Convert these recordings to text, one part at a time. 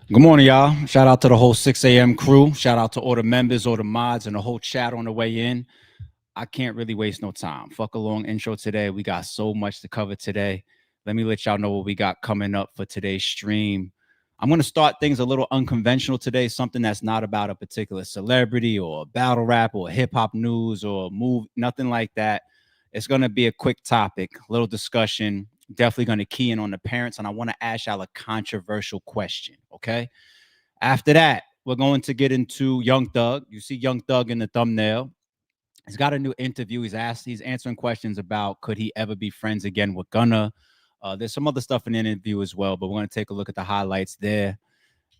Good morning, y'all. Shout out to the whole 6 a.m. crew. Shout out to all the members, all the mods, and the whole chat on the way in. I can't really waste no time. Fuck a long intro today. We got so much to cover today. Let me let y'all know what we got coming up for today's stream. I'm going to start things a little unconventional today, something that's not about a particular celebrity or battle rap or hip hop news or move, nothing like that. It's going to be a quick topic, a little discussion. Definitely going to key in on the parents, and I want to ask y'all a controversial question, okay? After that, we're going to get into Young Thug. You see Young Thug in the thumbnail. He's got a new interview. He's answering questions about could he ever be friends again with Gunna. There's some other stuff in the interview as well, but we're going to take a look at the highlights there.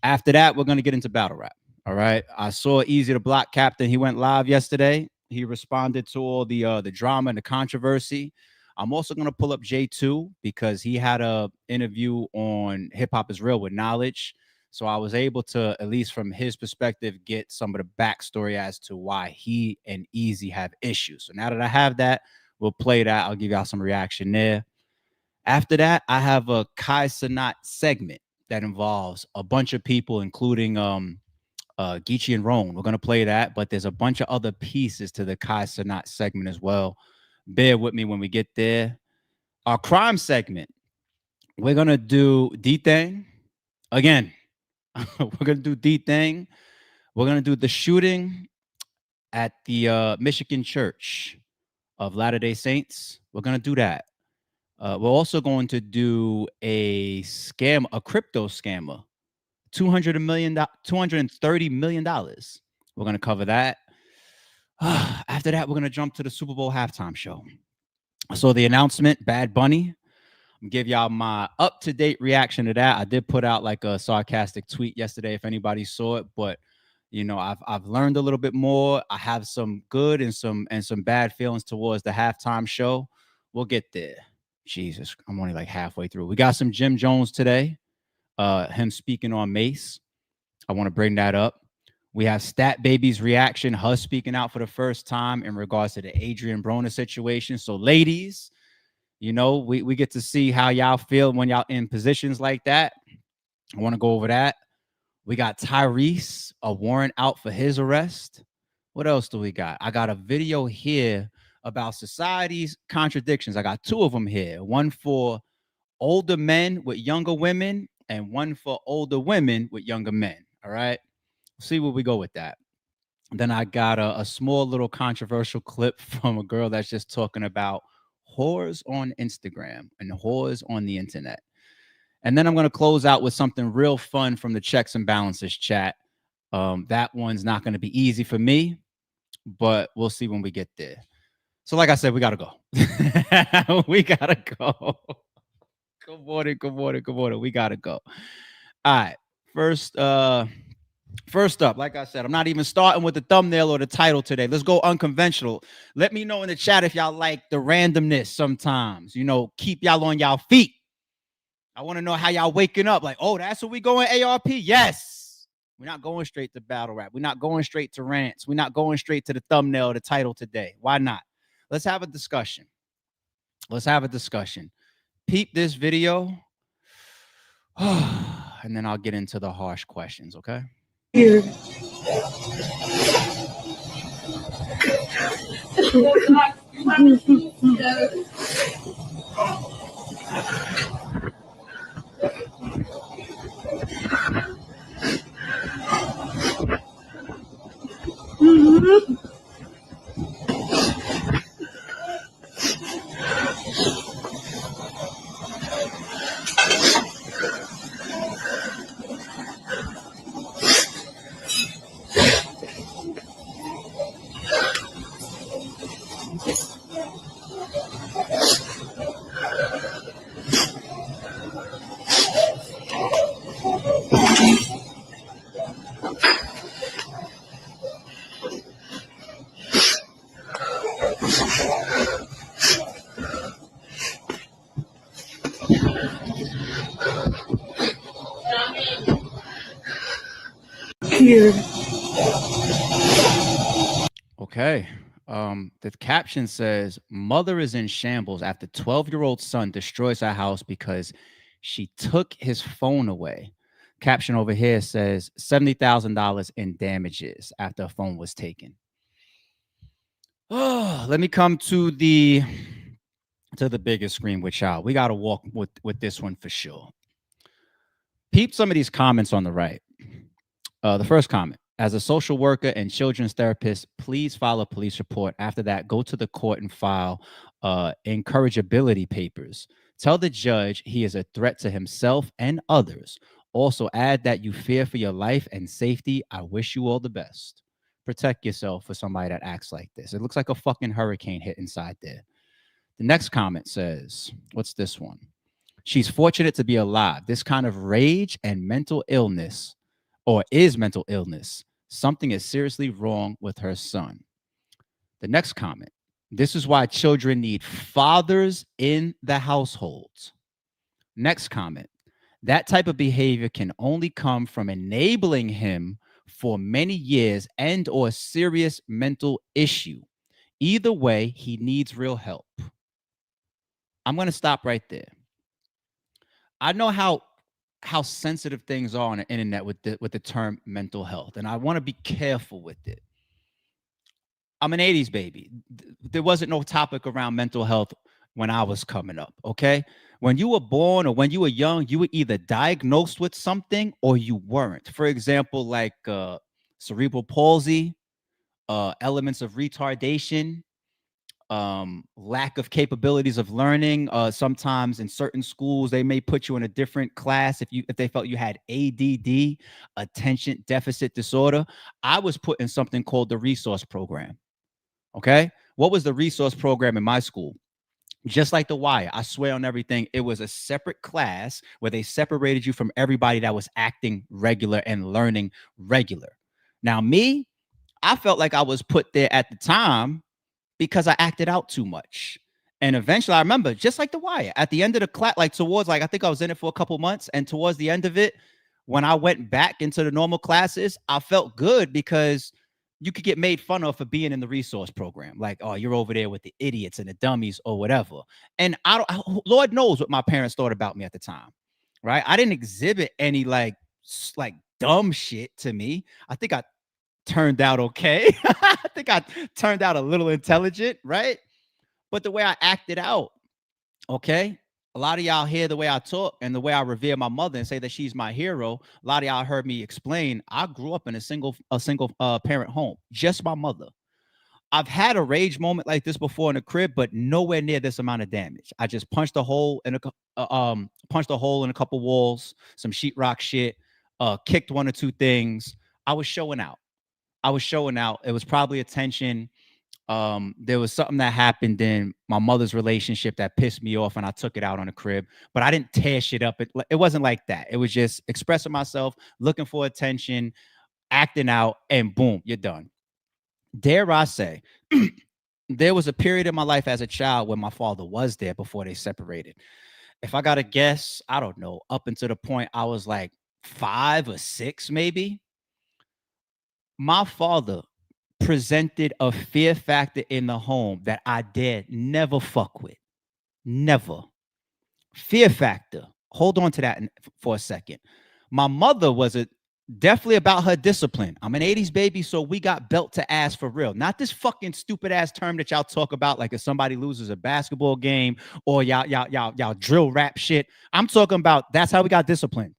After that, we're going to get into battle rap. All right. I saw Eazy the Block Captain. He went live yesterday. He responded to all the drama and the controversy. I'm also going to pull up J2 because he had a interview on Hip Hop is Real with Knowledge. So I was able to, at least from his perspective, get some of the backstory as to why he and Eazy have issues. So now that I have that, we'll play that. I'll give y'all some reaction there. After that, I have a Cenat segment that involves a bunch of people, including Geechi and Rone. We're going to play that, but there's a bunch of other pieces to the Cenat segment as well. Bear with me when we get there. Our crime segment, we're going to do DThang again. We're going to do DThang. We're going to do the shooting at the Michigan Church of Latter-day Saints. We're going to do that. We're also going to do a crypto scammer, $230 million. We're going to cover that. After that, we're going to jump to the Super Bowl halftime show. So the announcement, Bad Bunny. Give y'all my up-to-date reaction to that. I did put out like a sarcastic tweet yesterday if anybody saw it, but you know, I've learned a little bit more. I have some good and some bad feelings towards the halftime show. We'll get there. Jesus, I'm only like halfway through. We got some Jim Jones today. Him speaking on Mase. I want to bring that up. We have Stat Baby's reaction, her speaking out for the first time in regards to the Adrien Broner situation. So, ladies, you know, we get to see how y'all feel when y'all in positions like that. I want to go over that. We got Tyrese, a warrant out for his arrest. What else do we got? I got a video here about society's contradictions. I got two of them here. One for older men with younger women and one for older women with younger men. All right. See where we go with that. Then I got a small little controversial clip from a girl that's just talking about whores on Instagram and whores on the internet. And then I'm going to close out with something real fun from the Checks and Balances chat. That one's not going to be easy for me, but we'll see when we get there. So like I said, we got to go. We got to go. Good morning, good morning, good morning. We got to go. All right. First up, like I said, I'm not even starting with the thumbnail or the title today. Let's go unconventional. Let me know in the chat if y'all like the randomness sometimes. You know, keep y'all on y'all feet. I want to know how y'all waking up. Like, oh, that's what we going ARP? Yes. We're not going straight to battle rap. We're not going straight to rants. We're not going straight to the thumbnail or the title today. Why not? Let's have a discussion. Let's have a discussion. Peep this video. And then I'll get into the harsh questions, okay? Here. Here. Okay. The caption says, mother is in shambles after 12-year-old son destroys her house because she took his phone away. Caption over here says $70,000 in damages after a phone was taken. Oh, let me come to the biggest screen with y'all. We got to walk with this one for sure. Peep some of these comments on the right. The first comment: as a social worker and children's therapist, please file a police report. After that, go to the court and file encourageability papers. Tell the judge he is a threat to himself and others. Also, add that you fear for your life and safety. I wish you all the best. Protect yourself for somebody that acts like this. It looks like a fucking hurricane hit inside there. The next comment says, what's this one? She's fortunate to be alive. This kind of rage and mental illness, or is mental illness, something is seriously wrong with her son. The next comment: this is why children need fathers in the households. Next comment: that type of behavior can only come from enabling him for many years and or serious mental issue. Either way, he needs real help. I'm going to stop right there. I know how sensitive things are on the internet with the term mental health, and I want to be careful with it. I'm an 80s baby. There wasn't no topic around mental health when I was coming up, okay? When you were born or when you were young, you were either diagnosed with something or you weren't. For example, like cerebral palsy, elements of retardation, lack of capabilities of learning. Sometimes in certain schools, they may put you in a different class if they felt you had ADD, attention deficit disorder. I was put in something called the resource program. Okay. What was the resource program in my school? Just like The Wire, I swear on everything, it was a separate class where they separated you from everybody that was acting regular and learning regular. Now, me, I felt like I was put there at the time because I acted out too much. And eventually I remember, just like The Wire, at the end of the class, like towards, like, I think I was in it for a couple months. And towards the end of it, when I went back into the normal classes, I felt good because you could get made fun of for being in the resource program. Like, oh, you're over there with the idiots and the dummies or whatever. And Lord knows what my parents thought about me at the time, right? I didn't exhibit any like dumb shit to me. I think I turned out okay. I think I turned out a little intelligent, right? But the way I acted out, okay? A lot of y'all hear the way I talk and the way I revere my mother and say that she's my hero. A lot of y'all heard me explain I grew up in a single parent home, just my mother. I've had a rage moment like this before in the crib, but nowhere near this amount of damage. I just punched a hole in a couple walls, some sheetrock shit, kicked one or two things. I was showing out. It was probably attention. There was something that happened in my mother's relationship that pissed me off, and I took it out on the crib. But I didn't tear shit up. It wasn't like that. It was just expressing myself, looking for attention, acting out, and boom, you're done. Dare I say, there was a period in my life as a child when my father was there before they separated. If I got to guess, I don't know, up until the point I was like 5 or 6, maybe. My father presented a fear factor in the home that I dared never fuck with. Never. Fear factor. Hold on to that for a second. My mother was definitely about her discipline. I'm an 80s baby, so we got belt to ass for real. Not this fucking stupid ass term that y'all talk about, like if somebody loses a basketball game or y'all drill rap shit. I'm talking about that's how we got discipline.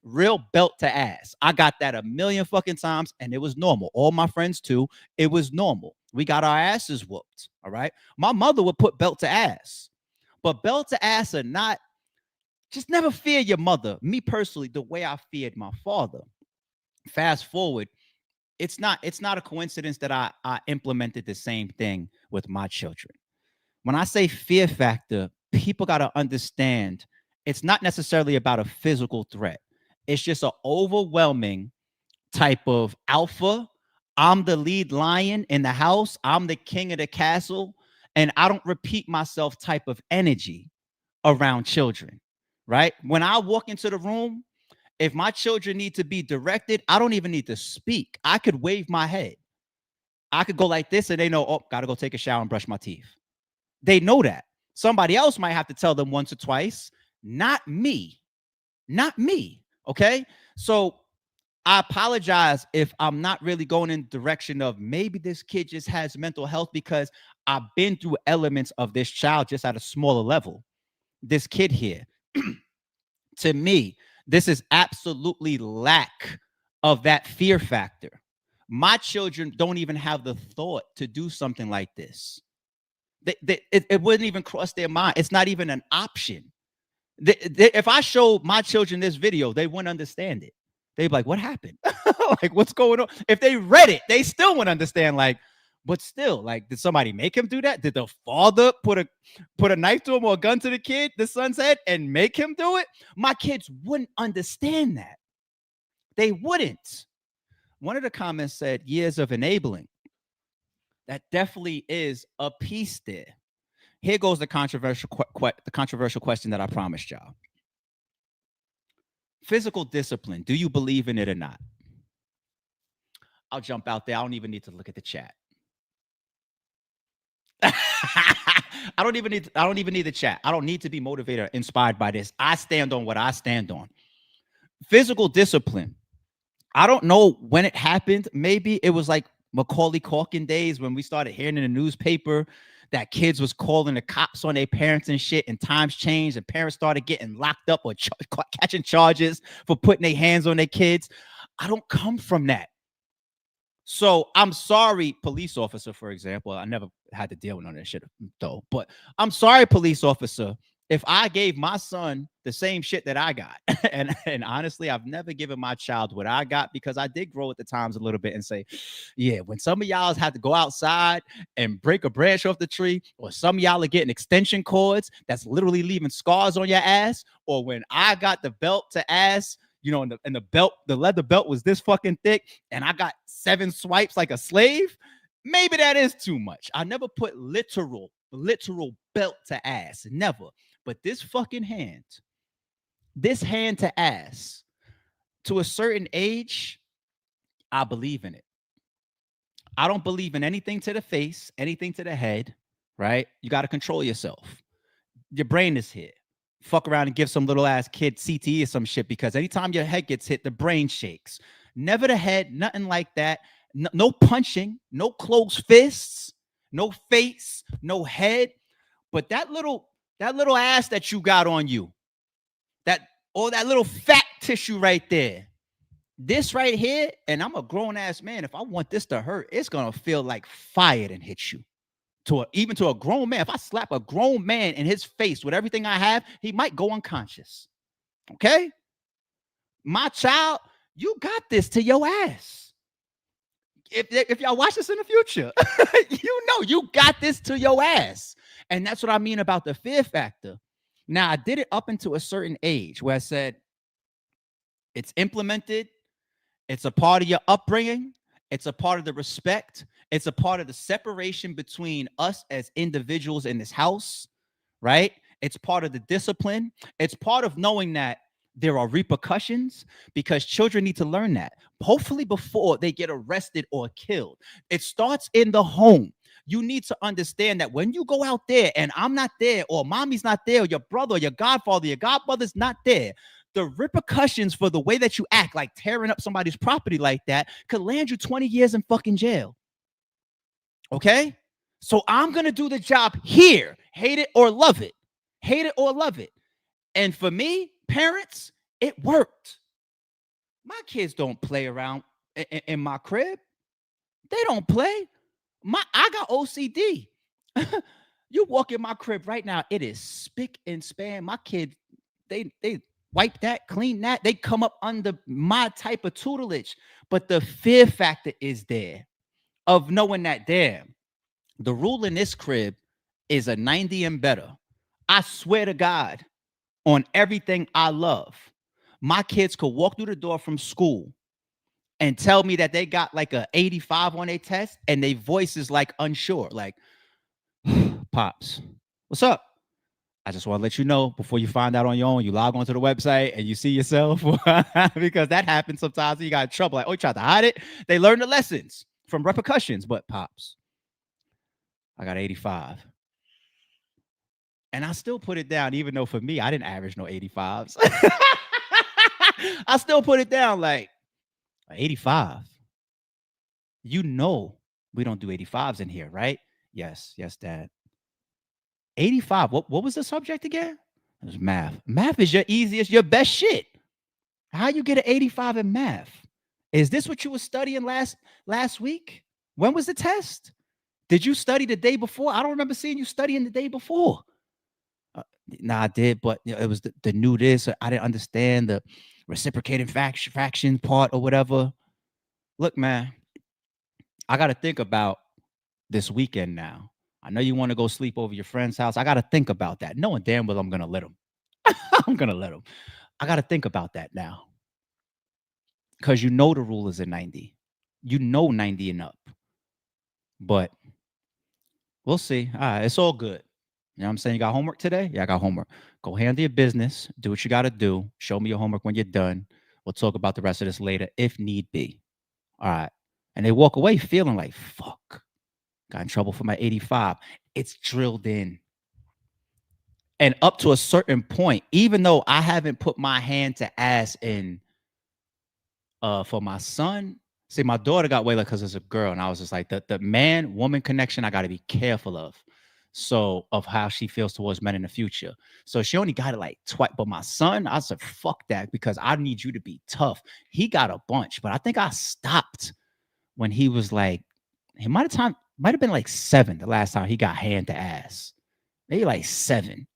Real belt to ass. I got that a million fucking times and it was normal. All my friends too. It was normal. We got our asses whooped. All right. My mother would put belt to ass, but belt to ass or not, just never fear your mother. Me personally, the way I feared my father. Fast forward, it's not a coincidence that I implemented the same thing with my children. When I say fear factor, people got to understand it's not necessarily about a physical threat. It's just an overwhelming type of alpha. I'm the lead lion in the house. I'm the king of the castle. And I don't repeat myself type of energy around children, right? When I walk into the room, if my children need to be directed, I don't even need to speak. I could wave my head. I could go like this and they know, oh, got to go take a shower and brush my teeth. They know that. Somebody else might have to tell them once or twice. Not me. Not me. Okay. So I apologize if I'm not really going in the direction of maybe this kid just has mental health, because I've been through elements of this child just at a smaller level. This kid here, to me, this is absolutely lack of that fear factor. My children don't even have the thought to do something like this. It wouldn't even cross their mind. It's not even an option. If I showed my children this video, they wouldn't understand it. They'd be like, what happened? Like, what's going on? If they read it, they still wouldn't understand. Like, but still, like, did somebody make him do that? Did the father put a knife to him or a gun to the kid, the son's head, and make him do it? My kids wouldn't understand that. They wouldn't. One of the comments said years of enabling. That definitely is a piece there. Here goes the controversial question that I promised y'all. Physical discipline, do you believe in it or not? I'll jump out there. I don't even need to look at the chat. I don't even need the chat. I don't need to be motivated or inspired by this. I stand on what I stand on. Physical discipline. I don't know when it happened. Maybe it was like Macaulay Culkin days when we started hearing in the newspaper that kids was calling the cops on their parents and shit, and times changed and parents started getting locked up or catching charges for putting their hands on their kids. I don't come from that. So I'm sorry, police officer, for example. I never had to deal with none of that shit though, but I'm sorry, police officer, if I gave my son the same shit that I got. and honestly, I've never given my child what I got, because I did grow at the times a little bit and say, yeah, when some of y'all had to go outside and break a branch off the tree, or some of y'all are getting extension cords that's literally leaving scars on your ass, or when I got the belt to ass, you know, and the belt, the leather belt was this fucking thick, and I got 7 swipes like a slave, maybe that is too much. I never put literal belt to ass, never. But this fucking hand, this hand to ass, to a certain age, I believe in it. I don't believe in anything to the face, anything to the head, right? You got to control yourself. Your brain is here. Fuck around and give some little ass kid CTE or some shit, because anytime your head gets hit, the brain shakes. Never the head, nothing like that. No punching, no closed fists, no face, no head. But that little ass that you got on you, that little fat tissue right there, this right here, and I'm a grown ass man. If I want this to hurt, it's gonna feel like fire and hit you. Even to a grown man, if I slap a grown man in his face with everything I have, he might go unconscious. Okay, my child, you got this to your ass. If y'all watch this in the future, you know you got this to your ass. And that's what I mean about the fear factor. Now, I did it up until a certain age where I said it's implemented, it's a part of your upbringing, it's a part of the respect, it's a part of the separation between us as individuals in this house, right? It's part of the discipline. It's part of knowing that there are repercussions, because children need to learn that, hopefully before they get arrested or killed. It starts in the home. You need to understand that when you go out there and I'm not there, or mommy's not there, or your brother, or your godfather, your godmother's not there, the repercussions for the way that you act, like tearing up somebody's property like that, could land you 20 years in fucking jail. Okay? So I'm going to do the job here. Hate it or love it. Hate it or love it. And for me, parents, it worked. My kids don't play around in my crib. They don't play. I got OCD. You walk in my crib right now, it is spick and span. My kids, they wipe that, clean that. They come up under my type of tutelage. But the fear factor is there of knowing that, damn, the rule in this crib is a 90 and better. I swear to God, on everything I love, my kids could walk through the door from school and tell me that they got like a 85 on their test, and their voice is like unsure, like, Pops, what's up? I just want to let you know before you find out on your own, you log onto the website and you see yourself, because that happens sometimes. You got in trouble, like, oh, you tried to hide it. They learn the lessons from repercussions. But Pops, I got 85. And I still put it down, even though for me, I didn't average no 85s. I still put it down like 85. You know we don't do 85s in here, right? Yes, yes, Dad. 85. What was the subject again? It was math. Math is your easiest, your best shit. How you get an 85 in math? Is this what you were studying last week? When was the test? Did you study the day before? I don't remember seeing you studying the day before. Nah, I did, but it was the new this. I didn't understand the reciprocating fraction part or whatever. Look, man, I got to think about this weekend now. I know you want to go sleep over your friend's house. I got to think about that. Knowing damn well I'm going to let him. I'm going to let him. I got to think about that now. Because you know the rule is a 90. You know 90 and up. But we'll see. All right, it's all good. You know what I'm saying? You got homework today? Yeah, I got homework. Go handle your business. Do what you got to do. Show me your homework when you're done. We'll talk about the rest of this later if need be. All right. And they walk away feeling like, fuck, got in trouble for my 85. It's drilled in. And up to a certain point, even though I haven't put my hand to ass in for my son, see, my daughter got way because it's a girl. And I was just like, the man-woman connection, I got to be careful of. So of how she feels towards men in the future. So she only got it like twice. But my son, I said, fuck that, because I need you to be tough. He got a bunch, but I think I stopped when he was like, he might have been like 7 the last time he got hand to ass. Maybe like 7.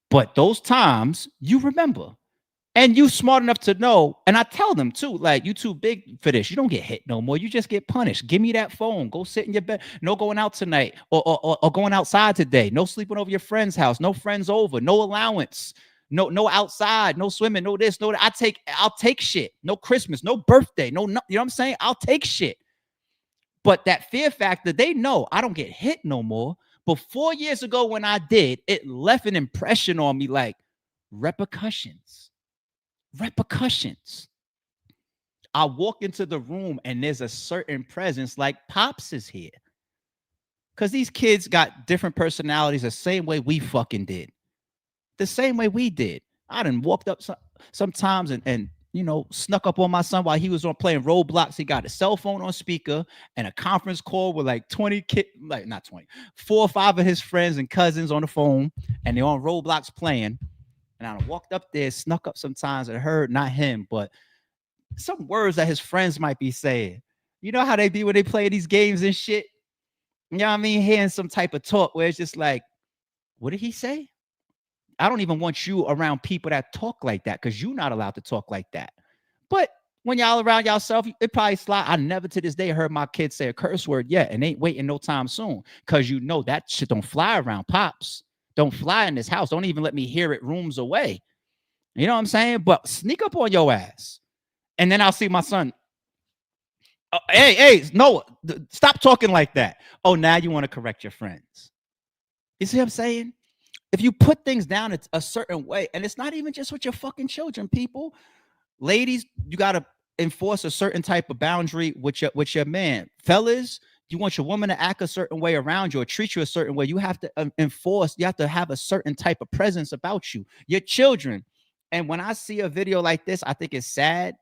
But those times you remember. And you smart enough to know, and I tell them too, like, you too big for this. You don't get hit no more. You just get punished. Give me that phone. Go sit in your bed. No going out tonight or going outside today. No sleeping over your friend's house. No friends over. No allowance. No outside. No swimming. No this. No that. I'll take shit. No Christmas. No birthday. No. You know what I'm saying? I'll take shit. But that fear factor, they know I don't get hit no more. But 4 years ago when I did, it left an impression on me like repercussions. I walk into the room and there's a certain presence like Pops is here. Because these kids got different personalities the same way we fucking did. The same way we did. I done walked up sometimes and you know, snuck up on my son while he was on playing Roblox. He got a cell phone on speaker and a conference call with like 20 kids, like not 20, 4 or 5 of his friends and cousins on the phone, and they're on Roblox playing. And I walked up there, snuck up sometimes and heard, not him, but some words that his friends might be saying. You know how they be when they play these games and shit? You know what I mean? Hearing some type of talk where it's just like, what did he say? I don't even want you around people that talk like that because you're not allowed to talk like that. But when y'all around yourself, it probably slide. I never to this day heard my kids say a curse word yet and ain't waiting no time soon because you know that shit don't fly around Pops. Don't fly in this house. Don't even let me hear it rooms away. You know what I'm saying? But sneak up on your ass. And then I'll see my son. Oh, hey, no, stop talking like that. Oh, now you want to correct your friends. You see what I'm saying? If you put things down a certain way, and it's not even just with your fucking children, people. Ladies, you got to enforce a certain type of boundary with your man. Fellas, you want your woman to act a certain way around you or treat you a certain way. You have to enforce, you have to have a certain type of presence about you, your children. And when I see a video like this, I think it's sad.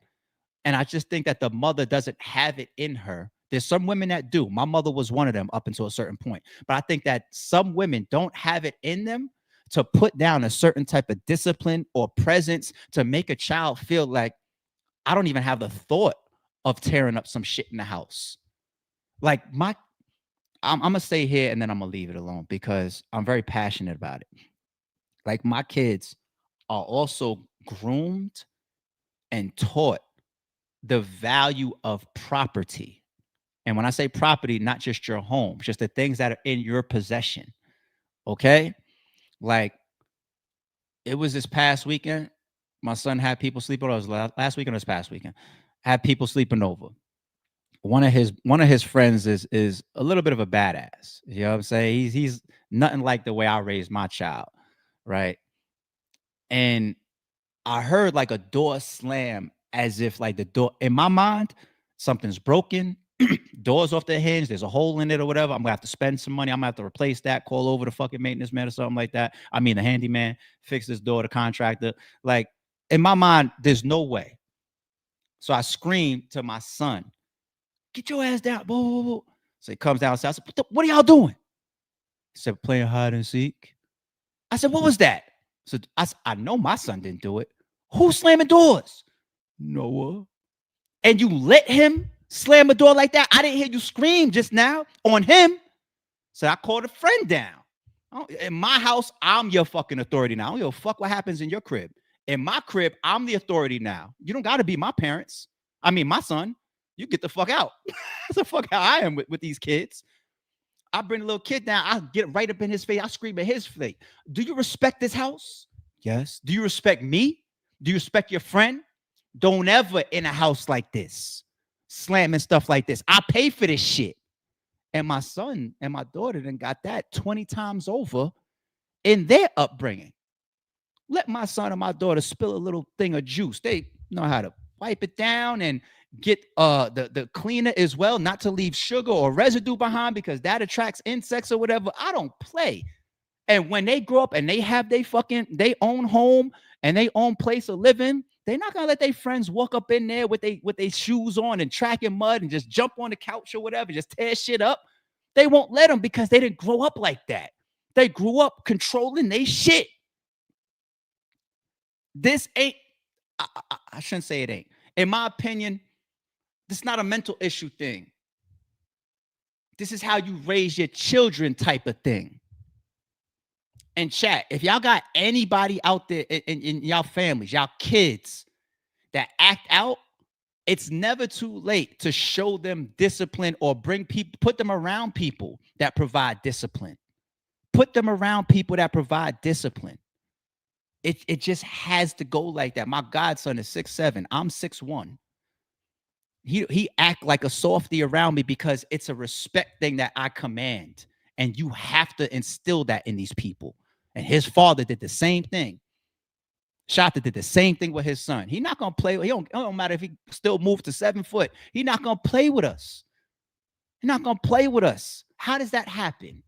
And I just think that the mother doesn't have it in her. There's some women that do. My mother was one of them up until a certain point. But I think that some women don't have it in them to put down a certain type of discipline or presence to make a child feel like I don't even have the thought of tearing up some shit in the house. Like I'm going to stay here and then I'm going to leave it alone because I'm very passionate about it. Like my kids are also groomed and taught the value of property. And when I say property, not just your home, just the things that are in your possession. Okay? Like it was this past weekend. My son had people sleeping over. It was last weekend or this past weekend. Had people sleeping over. One of his friends is a little bit of a badass. You know what I'm saying? He's nothing like the way I raised my child, right? And I heard like a door slam as if like the door in my mind, something's broken, doors off the hinge, there's a hole in it or whatever. I'm gonna have to spend some money. I'm gonna have to replace that, call over the fucking maintenance man or something like that. I mean the handyman, fix this door, the contractor. Like In my mind, there's no way. So I screamed to my son, get your ass down. Whoa, whoa, whoa. So he comes downstairs. I said, what are y'all doing? He said, playing hide and seek. I said, what was that? So I know my son didn't do it. Who's slamming doors? Noah. And you let him slam a door like that? I didn't hear you scream just now on him. So I called a friend down. In my house, I'm your fucking authority now. I don't give a fuck what happens in your crib. In my crib, I'm the authority now. You don't got to be my parents. I mean, my son. You get the fuck out. That's the fuck how I am with these kids. I bring a little kid down. I get right up in his face. I scream at his face. Do you respect this house? Yes. Do you respect me? Do you respect your friend? Don't ever in a house like this slamming stuff like this. I pay for this shit. And my son and my daughter then got that 20 times over in their upbringing. Let my son and my daughter spill a little thing of juice. They know how to wipe it down and get the cleaner as well, not to leave sugar or residue behind because that attracts insects or whatever. I don't play. And when they grow up and they have they own home and they own place of living, they're not gonna let their friends walk up in there with their shoes on and tracking mud and just jump on the couch or whatever, just tear shit up. They won't let them because they didn't grow up like that. They grew up controlling their shit. This ain't, I shouldn't say it ain't. In my opinion, this is not a mental issue thing. This is how you raise your children type of thing. And chat, if y'all got anybody out there in y'all families, y'all kids that act out, it's never too late to show them discipline or put them around people that provide discipline. Put them around people that provide discipline. It just has to go like that. My godson is 6'7". I'm 6'1". He act like a softie around me because it's a respect thing that I command. And you have to instill that in these people. And his father did the same thing. Shata did the same thing with his son. He's not gonna play. It don't matter if he still moved to 7 foot. He's not gonna play with us. He's not gonna play with us. How does that happen?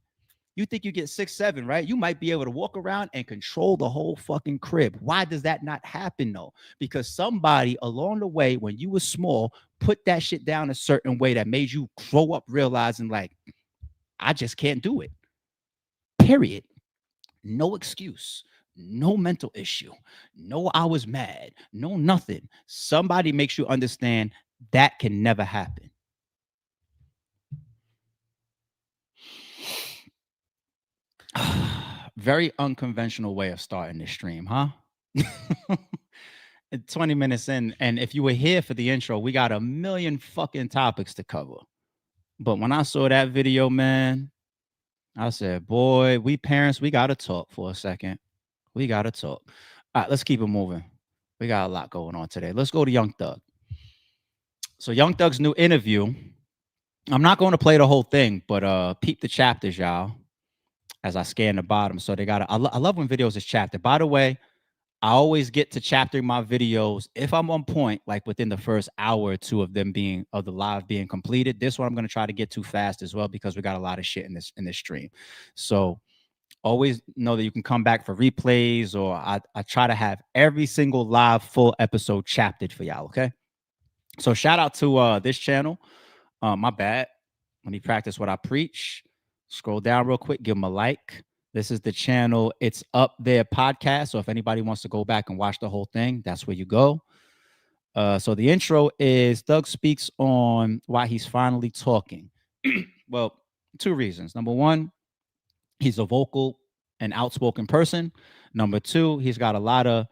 You think you get 6'7", right? You might be able to walk around and control the whole fucking crib. Why does that not happen though? Because somebody along the way, when you were small, put that shit down a certain way that made you grow up realizing like, I just can't do it. Period. No excuse. No mental issue. No, I was mad. No, nothing. Somebody makes you understand that can never happen. Very unconventional way of starting this stream, huh? 20 minutes in, and if you were here for the intro, we got a million fucking topics to cover. But when I saw that video, man, I said, boy, we parents, we got to talk for a second. We got to talk. All right, let's keep it moving. We got a lot going on today. Let's go to Young Thug. So Young Thug's new interview. I'm not going to play the whole thing, but peep the chapters, y'all, as I scan the bottom. So they got I love when videos is chapter. By the way, I always get to chapter my videos if I'm on point, like within the first hour or two of them of the live being completed. This one I'm going to try to get too fast as well because we got a lot of shit in this stream. So always know that you can come back for replays, or I try to have every single live full episode chaptered for y'all. Okay. So shout out to this channel. My bad. Let me practice what I preach. Scroll down real quick. Give them a like. This is the channel. It's Up There podcast. So if anybody wants to go back and watch the whole thing, that's where you go. So the intro is Thug speaks on why he's finally talking. Well, 2 reasons. Number 1, he's a vocal and outspoken person. Number 2, he's got a lot of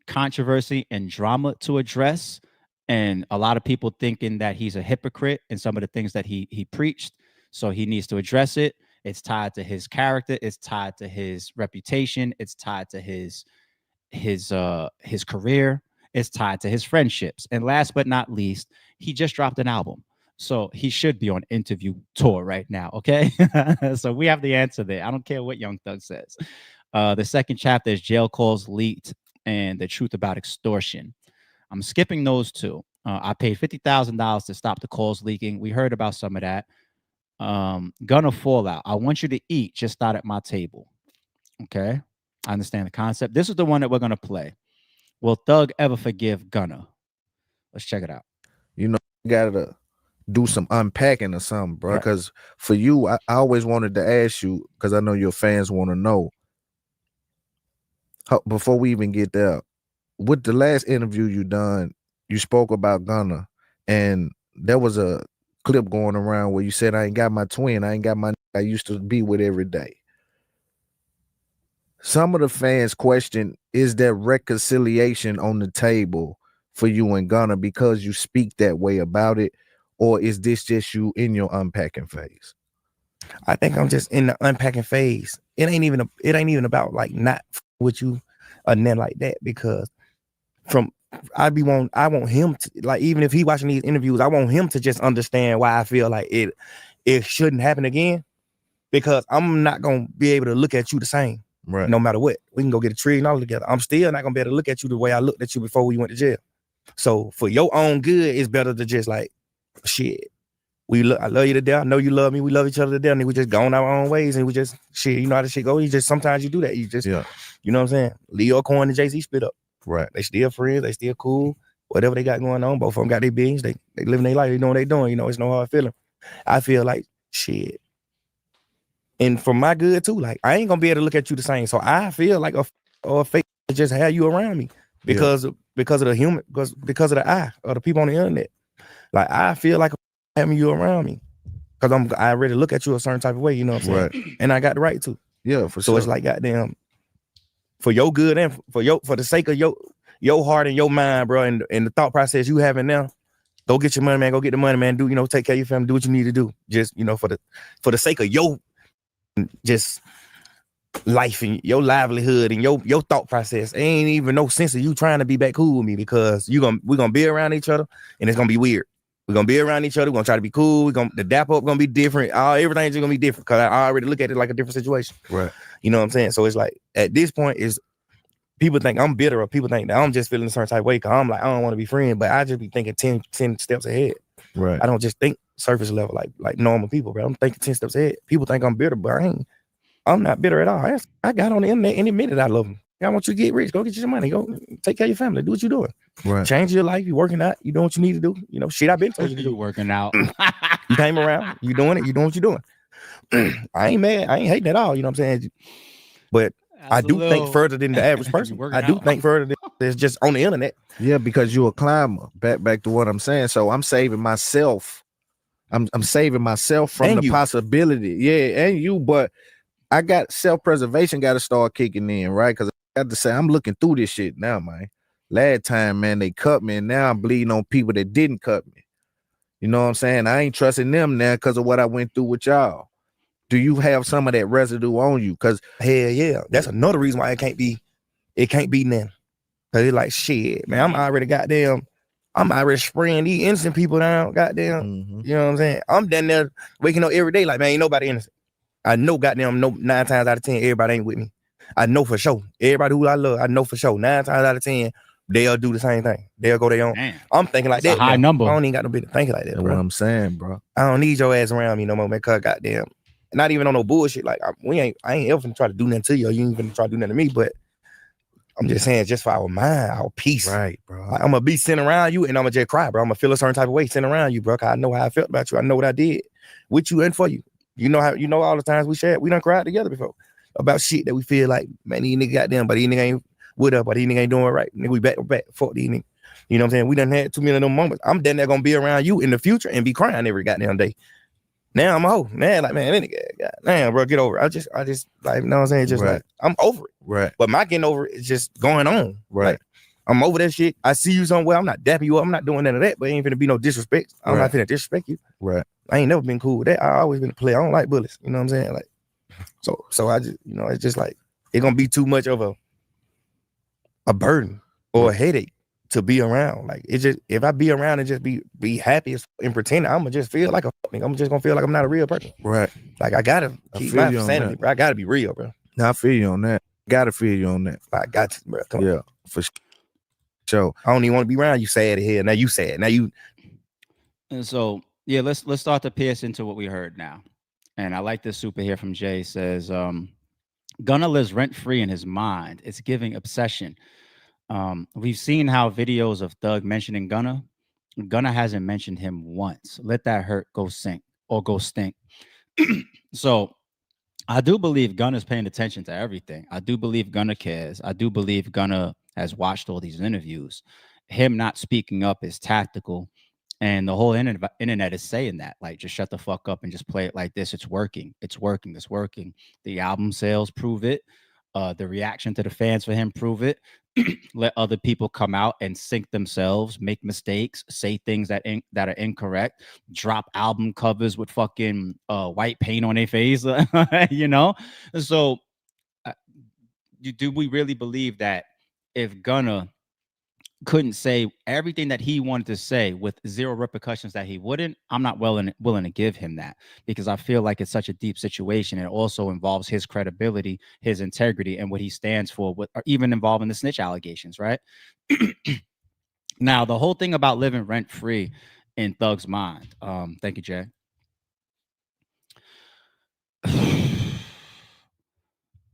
controversy and drama to address. And a lot of people thinking that he's a hypocrite in some of the things that he preached. So he needs to address it. It's tied to his character. It's tied to his reputation. It's tied to his career. It's tied to his friendships. And last but not least, he just dropped an album. So he should be on interview tour right now, okay? So we have the answer there. I don't care what Young Thug says. The second chapter is Jail Calls Leaked and the Truth About Extortion. I'm skipping those 2. I paid $50,000 to stop the calls leaking. We heard about some of that. Gunna Fallout. I want you to eat, just not at my table. Okay. I understand the concept. This is the one that we're going to play. Will Thug ever forgive Gunna? Let's check it out. You gotta do some unpacking or something, bro. Because for you, I always wanted to ask you, because I know your fans want to know. Before we even get there, with the last interview you done, you spoke about Gunna, and there was a clip going around where you said, I ain't got my twin, I ain't got my I used to be with every day. Some of the fans question, is there reconciliation on the table for you and Gunna because you speak that way about it, or is this just you in your unpacking phase? I think I'm just in the unpacking phase. It ain't even about like not with you or nothing like that, because I want him to, like, even if he watching these interviews, I want him to just understand why I feel like it shouldn't happen again, because I'm not gonna be able to look at you the same. Right. No matter what. We can go get a tree and all together. I'm still not gonna be able to look at you the way I looked at you before we went to jail. So for your own good, it's better to just like, shit. I love you to death. I know you love me. We love each other to death. And we just going our own ways, and we just shit. You know how the shit go. You just sometimes you do that. You just, you know what I'm saying? Leo Cohen and Jay-Z split up. Right. They still friends. They still cool. Whatever they got going on, both of them got their beings. They living their life. They know what they doing. You know, it's no hard feeling. I feel like shit. And for my good too, like I ain't gonna be able to look at you the same. So I feel like a fake to just have you around me because of the human, because of the eye or the people on the internet. Like I feel like having you around me because I already look at you a certain type of way. You know what I'm saying? Right. And I got the right to. Yeah, for so sure. It's like goddamn, for your good and for the sake of your heart and your mind, bro, and the thought process you having now. Go get your money, man. Go get the money, man. Do take care of your family. Do what you need to do. Just for the sake of your just life and your livelihood and your thought process. Ain't even no sense of you trying to be back cool with me, because we're gonna be around each other and it's gonna be weird. We're gonna be around each other. We're gonna try to be cool. The dap up gonna be different. Everything's just gonna be different because I already look at it like a different situation. Right. You know what I'm saying? So it's like at this point is people think I'm bitter, or people think that I'm just feeling a certain type of way because I'm like, I don't want to be friends, but I just be thinking 10 steps ahead. Right. I don't just think surface level like normal people, bro. I'm thinking 10 steps ahead. People think I'm bitter, but I'm not bitter at all. I got on the internet and admitted I love them. I want you to get rich. Go get you some money. Go take care of your family. Do what you're doing. Right. Change your life. You working out. You doing what you need to do. Shit I've been told you to do. You working out. You came around. You doing it. You doing what you're doing. I ain't mad. I ain't hating at all. You know what I'm saying? But I do think further than the average person. I do think further than it's just on the internet. Yeah, because you're a climber. Back to what I'm saying. So I'm saving myself. I'm saving myself from the possibility. Yeah, and you, but I got self-preservation got to start kicking in, right? Because I got to say, I'm looking through this shit now, man. Last time, man, they cut me, and now I'm bleeding on people that didn't cut me. You know what I'm saying? I ain't trusting them now because of what I went through with y'all. Do you have some of that residue on you? Because hell yeah, that's another reason why it can't be nothing. Because it's like, shit, man, I'm already spraying these innocent people down, goddamn. You know what I'm saying? I'm down there waking up every day like, man, ain't nobody innocent. I know goddamn 9 times out of 10, everybody ain't with me. I know for sure. Everybody who I love, I know for sure. 9 times out of 10, they'll do the same thing. They'll go their own. Damn. I'm thinking like that. A high number. I don't even got no business thinking like that, that's bro. what I'm saying, bro. I don't need your ass around me no more, man. Cause goddamn, not even on no bullshit. Like I ain't ever finna try to do nothing to you. Or you ain't finna try to do nothing to me. But I'm just saying, just for our mind, our peace. Right, bro. Like, I'm gonna be sitting around you, and I'm gonna just cry, bro. I'm gonna feel a certain type of way sitting around you, bro. Cause I know how I felt about you. I know what I did with you and for you. You know all the times we shared. We done cried together before about shit that we feel like, man, these niggas got them, but these niggas ain't with us, but these niggas ain't doing it right. Nigga, we back. Fuck these niggas. You know what I'm saying? We done had too many of them moments. I'm then there gonna be around you in the future and be crying every goddamn day. Now I'm a hoe. Now like, man, that nigga, damn, bro, get over it. I just like, you know what I'm saying? Just like, I'm over it. Right. But my getting over it is just going on. Right. Like, I'm over that shit. I see you somewhere. I'm not dapping you up. I'm not doing none of that, but ain't finna be no disrespect. I'm not finna disrespect you. Right. I ain't never been cool with that. I always been a player. I don't like bullies. You know what I'm saying? Like, so I just, it's just like, it's gonna be too much of a burden or a headache to be around. Like, it just, if I be around and just be happy and pretend, I'm gonna just feel like a nigga. I'm just gonna feel like I'm not a real person. Right. Like, I gotta keep my sanity, bro. I gotta be real, bro. Now I feel you on that. Gotta feel you on that. I got to, bro. Come on. For sure. I don't even want to be around you sad here. Now you sad. Now you. And so, yeah, let's start to pierce into what we heard now. And I like this super here from Jay. Says, Gunna lives rent-free in his mind. It's giving obsession. We've seen how videos of Thug mentioning Gunna. Gunna hasn't mentioned him once. Let that hurt go sink or go stink. So I do believe Gunna's paying attention to everything. I do believe Gunna cares. I do believe Gunna has watched all these interviews. Him not speaking up is tactical. And the whole internet is saying that, like, just shut the fuck up and just play it like this. It's working. It's working. It's working. The album sales prove it. The reaction to the fans for him prove it. Let other people come out and sink themselves, make mistakes, say things that are incorrect, drop album covers with fucking white paint on their face, you know. So, do we really believe that if Gunna couldn't say everything that he wanted to say with zero repercussions that he wouldn't, I'm not willing to give him that, because I feel like it's such a deep situation. It also involves his credibility, his integrity, and what he stands for, or even involving the snitch allegations, right? Now, the whole thing about living rent free in Thug's mind. Thank you, Jay.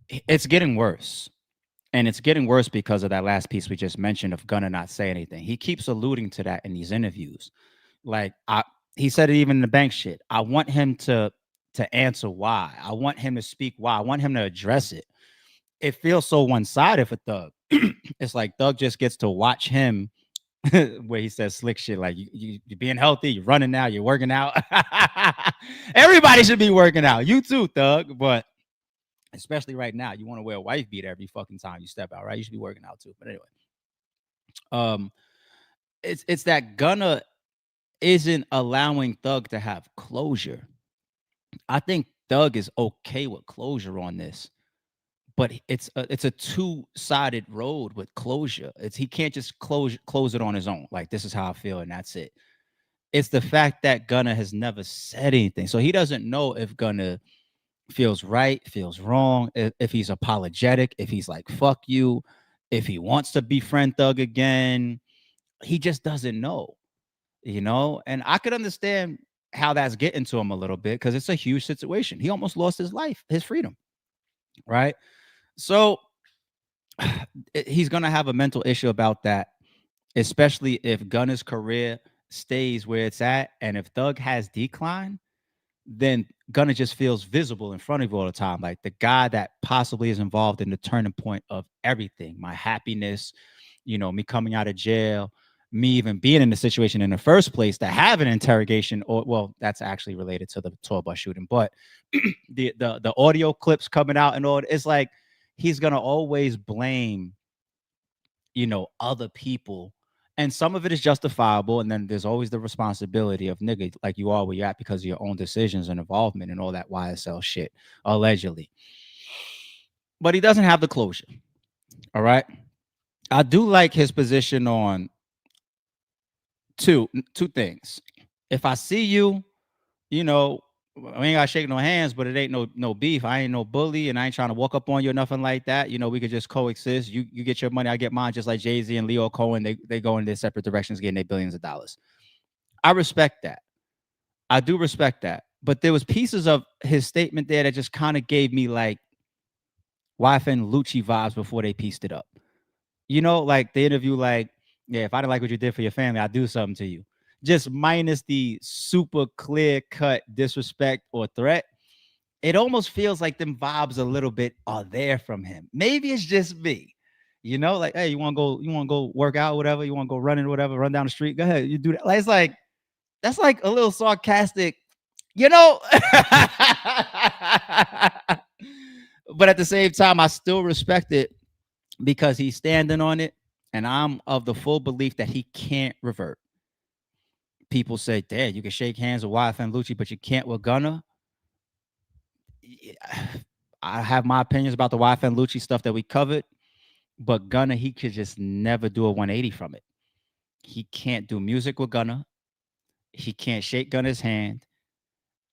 It's getting worse. And it's getting worse because of that last piece we just mentioned of Gunna not say anything. He keeps alluding to that in these interviews. Like, he said it even in the bank shit. I want him to answer why. I want him to speak why. I want him to address it. It feels so one-sided for Thug. It's like Thug just gets to watch him where he says slick shit like, you're being healthy, you're running now, you're working out. Everybody should be working out. You too, Thug. But especially right now, you want to wear a wife beater every fucking time you step out, right? You should be working out too. But anyway, it's that Gunna isn't allowing Thug to have closure. I think Thug is okay with closure on this, but it's a two-sided road with closure. He can't just close it on his own. Like, this is how I feel and that's it. It's the fact that Gunna has never said anything, so he doesn't know if Gunna feels right, feels wrong, if he's apologetic, if he's like, fuck you, if he wants to befriend Thug again. He just doesn't know, you know? And I could understand how that's getting to him a little bit, because it's a huge situation. He almost lost his life, his freedom, right? So he's going to have a mental issue about that, especially if Gunna's career stays where it's at. And if Thug has decline, then Gunna just feels visible in front of you all the time, like the guy that possibly is involved in the turning point of everything. My happiness, you know, me coming out of jail, me even being in the situation in the first place, to have an interrogation, or, well, that's actually related to the tour bus shooting, but the audio clips coming out and all, it's like he's gonna always blame, you know, other people. And some of it is justifiable. And then there's always the responsibility of, nigga, like, you are where you're at because of your own decisions and involvement and all that YSL shit, allegedly. But he doesn't have the closure. All right. I do like his position on two things. If I see you, you know, we ain't gotta shake no hands, but it ain't no beef. I ain't no bully, and I ain't trying to walk up on you or nothing like that. You know, we could just coexist. You get your money, I get mine, just like Jay-Z and Leo Cohen. They go in their separate directions, getting their billions of dollars. I respect that. I do respect that. But there was pieces of his statement there that just kind of gave me like Wife and Lucci vibes before they pieced it up. You know, like the interview, like, yeah, if I didn't like what you did for your family, I'd do something to you. Just minus the super clear-cut disrespect or threat. It almost feels like them vibes a little bit are there from him. Maybe it's just me, you know, like, hey, you want to go work out, whatever, you want to go running, whatever, run down the street, go ahead, you do that. Like, it's like, that's like a little sarcastic, you know. But at the same time, I still respect it because he's standing on it, and I'm of the full belief that he can't revert. People say, "Dad, you can shake hands with YFN Lucci, but you can't with Gunna." I have my opinions about the YFN Lucci stuff that we covered, but Gunna, he could just never do a 180 from it. He can't do music with Gunna. He can't shake Gunna's hand.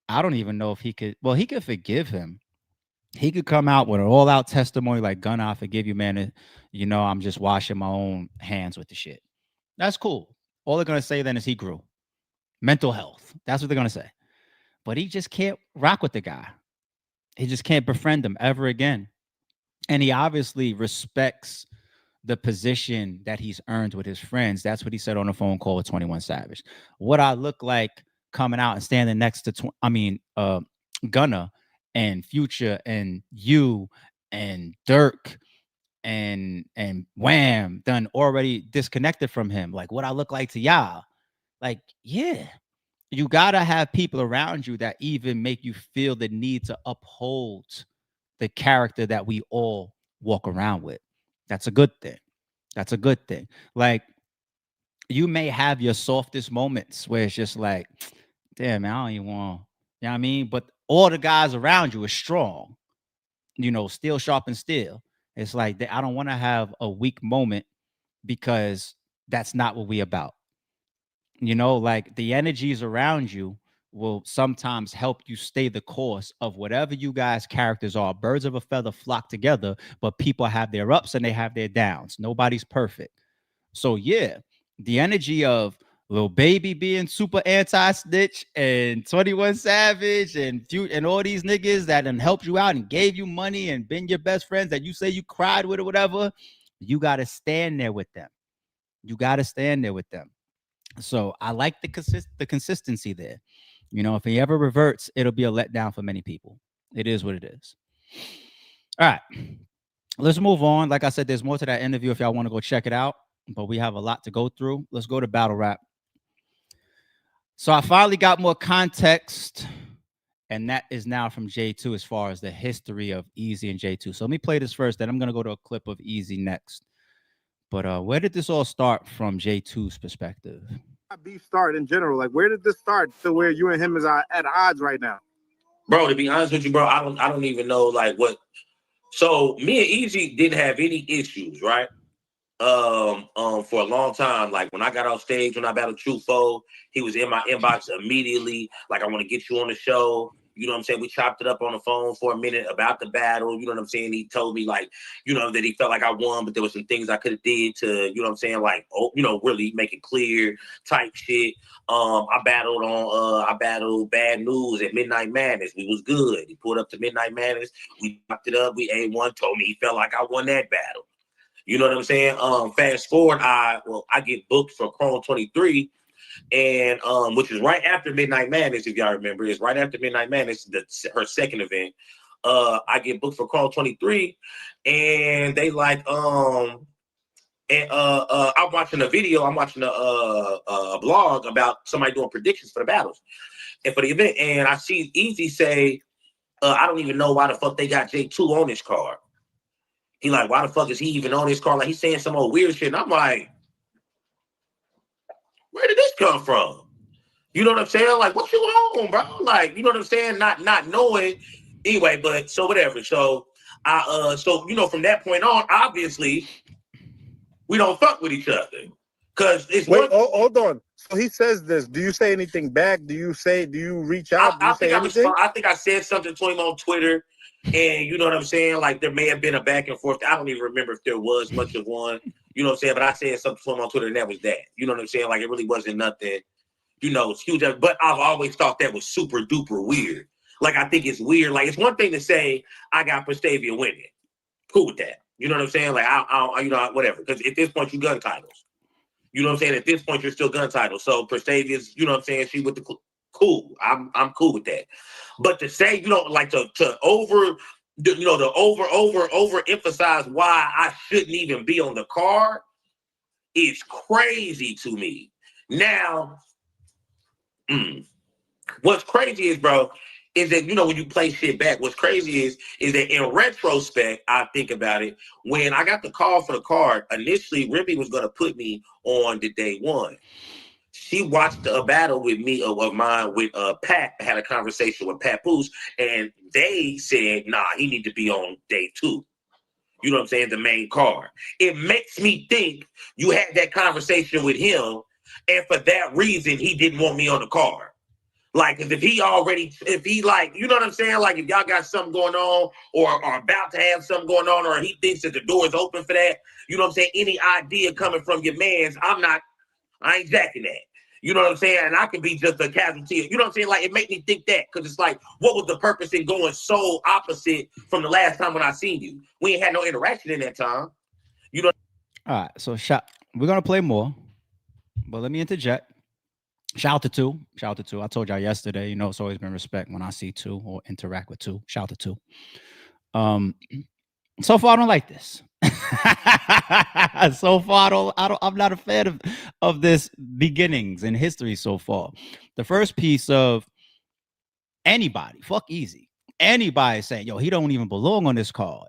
I don't even know if he could. Well, he could forgive him. He could come out with an all-out testimony like, Gunna, I forgive you, man. You know, I'm just washing my own hands with the shit. That's cool. All they're going to say then is he grew. Mental health. That's what they're going to say. But he just can't rock with the guy. He just can't befriend him ever again. And he obviously respects the position that he's earned with his friends. That's what he said on the phone call with 21 Savage. What I look like coming out and standing next to, Gunna and Future and you and Dirk and Wham done already disconnected from him. Like what I look like to y'all. Like, yeah, you gotta have people around you that even make you feel the need to uphold the character that we all walk around with. That's a good thing. That's a good thing. Like, you may have your softest moments where it's just like, damn, man, I don't even want, you know what I mean? But all the guys around you are strong, steel sharpen steel. It's like, I don't want to have a weak moment because that's not what we about. Like the energies around you will sometimes help you stay the course of whatever you guys' characters are. Birds of a feather flock together, but people have their ups and they have their downs. Nobody's perfect. So yeah, the energy of Lil Baby being super anti-snitch and 21 Savage and all these niggas that done helped you out and gave you money and been your best friends that you say you cried with or whatever, you got to stand there with them. You got to stand there with them. So I like the consistency there. If he ever reverts, it'll be a letdown for many people. It is what it is. All right. Let's move on. Like I said, there's more to that interview if y'all want to go check it out, but we have a lot to go through. Let's go to battle rap. So I finally got more context, and that is now from J2 as far as the history of Eazy and J2. So let me play this first, then I'm going to go to a clip of Eazy next. But where did this all start from J2's perspective? Beef start in general? Like, where did this start to where you and him is at odds right now? Bro, to be honest with you, bro, I don't even know like what. So me and Eazy didn't have any issues, right? For a long time. Like when I got off stage, when I battled Trufo, he was in my inbox immediately. Like, I want to get you on the show. You know what I'm saying? We chopped it up on the phone for a minute about the battle. You know what I'm saying? He told me like, that he felt like I won, but there was some things I could have did to, you know what I'm saying? Like, really make it clear type shit. I battled Bad News at Midnight Madness. We was good. He pulled up to Midnight Madness. We chopped it up. We A1, told me he felt like I won that battle. You know what I'm saying? Fast forward, I get booked for Chrome 23, and which is right after Midnight Madness, if y'all remember. It's right after Midnight Madness, her second event. I get booked for Chrome 23, and they like I'm watching a video, I'm watching a blog about somebody doing predictions for the battles and for the event, and I see Eazy say, I don't even know why the fuck they got J2 on this card. He like, why the fuck is he even on this card? Like, he's saying some old weird shit. And I'm like, where did this come from? You know what I'm saying? Like, what you on, bro? Like, you know what I'm saying? Not knowing. Anyway, but so whatever. So from that point on, obviously, we don't fuck with each other. Cause it's hold on. So he says this. Do you say anything back? Do you reach out? I think I said something to him on Twitter. And you know what I'm saying? Like, there may have been a back and forth. I don't even remember if there was much of one. You know what I'm saying? But I said something to him on Twitter, and that was that. You know what I'm saying? Like, it really wasn't nothing, it's huge. But I've always thought that was super duper weird. Like, I think it's weird. Like, it's one thing to say, I got Prestavia winning. Cool with that. You know what I'm saying? Like, I whatever. Because at this point, you gun titles. You know what I'm saying? At this point, you're still gun titles. So Prestavia's, you know what I'm saying? She with the cool. I'm cool with that. But to say, like to overemphasize why I shouldn't even be on the card is crazy to me. Now, what's crazy is, bro, is that, when you play shit back, what's crazy is that in retrospect, I think about it, when I got the call for the card, initially Remy was going to put me on the day one. She watched a battle with me of mine with Pat, had a conversation with Pat Poose, and they said, nah, he need to be on day two. You know what I'm saying? The main card. It makes me think you had that conversation with him, and for that reason, he didn't want me on the card. Like, if he like, you know what I'm saying? Like, if y'all got something going on or are about to have something going on, or he thinks that the door is open for that, you know what I'm saying? Any idea coming from your mans, I ain't jacking that. You know what I'm saying? And I can be just a casualty. You know what I'm saying? Like, it made me think that, because it's like, what was the purpose in going so opposite from the last time when I seen you? We ain't had no interaction in that time. You know. All right, so we're gonna play more, but let me interject. Shout out to two. Shout out to two. I told y'all yesterday, it's always been respect when I see two or interact with two. Shout out to two. So far, I don't like this. So far, I'm not a fan of this beginnings in history so far. The first piece of anybody, fuck Eazy, anybody saying, yo, he don't even belong on this card.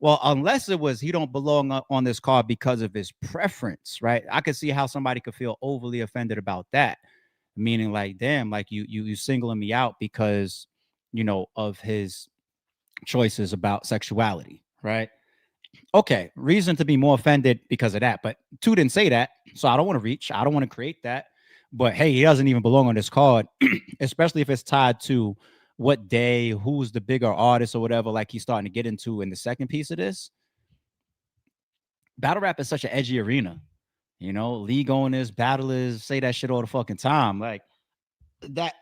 Well, unless it was he don't belong on this card because of his preference, right? I could see how somebody could feel overly offended about that, meaning like, damn, like you singling me out because, of his choices about sexuality, right? Okay, reason to be more offended because of that. But two didn't say that, so I don't want to reach. I don't want to create that. But hey, he doesn't even belong on this card, especially if it's tied to what day, who's the bigger artist or whatever, like he's starting to get into in the second piece of this. Battle rap is such an edgy arena. League owners, battlers say that shit all the fucking time. Like that,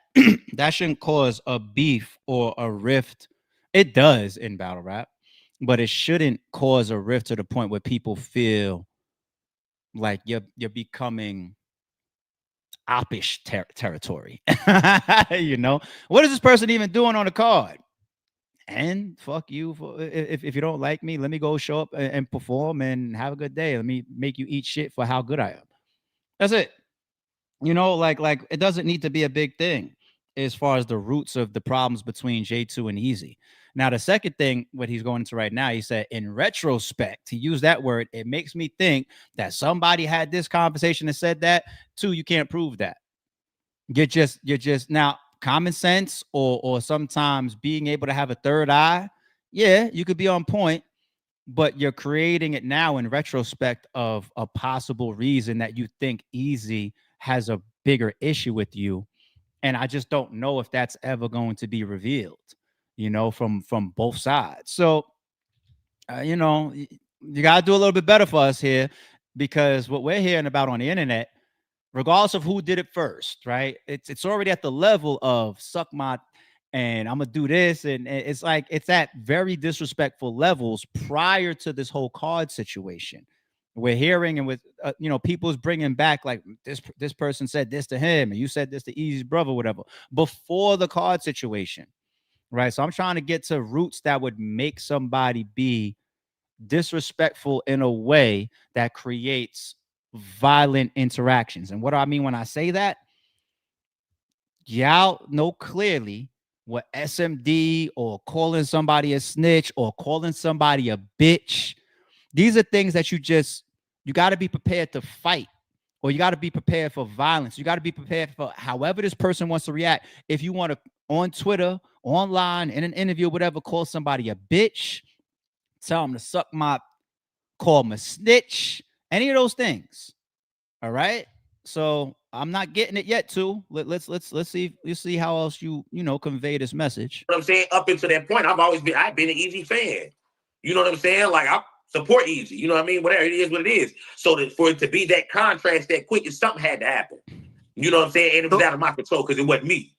that shouldn't cause a beef or a rift. It does in battle rap, but it shouldn't cause a rift to the point where people feel like you're becoming oppish territory. What is this person even doing on the card? And fuck you. If you don't like me, let me go show up and perform and have a good day. Let me make you eat shit for how good I am. That's it. Like it doesn't need to be a big thing as far as the roots of the problems between J2 and Eazy. Now, the second thing, what he's going into right now, he said, in retrospect, to use that word, it makes me think that somebody had this conversation and said that. Two, you can't prove that. You're just now common sense or sometimes being able to have a third eye. Yeah, you could be on point, but you're creating it now in retrospect of a possible reason that you think Eazy has a bigger issue with you. And I just don't know if that's ever going to be revealed, from both sides. So, you got to do a little bit better for us here, because what we're hearing about on the internet, regardless of who did it first, right? It's already at the level of suck my, and I'm gonna do this, and it's like it's at very disrespectful levels prior to this whole card situation. We're hearing, and with people's bringing back like this person said this to him, and you said this to Eazy's brother, whatever, before the card situation, right? So I'm trying to get to roots that would make somebody be disrespectful in a way that creates violent interactions. And what do I mean when I say that? Y'all know clearly what SMD or calling somebody a snitch or calling somebody a bitch. These are things that you got to be prepared to fight, or you got to be prepared for violence. You got to be prepared for however this person wants to react. If you want to, on Twitter, online, in an interview, whatever, call somebody a bitch, tell them to suck my, call them a snitch, any of those things. All right. So I'm not getting it yet, too. Let's see how else you convey this message. What I'm saying, up until that point, I've been an Eazy fan. You know what I'm saying? Like, I support Eazy. You know what I mean? Whatever it is, what it is. So that for it to be that contrast that quick, something had to happen. You know what I'm saying? And it was out of my control because it wasn't me.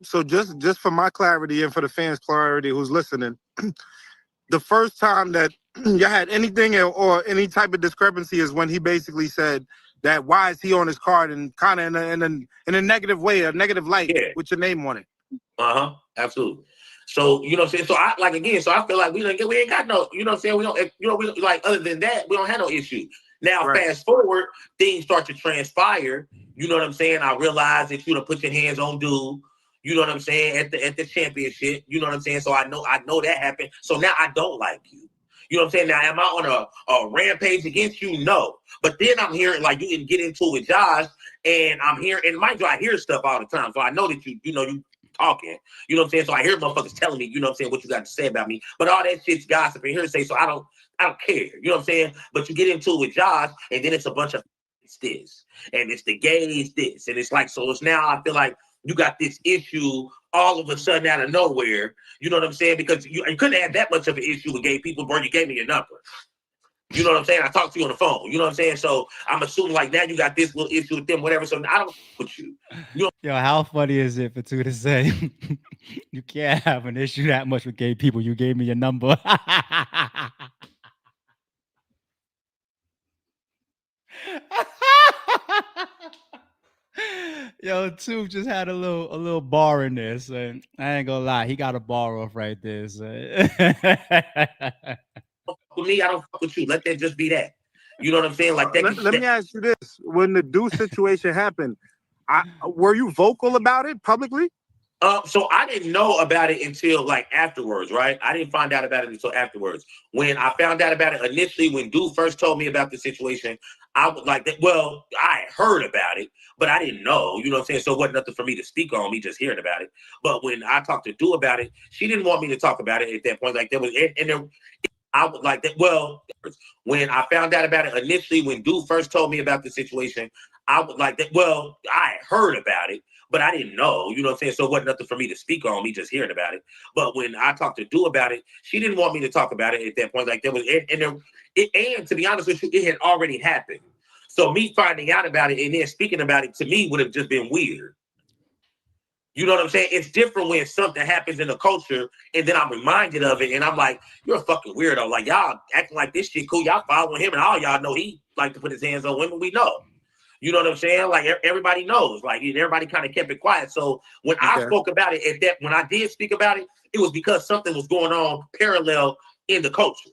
So just for my clarity and for the fans' clarity who's listening, the first time that you had anything or any type of discrepancy is when he basically said that why is he on his card, and kind of in a negative way, a negative light, with your name on it. Absolutely. So you know what I'm saying. So I feel like we ain't got no. You know what I'm saying. We don't. We like, other than that, we don't have no issue. Now, fast forward, things start to transpire. You know what I'm saying. I realize that you done put your hands on dude. You know what I'm saying, at the championship. You know what I'm saying. So I know that happened. So now I don't like you. You know what I'm saying? Now, am I on a rampage against you? No. But then I'm hearing, like, you can get into it with Josh, and I'm hearing, and mind you, I hear stuff all the time. So I know that you talking. You know what I'm saying? So I hear motherfuckers telling me, you know what I'm saying, what you got to say about me. But all that shit's gossip and hearsay, so I don't care. You know what I'm saying? But you get into it with Josh, and then it's a bunch of it's this, and it's the gays this, and it's like, so it's now I feel like you got this issue all of a sudden out of nowhere. You know what I'm saying? Because you couldn't have that much of an issue with gay people, bro. You gave me your number. You know what I'm saying? I talked to you on the phone. You know what I'm saying? So I'm assuming like now you got this little issue with them, whatever. So I don't with you. Yo, how funny is it for two to say you can't have an issue that much with gay people? You gave me your number. Yo, Tooth just had a little bar in there, son. I ain't gonna lie, he got a bar off right there, son. With me, I don't fuck with you. Let that just be that. You know what I'm saying? Like that. Let me ask you this: when the do situation happened, were you vocal about it publicly? So I didn't know about it until like afterwards, right? I didn't find out about it until afterwards. When I found out about it initially, when dude first told me about the situation, I was like, well, I heard about it, but I didn't know, you know what I'm saying? So it wasn't nothing for me to speak on, me just hearing about it. But when I talked to Du about it, she didn't want me to talk about it at that point. Like there was, and there, I would like that. Well, when I found out about it initially, when dude first told me about the situation, I was like that. Well, I heard about it, but I didn't know, you know what I'm saying? So it wasn't nothing for me to speak on, me just hearing about it. But when I talked to Du about it, she didn't want me to talk about it at that point. Like there was, and to be honest with you, it had already happened. So me finding out about it and then speaking about it to me would have just been weird. You know what I'm saying? It's different when something happens in the culture and then I'm reminded of it and I'm like, you're a fucking weirdo. Like y'all acting like this shit cool. Y'all following him and all y'all know he like to put his hands on women. We know. You know what I'm saying? Like everybody knows. Like everybody kind of kept it quiet. So when I spoke about it, when I did speak about it, it was because something was going on parallel in the culture.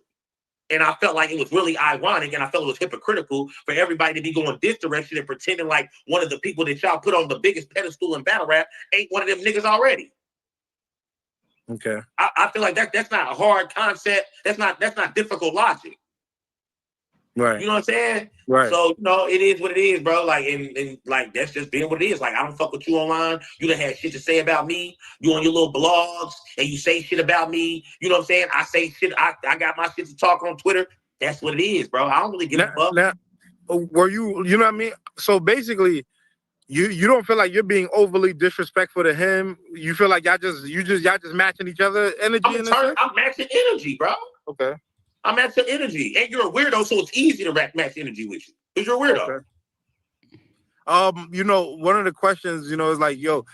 And I felt like it was really ironic and I felt it was hypocritical for everybody to be going this direction and pretending like one of the people that y'all put on the biggest pedestal in battle rap ain't one of them niggas already. Okay. I feel like that's not a hard concept. That's not difficult logic. Right. You know what I'm saying? Right. So, you know, it is what it is, bro. Like, and like, that's just being what it is. Like, I don't fuck with you online. You done had shit to say about me. You on your little blogs and you say shit about me. You know what I'm saying? I say shit. I got my shit to talk on Twitter. That's what it is, bro. I don't really give a fuck. Now, were you know what I mean? So basically, you don't feel like you're being overly disrespectful to him. You feel like y'all just matching each other energy. I'm matching energy, bro. Okay. I'm matching energy, and you're a weirdo, so it's easy to match energy with you because you're a weirdo. Okay. You know, one of the questions, you know, is like, yo,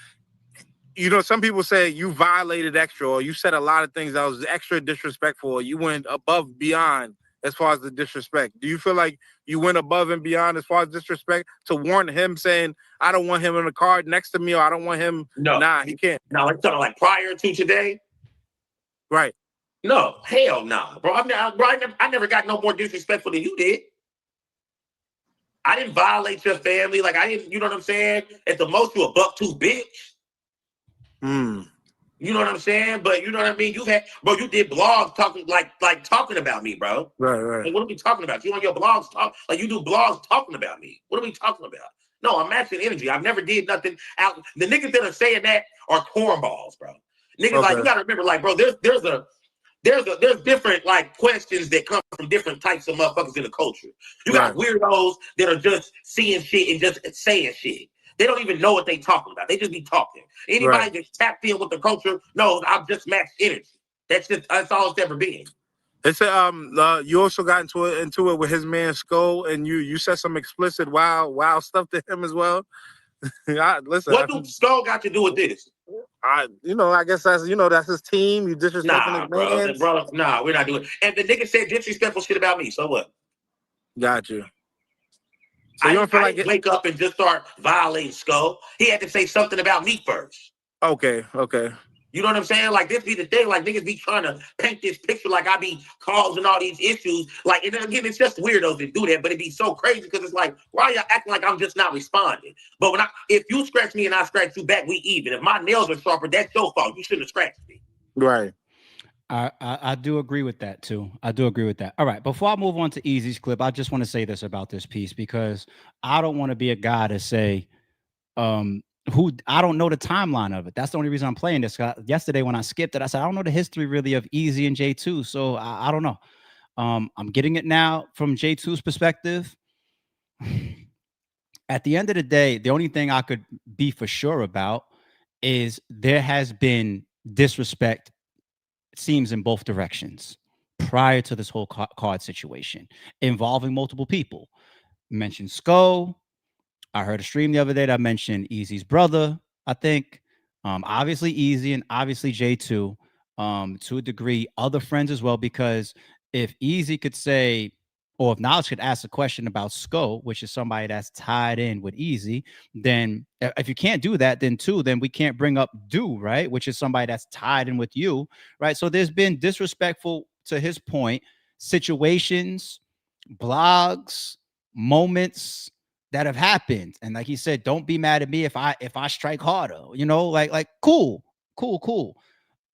you know, some people say you violated extra, or you said a lot of things that was extra disrespectful, or you went above beyond as far as the disrespect. Do you feel like you went above and beyond as far as disrespect to warn him, saying, I don't want him in the car next to me, or I don't want him? No. Nah, he can't. No, I'm talking like prior to today. Right. No, hell no, bro. I never got no more disrespectful than you did. I didn't violate your family. Like I didn't, you know what I'm saying? At the most, you a $1.2 bitch. You know what I'm saying? But you know what I mean? You did blogs talking talking about me, bro. Right. Like, what are we talking about? You on your blogs talk like you do blogs talking about me. What are we talking about? No, I'm matching energy. I've never did nothing out. The niggas that are saying that are cornballs, bro. Niggas like you gotta remember, like, bro, there's different like questions that come from different types of motherfuckers in the culture. You got weirdos that are just seeing shit and just saying shit. They don't even know what they talking about. They just be talking. Anybody that's tapped in with the culture knows I've just matched energy. That's all it's ever been. They said you also got into it with his man Skull, and you said some explicit wild stuff to him as well. Listen, what do Skull got to do with this? I guess that's his team. You disrespecting his man. Bro, nah, we're not doing it. And the nigga said disrespectful shit about me. So what? Got you. So you don't feel like wake up and just start violating Skull. He had to say something about me first. Okay. You know what I'm saying? Like this be the thing. Like niggas be trying to paint this picture like I be causing all these issues. Like, and then again, it's just weirdos that do that. But it be so crazy because it's like, why y'all acting like I'm just not responding? But if you scratch me and I scratch you back, we even. If my nails are sharper, that's your fault. You shouldn't have scratched me. Right. I do agree with that too. I do agree with that. All right. Before I move on to Eazy's clip, I just want to say this about this piece because I don't want to be a guy to say, who I don't know the timeline of it. That's the only reason I'm playing this. Yesterday when I skipped it, I said I don't know the history really of Eazy and J2, so I don't know. I'm getting it now from J2's perspective. At the end of the day, the only thing I could be for sure about is there has been disrespect, it seems, in both directions prior to this whole card situation involving multiple people. Mentioned Sko. I heard a stream the other day that mentioned Eazy's brother, I think. Obviously Eazy and obviously J2, to a degree, other friends as well, because if Eazy could say, or if Knowledge could ask a question about Sko, which is somebody that's tied in with Eazy, then if you can't do that, then we can't bring up Do, right? Which is somebody that's tied in with you, right? So there's been disrespectful, to his point, situations, blogs, moments that have happened. And like he said, don't be mad at me if I strike harder, you know, like cool.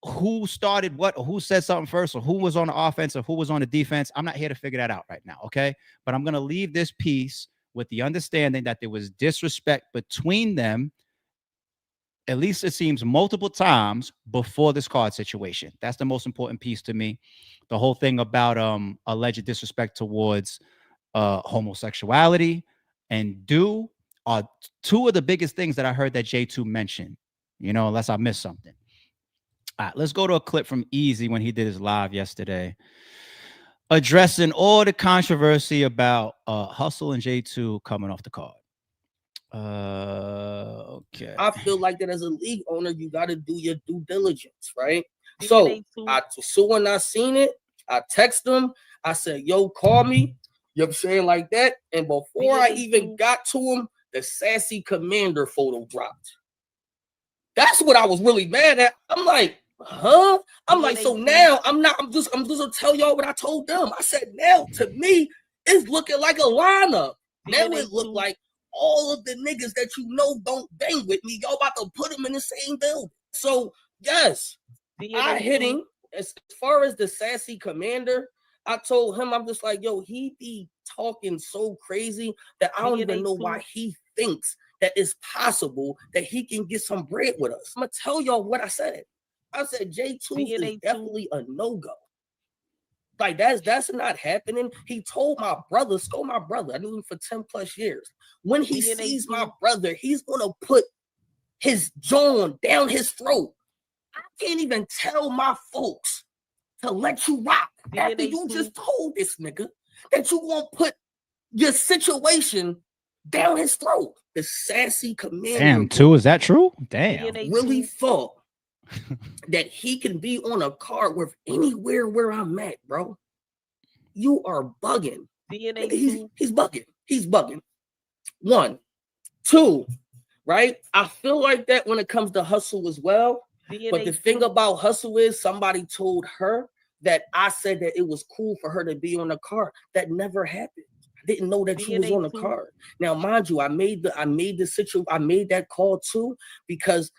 Who started what, or who said something first, or who was on the offense, or who was on the defense. I'm not here to figure that out right now, okay? But I'm going to leave this piece with the understanding that there was disrespect between them, at least it seems multiple times before this card situation. That's the most important piece to me. The whole thing about alleged disrespect towards homosexuality and Do are two of the biggest things that I heard that J2 mentioned, you know, unless I missed something. All right, let's go to a clip from Eazy when he did his live yesterday, addressing all the controversy about Hustle and J2 coming off the card. Okay. I feel like that as a league owner, you got to do your due diligence, right? So when I seen it, I text them. I said, yo, call me. You know what I'm saying? Like that. And before I even got to him, the Sassy Commander photo dropped. That's what I was really mad at. I'm like, huh? I'm like, so now I'm just gonna tell y'all what I told them. I said, now to me, it's looking like a lineup. Now it look like all of the niggas that you know don't bang with me, y'all about to put them in the same building. So yes, I hit him. As far as the Sassy Commander, I told him, I'm just like, yo, he be talking so crazy that I don't even know why he thinks that it's possible that he can get some bread with us. I'm gonna tell y'all what I said. I said J2 is definitely a no-go. Like that's not happening. He told my brother, Sko, my brother, I knew him for 10 plus years. When he sees my brother, he's gonna put his jaw down his throat. I can't even tell my folks to let you rock after you just told this nigga that you won't put your situation down his throat. The Sassy Commander. Damn, too, is that true? Damn. Really thought that he can be on a card with anywhere where I'm at, bro. You are bugging. He's bugging. He's bugging. 1, 2, right? I feel like that when it comes to Hustle as well. But the thing about Hustle is somebody told her that I said that it was cool for her to be on the card. That never happened. I didn't know that she was on the card. Now, mind you, I made that call too because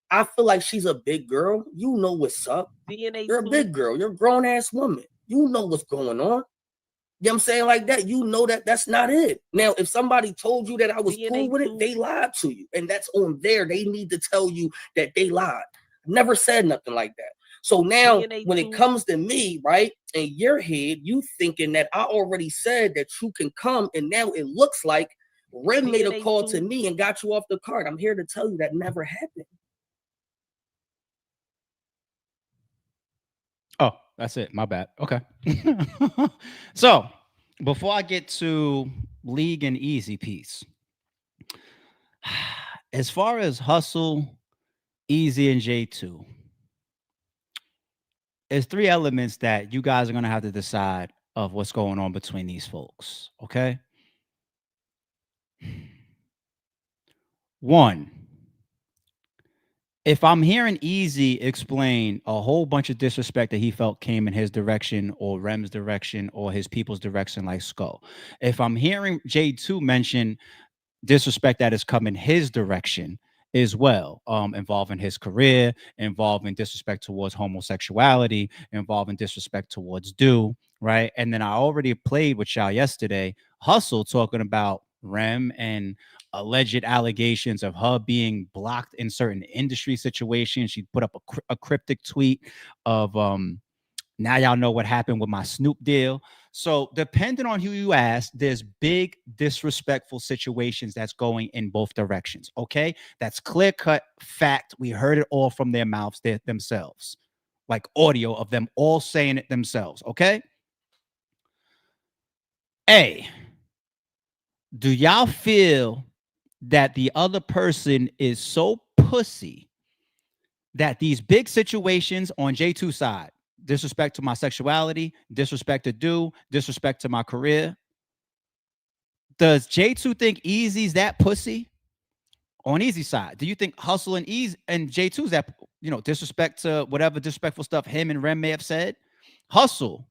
I feel like she's a big girl. You know what's up. You're a big girl. You're a grown ass woman. You know what's going on. You know what I'm saying? Like that, you know that that's not it. Now, if somebody told you that I was cool with it, they lied to you. And that's on there. They need to tell you that they lied. Never said nothing like that. So now when it comes to me, right, in your head, you thinking that I already said that you can come, and now it looks like Ren made a call to me and got you off the card. I'm here to tell you that never happened. Oh, that's it. My bad. Okay. So before I get to League and Eazy piece, as far as Hustle, Eazy, and J2, there's 3 elements that you guys are going to have to decide of what's going on between these folks. Okay. 1, if I'm hearing Eazy explain a whole bunch of disrespect that he felt came in his direction or Rem's direction or his people's direction, like Sko, if I'm hearing J2 mention disrespect that is coming his direction as well, involving his career, involving disrespect towards homosexuality, involving disrespect towards Do, right? And then I already played with y'all yesterday, Hustle talking about Rem and alleged allegations of her being blocked in certain industry situations. She put up a cryptic tweet of now y'all know what happened with my Snoop deal. So depending on who you ask, there's big disrespectful situations that's going in both directions. Okay, that's clear cut fact. We heard it all from their mouths themselves, like audio of them all saying it themselves. Okay. A, do y'all feel that the other person is so pussy that these big situations on J2 side, disrespect to my sexuality, disrespect to Do, disrespect to my career, Does J2 think Eazy's that pussy? On Eazy side, do you think Hustle and Eazy and J2's that, you know, disrespect to whatever disrespectful stuff him and Rem may have said? Hustle,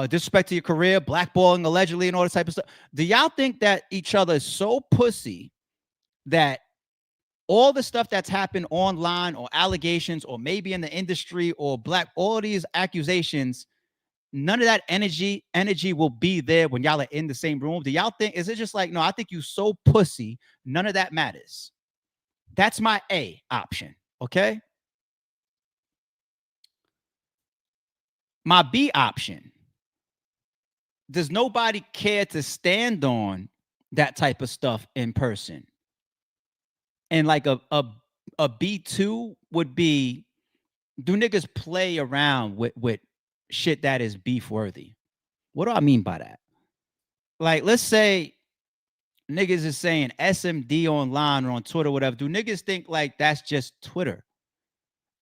disrespect to your career, blackballing allegedly, and all this type of stuff. Do y'all think that each other is so pussy that all the stuff that's happened online or allegations or maybe in the industry or all of these accusations, none of that energy will be there when y'all are in the same room? Do y'all think, is it just like, no, I think you so pussy, none of that matters? That's my A option, okay? My B option, does nobody care to stand on that type of stuff in person? And like a B2 would be, do niggas play around with shit that is beef worthy? What do I mean by that? Like, let's say niggas is saying SMD online or on Twitter, whatever. Do niggas think like that's just Twitter?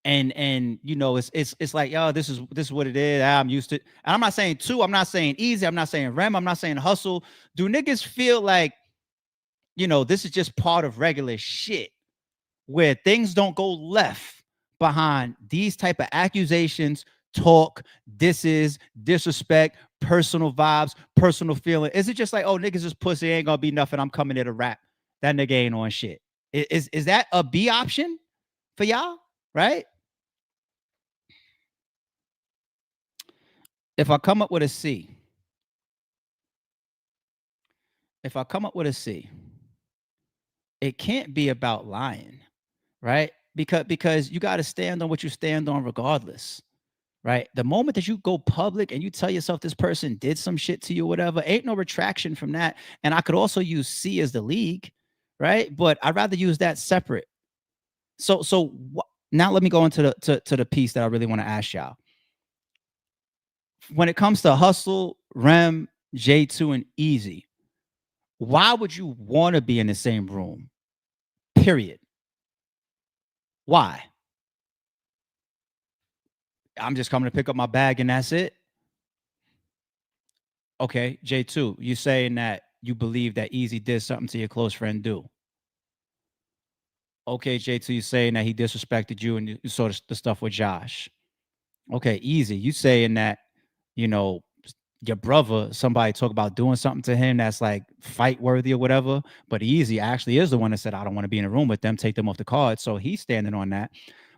And you know, it's like, yo, this is what it is. I'm used to it. And I'm not saying two, I'm not saying Eazy, I'm not saying Rem, I'm not saying Hustle. Do niggas feel like, you know, this is just part of regular shit where things don't go left behind these type of accusations, talk, disrespect, personal vibes, personal feeling? Is it just like, oh, niggas is pussy, ain't gonna be nothing, I'm coming here to rap, that nigga ain't on shit? Is that a B option for y'all? Right? If I come up with a C, it can't be about lying, right? Because you got to stand on what you stand on regardless, right? The moment that you go public and you tell yourself this person did some shit to you, whatever, ain't no retraction from that. And I could also use C as the league, right? But I'd rather use that separate. So now let me go into the piece that I really want to ask y'all. When it comes to Hustle, Rem, J2, and Eazy, why would you want to be in the same room? Period. Why? I'm just coming to pick up my bag and that's it. Okay, J2, you saying that you believe that Eazy did something to your close friend Do. Okay, J2, you saying that he disrespected you and you saw the stuff with Josh. Okay, Eazy, you saying that, you know, your brother, somebody talk about doing something to him that's like fight worthy or whatever, but Eazy actually is the one that said, I don't want to be in a room with them, take them off the card. So he's standing on that.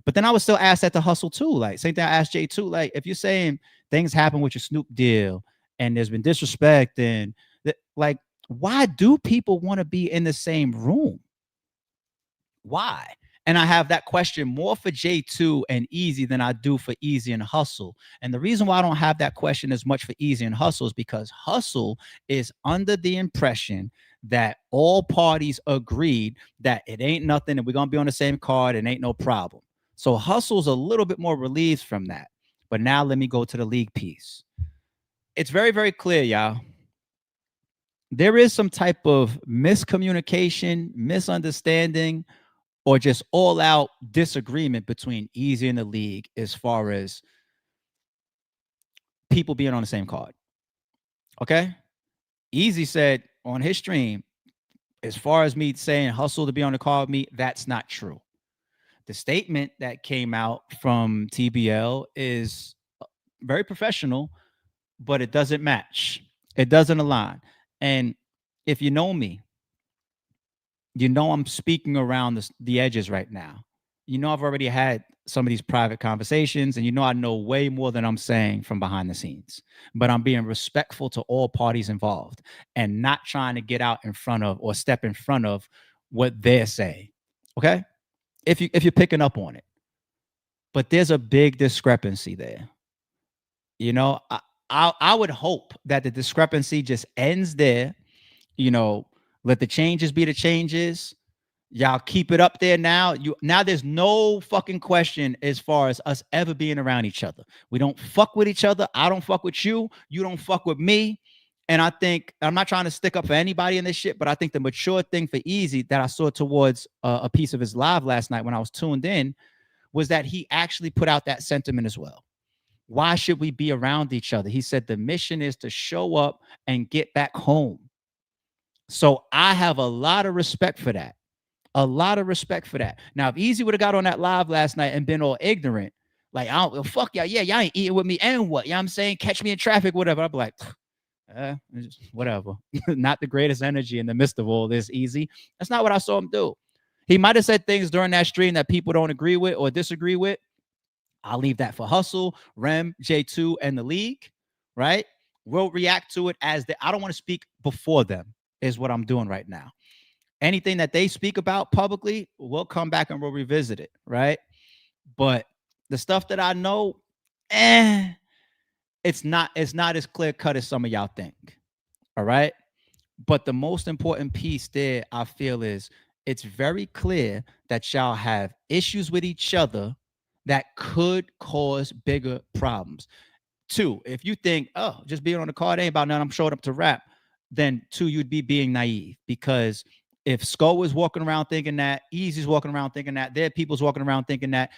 But then I would still ask that to Hustle too. Like, same thing I asked J2, like, if you're saying things happen with your Snoop deal and there's been disrespect and like, why do people want to be in the same room? Why? And I have that question more for J2 and Eazy than I do for Eazy and Hustle. And the reason why I don't have that question as much for Eazy and Hustle is because Hustle is under the impression that all parties agreed that it ain't nothing and we're going to be on the same card and ain't no problem. So Hustle's a little bit more relieved from that. But now let me go to the league piece. It's very, very clear, y'all. There is some type of miscommunication, misunderstanding, or just all out disagreement between Eazy and the league as far as people being on the same card. Okay? Eazy said on his stream, as far as me saying Hustle to be on the card with me, that's not true. The statement that came out from TBL is very professional, but it doesn't match. It doesn't align. And if you know me, you know I'm speaking around the edges right now. You know I've already had some of these private conversations, and you know I know way more than I'm saying from behind the scenes. But I'm being respectful to all parties involved and not trying to get out in front of or step in front of what they're saying. Okay? If you're picking up on it. But there's a big discrepancy there. You know, I would hope that the discrepancy just ends there. You know, let the changes be the changes. Y'all keep it up there now. Now there's no fucking question as far as us ever being around each other. We don't fuck with each other. I don't fuck with you. You don't fuck with me. And I think, I'm not trying to stick up for anybody in this shit, but I think the mature thing for Eazy that I saw towards a piece of his live last night when I was tuned in was that he actually put out that sentiment as well. Why should we be around each other? He said the mission is to show up and get back home. So I have a lot of respect for that. A lot of respect for that. Now, if Eazy would have got on that live last night and been all ignorant, like, I don't fuck y'all. Yeah, y'all ain't eating with me and what? You know what I'm saying? Catch me in traffic, whatever. I'd be like, whatever. Not the greatest energy in the midst of all this, Eazy. That's not what I saw him do. He might have said things during that stream that people don't agree with or disagree with. I'll leave that for Hustle, Rem, J2, and the league, right? We'll react to it as I don't want to speak before them, is what I'm doing right now. Anything that they speak about publicly, we'll come back and we'll revisit it, right? But the stuff that I know, it's not as clear cut as some of y'all think. All right. But the most important piece there, I feel, is it's very clear that y'all have issues with each other that could cause bigger problems. 2, if you think, oh, just being on the card ain't about nothing, I'm showing up to rap, then 2, you'd be being naive. Because if Sko is walking around thinking that, Eazy's walking around thinking that, their people's walking around thinking that,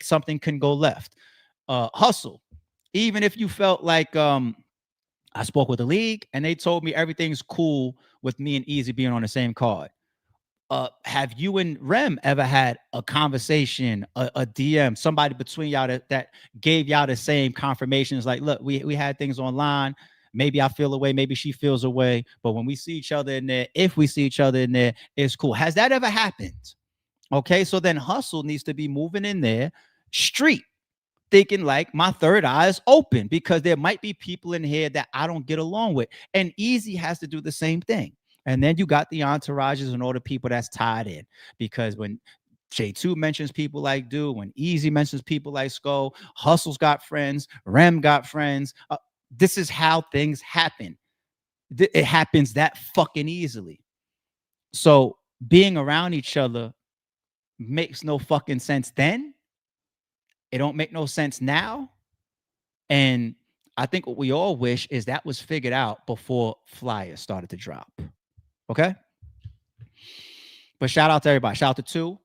something can go left. Hustle, even if you felt like I spoke with the league and they told me everything's cool with me and Eazy being on the same card. Have you and Rem ever had a conversation, a DM, somebody between y'all that gave y'all the same confirmations? Like, look, we had things online. Maybe I feel away, maybe she feels away. But when we see each other in there, if we see each other in there, it's cool. Has that ever happened? Okay, so then Hustle needs to be moving in there street, thinking like my third eye is open, because there might be people in here that I don't get along with. And Eazy has to do the same thing. And then you got the entourages and all the people that's tied in, because when J2 mentions people like Dude, when Eazy mentions people like Sko, Hustle's got friends, Rem got friends. This is how things happen. It happens that fucking easily. So being around each other makes no fucking sense then. It don't make no sense now. And I think what we all wish is that was figured out before flyers started to drop. Okay? But shout out to everybody. Shout out to 2.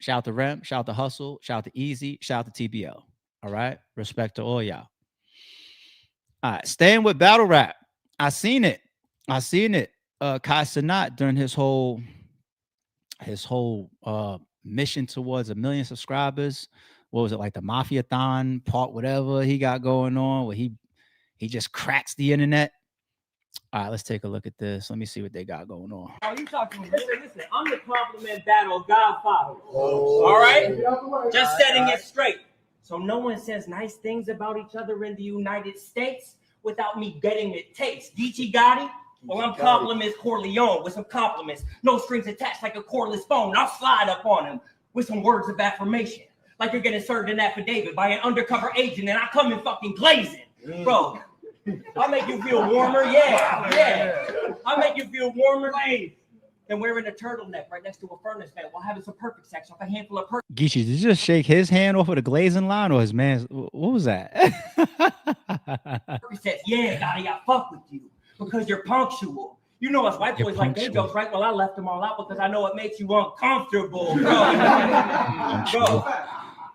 Shout out to Rem. Shout out to Hustle. Shout out to Eazy. Shout out to TBL. All right? Respect to all y'all. All right. Staying with battle rap. I seen it. Kai Cenat, during his whole mission towards 1 million subscribers. What was it, like the Mafia-thon part, whatever he got going on, where he just cracks the internet. All right, let's take a look at this. Let me see what they got going on. Oh, you talking to me? Listen, I'm the compliment battle godfather. All right? Just setting it straight. So no one says nice things about each other in the United States without me getting it taste. Geechi Gotti? Well, I'm compliments Corleone with some compliments. No strings attached like a cordless phone. I'll slide up on him with some words of affirmation. Like you're getting served an affidavit by an undercover agent and I come in fucking glazing. Bro, I'll make you feel warmer. Yeah. I'll make you feel warmer than wearing a turtleneck right next to a furnace vent while having some perfect sex off a handful of Geechi, did you just shake his hand off of the glazing line or his man's? What was that? He says, yeah, Gotti, I fuck with you because you're punctual. You know us white boys like gay jokes, right? Well, I left them all out because I know it makes you uncomfortable, bro.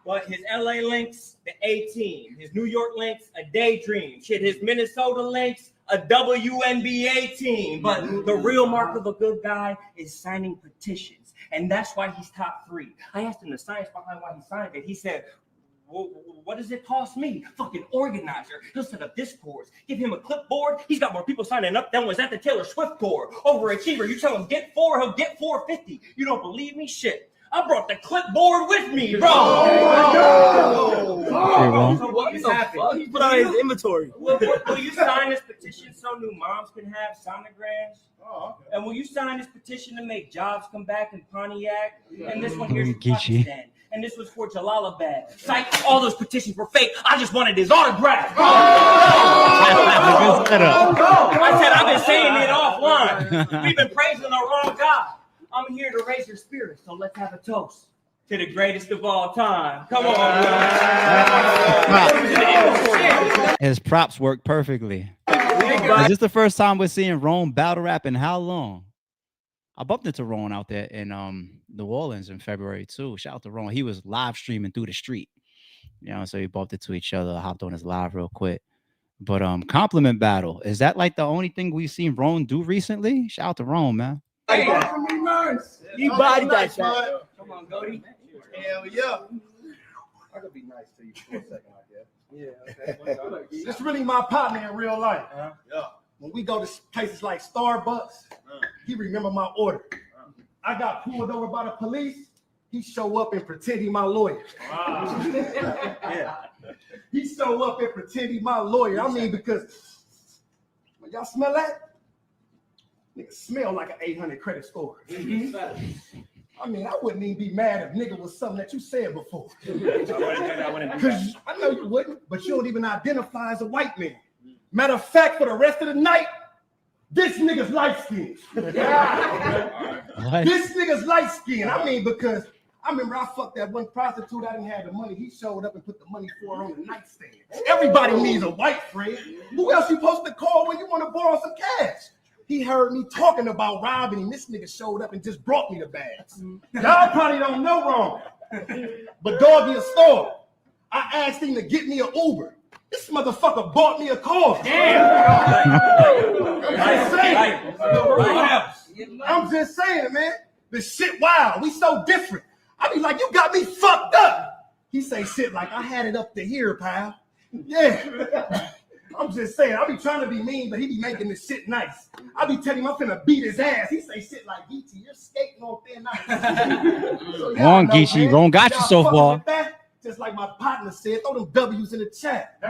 But his LA links, the A-team. His New York links, a daydream. Shit, his Minnesota links, a WNBA team. But the real mark of a good guy is signing petitions. And that's why he's top 3. I asked him the science behind why he signed it. He said, well, what does it cost me? Fucking organizer. He'll set up discords. Give him a clipboard. He's got more people signing up than was at the Taylor Swift tour. Overachiever. You tell him get 4, he'll get 450. You don't believe me? Shit. I brought the clipboard with me, bro. So what is happening? He put on his inventory. Will you sign this petition so new moms can have sonograms? And will you sign this petition to make jobs come back in Pontiac? And this one here's Geechi. Pakistan. And this was for Jalalabad. Psych, all those petitions were fake. I just wanted his autograph. I said, I've been saying it offline. We've been praising the wrong God. I'm here to raise your spirits, so let's have a toast to the greatest of all time. Come on, bro. His props work perfectly. Is this the first time we're seeing Rone battle rap in how long? I bumped into Rone out there in New Orleans in February too. Shout out to Rone. He was live streaming through the street. You know, so we bumped into each other, hopped on his live real quick. But compliment battle, is that like the only thing we've seen Rone do recently? Shout out to Rone, man. Hey, you bodied that shit. Come on, Gotti. Hell yeah. I could be nice to you for a second, I guess. Yeah. Okay. It's really my partner in real life. Yeah. When we go to places like Starbucks, he remember my order. I got pulled over by the police. He show up and pretend he my lawyer. Wow. Yeah. He show up and pretend he my lawyer. I mean, because when y'all smell that, nigga smell like an 800 credit score. I mean, I wouldn't even be mad if nigga was something that you said before. Because I know you wouldn't, but you don't even identify as a white man. Matter of fact, for the rest of the night, this nigga's light skinned. This nigga's light skinned. I mean, because I remember I fucked that one prostitute. I didn't have the money. He showed up and put the money for her on the nightstand. Everybody needs a white friend. Who else you supposed to call when you want to borrow some cash? He heard me talking about robbing him. This nigga showed up and just brought me the bags. Y'all probably don't know wrong. But doggy a store. I asked him to get me an Uber. This motherfucker bought me a car. Damn. I'm just saying, man. This shit wild. We so different. I be like, you got me fucked up. He say shit like, I had it up to here, pal. Yeah. I'm just saying, I be trying to be mean, but he be making this shit nice. I be telling him I'm finna beat his ass. He say shit like, Geechi, you're skating on thin ice. So, Come on, Geechi. Ron got you so far. Just like my partner said, throw them W's in the chat. I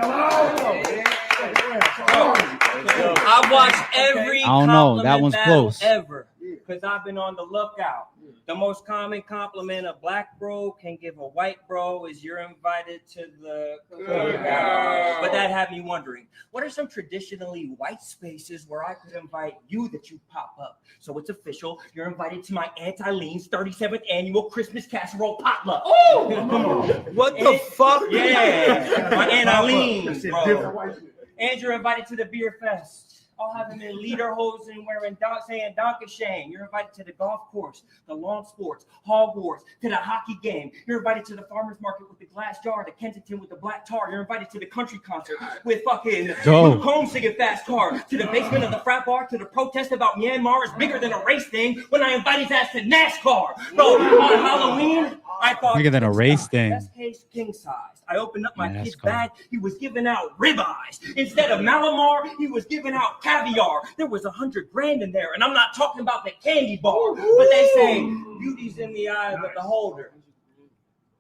watched every I don't know. That one's close. Ever, because I've been on the lookout. The most common compliment a black bro can give a white bro is you're invited to the cookout. But that had me wondering, what are some traditionally white spaces where I could invite you that you pop up? So it's official. You're invited to my Aunt Eileen's 37th annual Christmas casserole potluck. Oh, come on. What the fuck? Yeah, my Aunt Eileen, bro. And you're invited to the beer fest. I'll have him in lederhosen wearing saying Donkey Shane. You're invited to the golf course, the lawn sports, Hogwarts, to the hockey game. You're invited to the farmer's market with the glass jar, the Kensington with the black tar. You're invited to the country concert with fucking Luke Combs singing Fast Car, to the basement of the frat bar, to the protest about Myanmar is bigger than a race thing when I invite his ass to NASCAR. Bro, on Halloween, I thought bigger than a race thing. Best case king size. I opened up my kid's bag. He was giving out ribeyes. Instead of Malamar, he was giving out caviar. There was $100 grand in there, and I'm not talking about the candy bar. But they say beauty's in the eye of the beholder.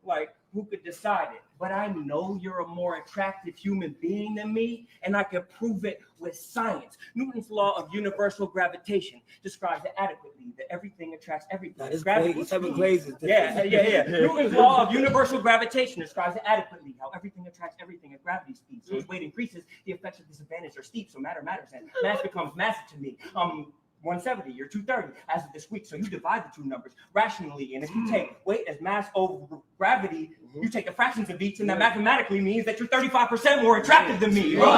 Like, who could decide it? But I know you're a more attractive human being than me, and I can prove it with science. Newton's law of universal gravitation describes it adequately that everything attracts everything. That is crazy. Yeah. Newton's law of universal gravitation describes it adequately, how everything attracts everything at gravity speed. So as weight increases, the effects of disadvantage are steep, so matter matters, and mass becomes massive to me. 170, you're 230 as of this week. So you divide the two numbers rationally. And if you take weight as mass over gravity, you take the fractions of each, and that mathematically means that you're 35% more attractive than me. All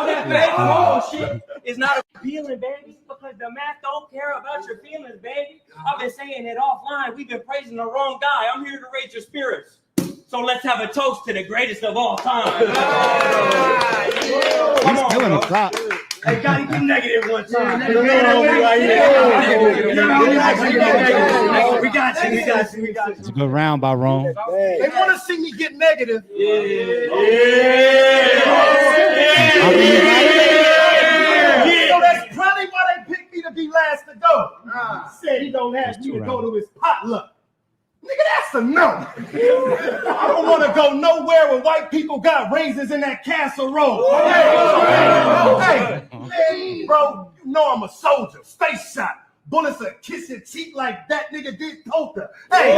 that fake bullshit is not appealing, baby, because the math don't care about your feelings, baby. I've been saying it offline. We've been praising the wrong guy. I'm here to raise your spirits. So let's have a toast to the greatest of all time. Come on, killing the clock. Hey, Gotti, get negative one time. We got you. It's a good round by Rone. They want to see me get negative. So that's probably why they picked me to be last to go. Said he don't ask me to go to his potluck. Nigga, that's a no. I don't want to go nowhere where white people got raisins in that casserole. Hey, bro, you know I'm a soldier. Face shot. Bullets will kiss your cheek like that nigga did poker. Hey,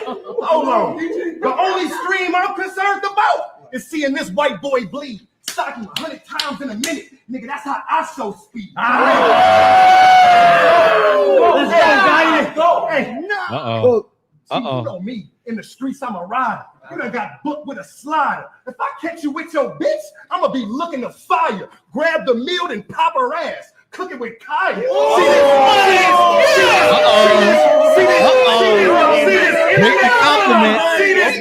hold on. The only stream I'm concerned about is seeing this white boy bleed. Stocking 100 times in a minute. Nigga, that's how I show speed. Let's go. Hey, you know me. In the streets, I'm a rider. You done got booked with a slider. If I catch you with your bitch, I'm going to be looking to fire. Grab the meal and pop her ass. Cook it with Kaya. See this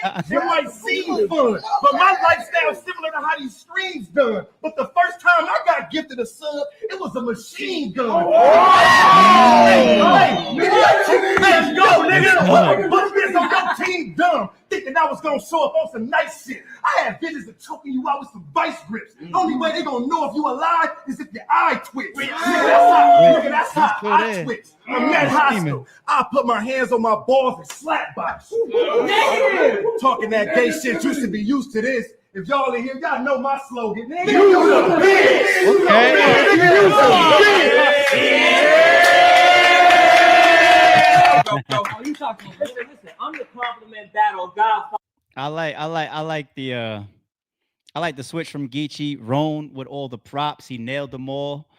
It might seem fun, but my lifestyle is similar to how these streams done. But the first time I got gifted a sub, it was a machine gun. Hey, let's go, nigga. But this on your team dumb, thinking I was gonna show up on some nice shit. I had visions of choking you out with some vice grips. Only way they gonna know if you alive is if your eye twitch. That's how I twitch. I'm that hostile. I put my hands on my balls and slap box. Talking that gay shit used to be used to this. If y'all in here, y'all know my slogan. You the bitch. You talking? Listen, I'm the compliment battle god. I like the switch from Geechi. Rone with all the props, he nailed them all.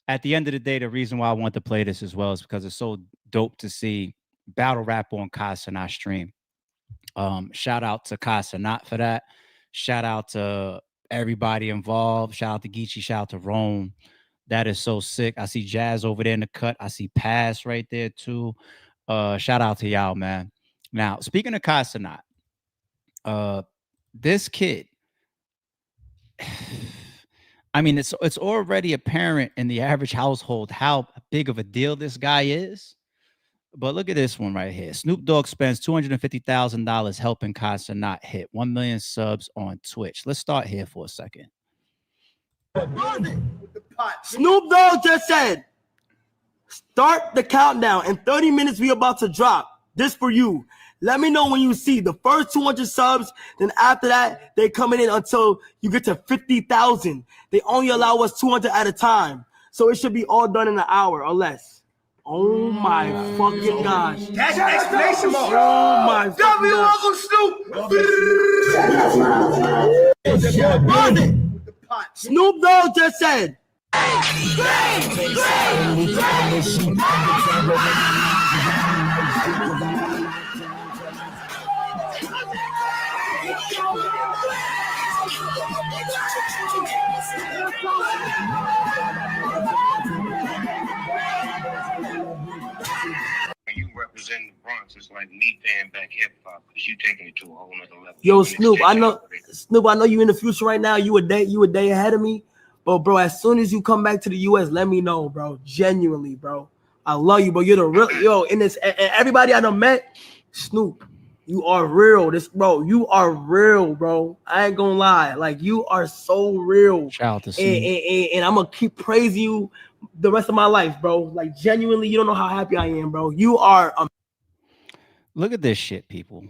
At the end of the day, the reason why I want to play this as well is because it's so dope to see battle rap on Cenat stream. Shout out to Cenat for that. Shout out to everybody involved. Shout out to Geechi. Shout out to Rone. That is so sick. I see Jazz over there in the cut. I see Pass right there too. Shout out to y'all, man. Now, speaking of Cenat, this kid, I mean, it's already apparent in the average household how big of a deal this guy is. But look at this one right here. Snoop Dogg spends $250,000 helping Cenat hit 1 million subs on Twitch. Let's start here for a second. Snoop Dogg just said, start the countdown. In 30 minutes, we about to drop. This for you. Let me know when you see the first 200 subs. Then after that, they coming in until you get to 50,000. They only allow us 200 at a time. So it should be all done in an hour or less. Oh my fucking gosh. That's an exclamation mark. Oh my fucking gosh. Snoop Dogg just said. You represent the Bronx. It's like me paying back hip hop because you taking it to a whole nother level. Yo, Snoop, I know you in the future right now. You a day ahead of me. But bro, as soon as you come back to the US, let me know, bro. Genuinely, bro. I love you, bro. You're the real yo in this and everybody I done met, Snoop. You are real. You are real, bro. I ain't gonna lie. Like, you are so real. Shout out to Snoop. And I'm gonna keep praising you the rest of my life, bro. Like, genuinely, you don't know how happy I am, bro. You are Look at this shit, people.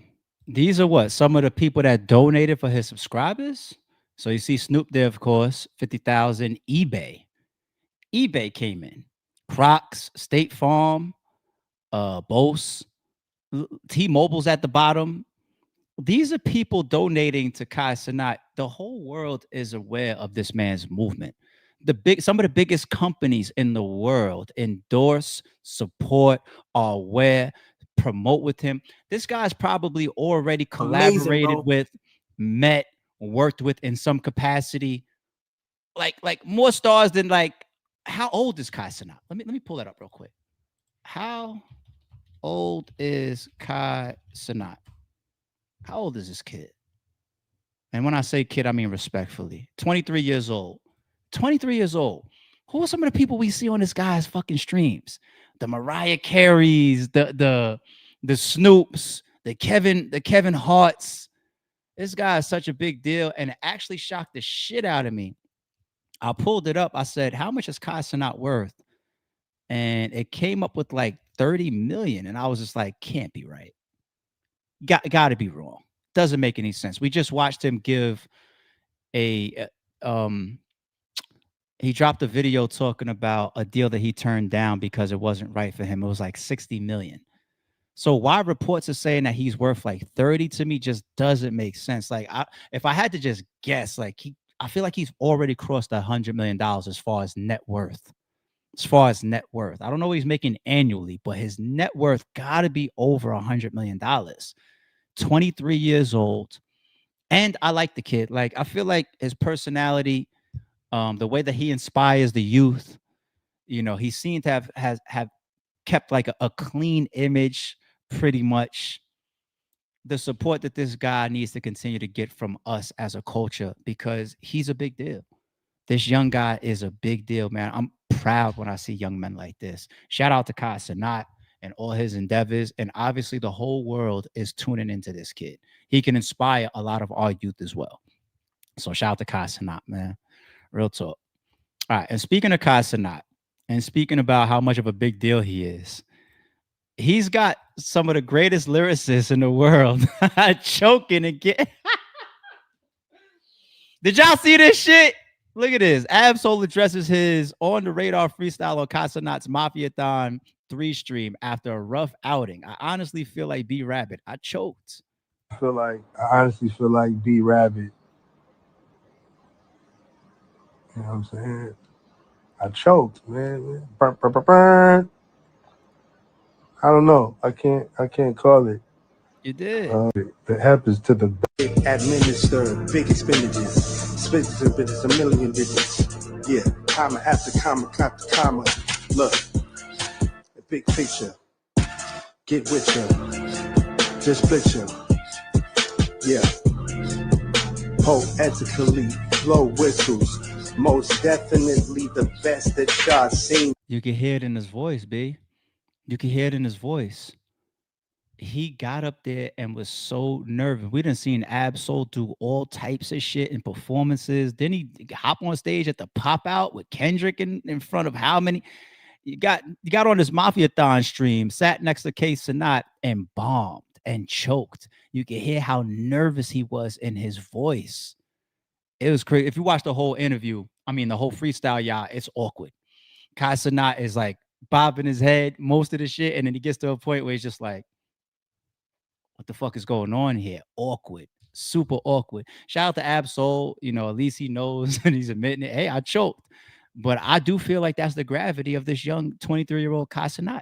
These are what? Some of the people that donated for his subscribers. So you see Snoop there, of course, 50,000. eBay came in. Crocs, State Farm, Bose, T-Mobile's at the bottom. These are people donating to Cenat. The whole world is aware of this man's movement. Some of the biggest companies in the world endorse, support, are aware, promote with him. This guy's probably already collaborated with, met, worked with in some capacity. Like more stars than like. How old is Cenat? Let me pull that up real quick. How old is Cenat? How old is this kid? And when I say kid, I mean respectfully. 23 years old. 23 years old. Who are some of the people we see on this guy's fucking streams? The Mariah Careys, the Snoops, the Kevin Harts. This guy is such a big deal, and it actually shocked the shit out of me. I pulled it up. I said, how much is Cenat worth? And it came up with like 30 million. And I was just like, can't be right. Got to be wrong. Doesn't make any sense. We just watched him give he dropped a video talking about a deal that he turned down because it wasn't right for him. It was like 60 million. So why reports are saying that he's worth like 30 to me just doesn't make sense. Like, if I had to just guess, like I feel like he's already crossed $100 million as far as net worth. I don't know what he's making annually, but his net worth got to be over $100 million. 23 years old. And I like the kid. Like, I feel like his personality, the way that he inspires the youth, you know, he seemed to have kept like a clean image pretty much. the support that this guy needs to continue to get from us as a culture, because he's a big deal. This young guy is a big deal, man. I'm proud when I see young men like this. Shout out to Cenat and all his endeavors. And obviously the whole world is tuning into this kid. He can inspire a lot of our youth as well. So shout out to Cenat, man. Real talk. All right. And speaking of Cenat, and speaking about how much of a big deal he is, he's got some of the greatest lyricists in the world choking and get. Did y'all see this shit? Look at this. Ab-Soul addresses his on the radar freestyle on Cenat's Mafia-thon 3 stream after a rough outing. I honestly feel like B Rabbit. I choked. I honestly feel like B Rabbit. You know what I'm saying? I choked, man. Burn, burn, burn, burn. I don't know. I can't call it. You did. That happens to the administer big expenditures. Expenditures a million digits. Yeah, comma after comma after comma. Look, the big picture. Get with you. Just split you. Yeah. Poetically, blow whistles. Most definitely the best that y'all seen. You can hear it in his voice, B. You can hear it in his voice. He got up there and was so nervous. We done seen Ab-Soul do all types of shit in performances. Then he hop on stage at the pop out with Kendrick in front of how many? You got on this Mafia-thon stream, sat next to Cenat and bombed and choked. You can hear how nervous he was in his voice. It was crazy. If you watch the whole interview, I mean the whole freestyle, y'all, it's awkward. Cenat is like bobbing his head most of the shit, and then he gets to a point where he's just like, what the fuck is going on here? Awkward. Super awkward. Shout out to Ab-Soul. You know, at least he knows and he's admitting it. Hey, I choked. But I do feel like that's the gravity of this young 23-year-old Cenat.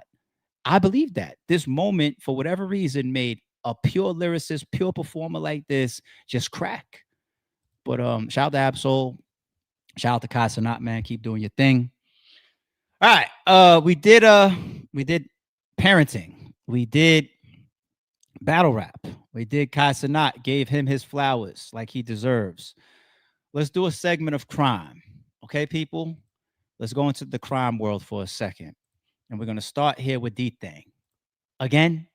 I believe that. This moment, for whatever reason, made a pure lyricist, pure performer like this just crack. But shout out to Ab-Soul. Shout out to Cenat, man. Keep doing your thing. All right. We did parenting. We did battle rap. We did Cenat, gave him his flowers like he deserves. Let's do a segment of crime. Okay, people? Let's go into the crime world for a second. And we're going to start here with DThang. Again,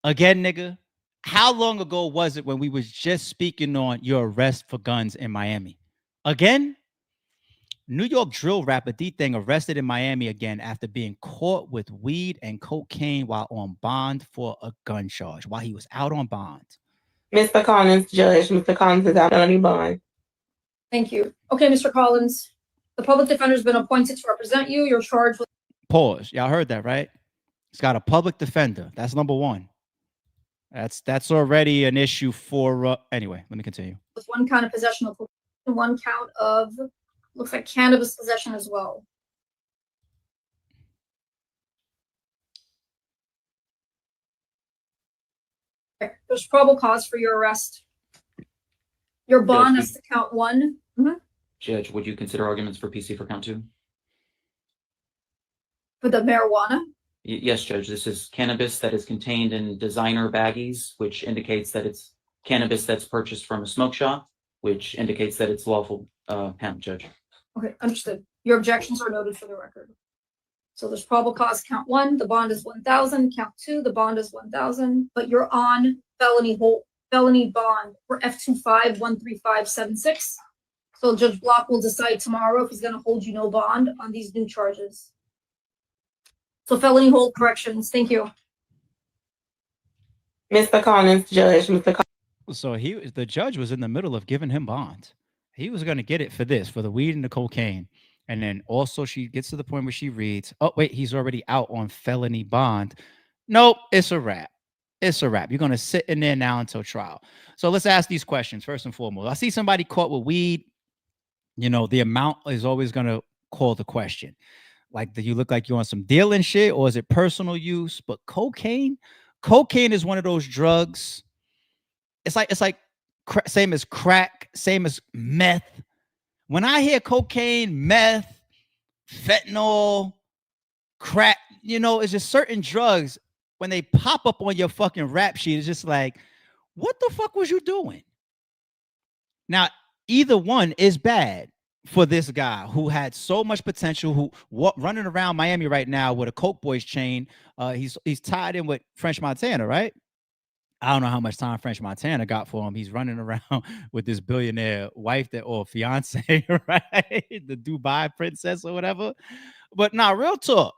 nigga. How long ago was it when we was just speaking on your arrest for guns in Miami? Again? New York drill rapper DThang arrested in Miami again after being caught with weed and cocaine while on bond for a gun charge, while he was out on bond. Mr. Collins, Judge. Mr. Collins is out on any bond. Thank you. Okay, Mr. Collins, the public defender has been appointed to represent you. You're charged with... Pause. Y'all heard that, right? It's got a public defender. That's number one. That's already an issue for... anyway, let me continue. With 1 count of possession of cocaine and 1 count of... looks like cannabis possession as well. Okay. There's probable cause for your arrest. Your bond has to count 1. Mm-hmm. Judge, would you consider arguments for PC for count 2? For the marijuana? Yes, Judge. This is cannabis that is contained in designer baggies, which indicates that it's cannabis that's purchased from a smoke shop, which indicates that it's lawful hemp, Judge. Okay, understood. Your objections are noted for the record. So there's probable cause count 1, the bond is 1,000. Count 2, the bond is 1,000. But you're on felony bond for F25-13576. So Judge Block will decide tomorrow if he's going to hold you no bond on these new charges. So felony hold corrections. Thank you. Mr. Collins, Judge. Mr. Collins. So the judge was in the middle of giving him bond. He was going to get it for this, for the weed and the cocaine. And then also she gets to the point where she reads, oh, wait, he's already out on felony bond. Nope, it's a wrap. It's a wrap. You're going to sit in there now until trial. So let's ask these questions first and foremost. I see somebody caught with weed. You know, the amount is always going to call the question. Like, do you look like you're on some dealing shit, or is it personal use? But cocaine is one of those drugs. It's like same as crack, same as meth. When I hear cocaine, meth, fentanyl, crack, you know, it's just certain drugs. when they pop up on your fucking rap sheet, it's just like, what the fuck was you doing? Now, either one is bad for this guy who had so much potential, who running around Miami right now with a Coke Boys chain. He's tied in with French Montana, right? I don't know how much time French Montana got for him. He's running around with this billionaire wife or fiance, right? The Dubai princess or whatever. But now, real talk.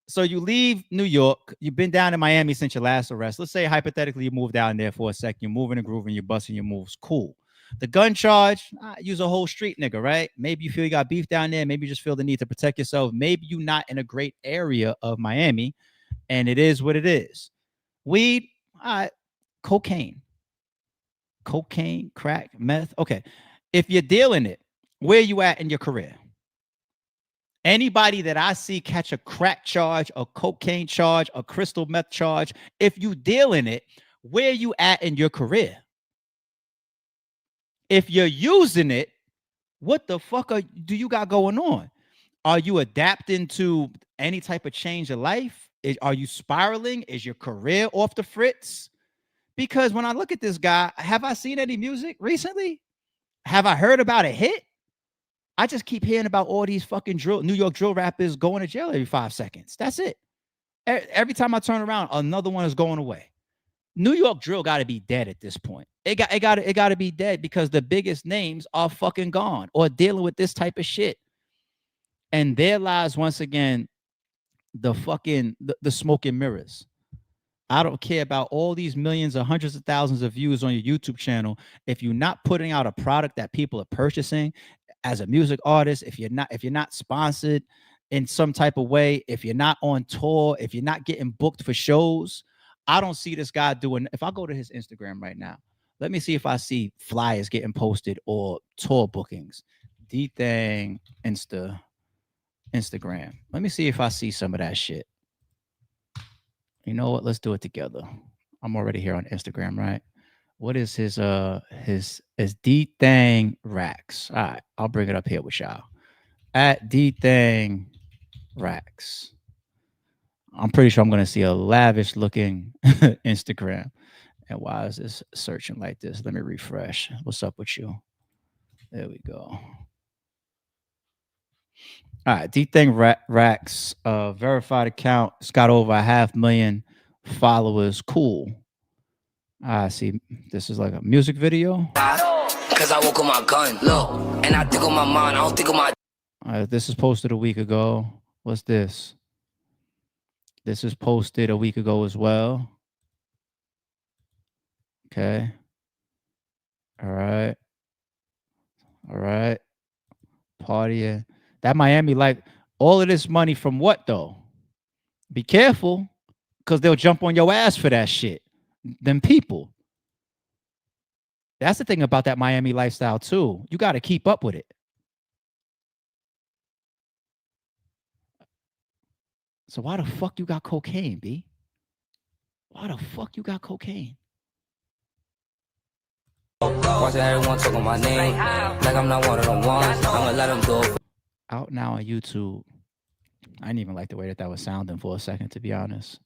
So you leave New York. You've been down in Miami since your last arrest. Let's say hypothetically you moved down there for a second. You're moving and grooving. You're busting your moves. Cool. The gun charge, use a whole street nigga, right? Maybe you feel you got beef down there. Maybe you just feel the need to protect yourself. Maybe you're not in a great area of Miami, and it is what it is. Weed, cocaine, crack, meth. Okay. If you're dealing it, where you at in your career? Anybody that I see catch a crack charge, a cocaine charge, a crystal meth charge, if you dealing it, where you at in your career? If you're using it, what the fuck do you got going on? Are you adapting to any type of change of life? Are you spiraling? Is your career off the fritz? Because when I look at this guy, have I seen any music recently? Have I heard about a hit? I just keep hearing about all these fucking New York drill rappers going to jail every 5 seconds. That's it. Every time I turn around, another one is going away. New York drill got to be dead at this point. It got to be dead because the biggest names are fucking gone or dealing with this type of shit. And there lies once again the fucking the smoke and mirrors. I don't care about all these millions or hundreds of thousands of views on your YouTube channel if you're not putting out a product that people are purchasing as a music artist. If you're not sponsored in some type of way, if you're not on tour, if you're not getting booked for shows, I don't see this guy doing. If I go to his Instagram right now, let me see if I see flyers getting posted or tour bookings. DThang Instagram. Let me see if I see some of that shit. You know what? Let's do it together. I'm already here on Instagram, right? What is his DThang Racks? All right, I'll bring it up here with y'all. At DThang Racks. I'm pretty sure I'm going to see a lavish looking Instagram. And why is this searching like this? Let me refresh. What's up with you? There we go. All right, DThang Racks, verified account. It's got over 500,000 followers. Cool. I see. This is like a music video. Cause I woke on my gun, look, and I think on my mind. I don't think on my. This is posted a week ago. What's this? This is posted a week ago as well. Okay. All right. Partying. That Miami, like, all of this money from what though? Be careful, because they'll jump on your ass for that shit. Them people. That's the thing about that Miami lifestyle too. You got to keep up with it. So why the fuck you got cocaine, B? Why the fuck you got cocaine? Watch everyone talking my name like I'm not one of them ones. I'm gonna let them do it. Out now on YouTube. I didn't even like the way that was sounding for a second, to be honest.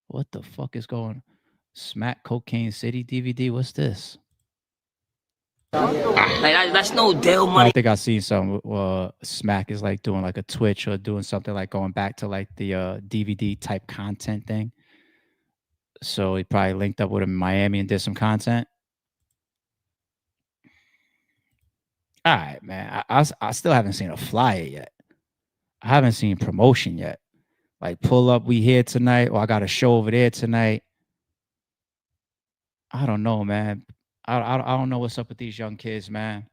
What the fuck is going on? Smack Cocaine City DVD. What's this? Like that's no deal money. I think I seen some. Smack is like doing like a Twitch or doing something like going back to like the DVD type content thing. So he probably linked up with him in Miami and did some content. All right, man. I still haven't seen a flyer yet. I haven't seen promotion yet. Like pull up, we here tonight, or I got a show over there tonight. I don't know, man. I don't know what's up with these young kids, man.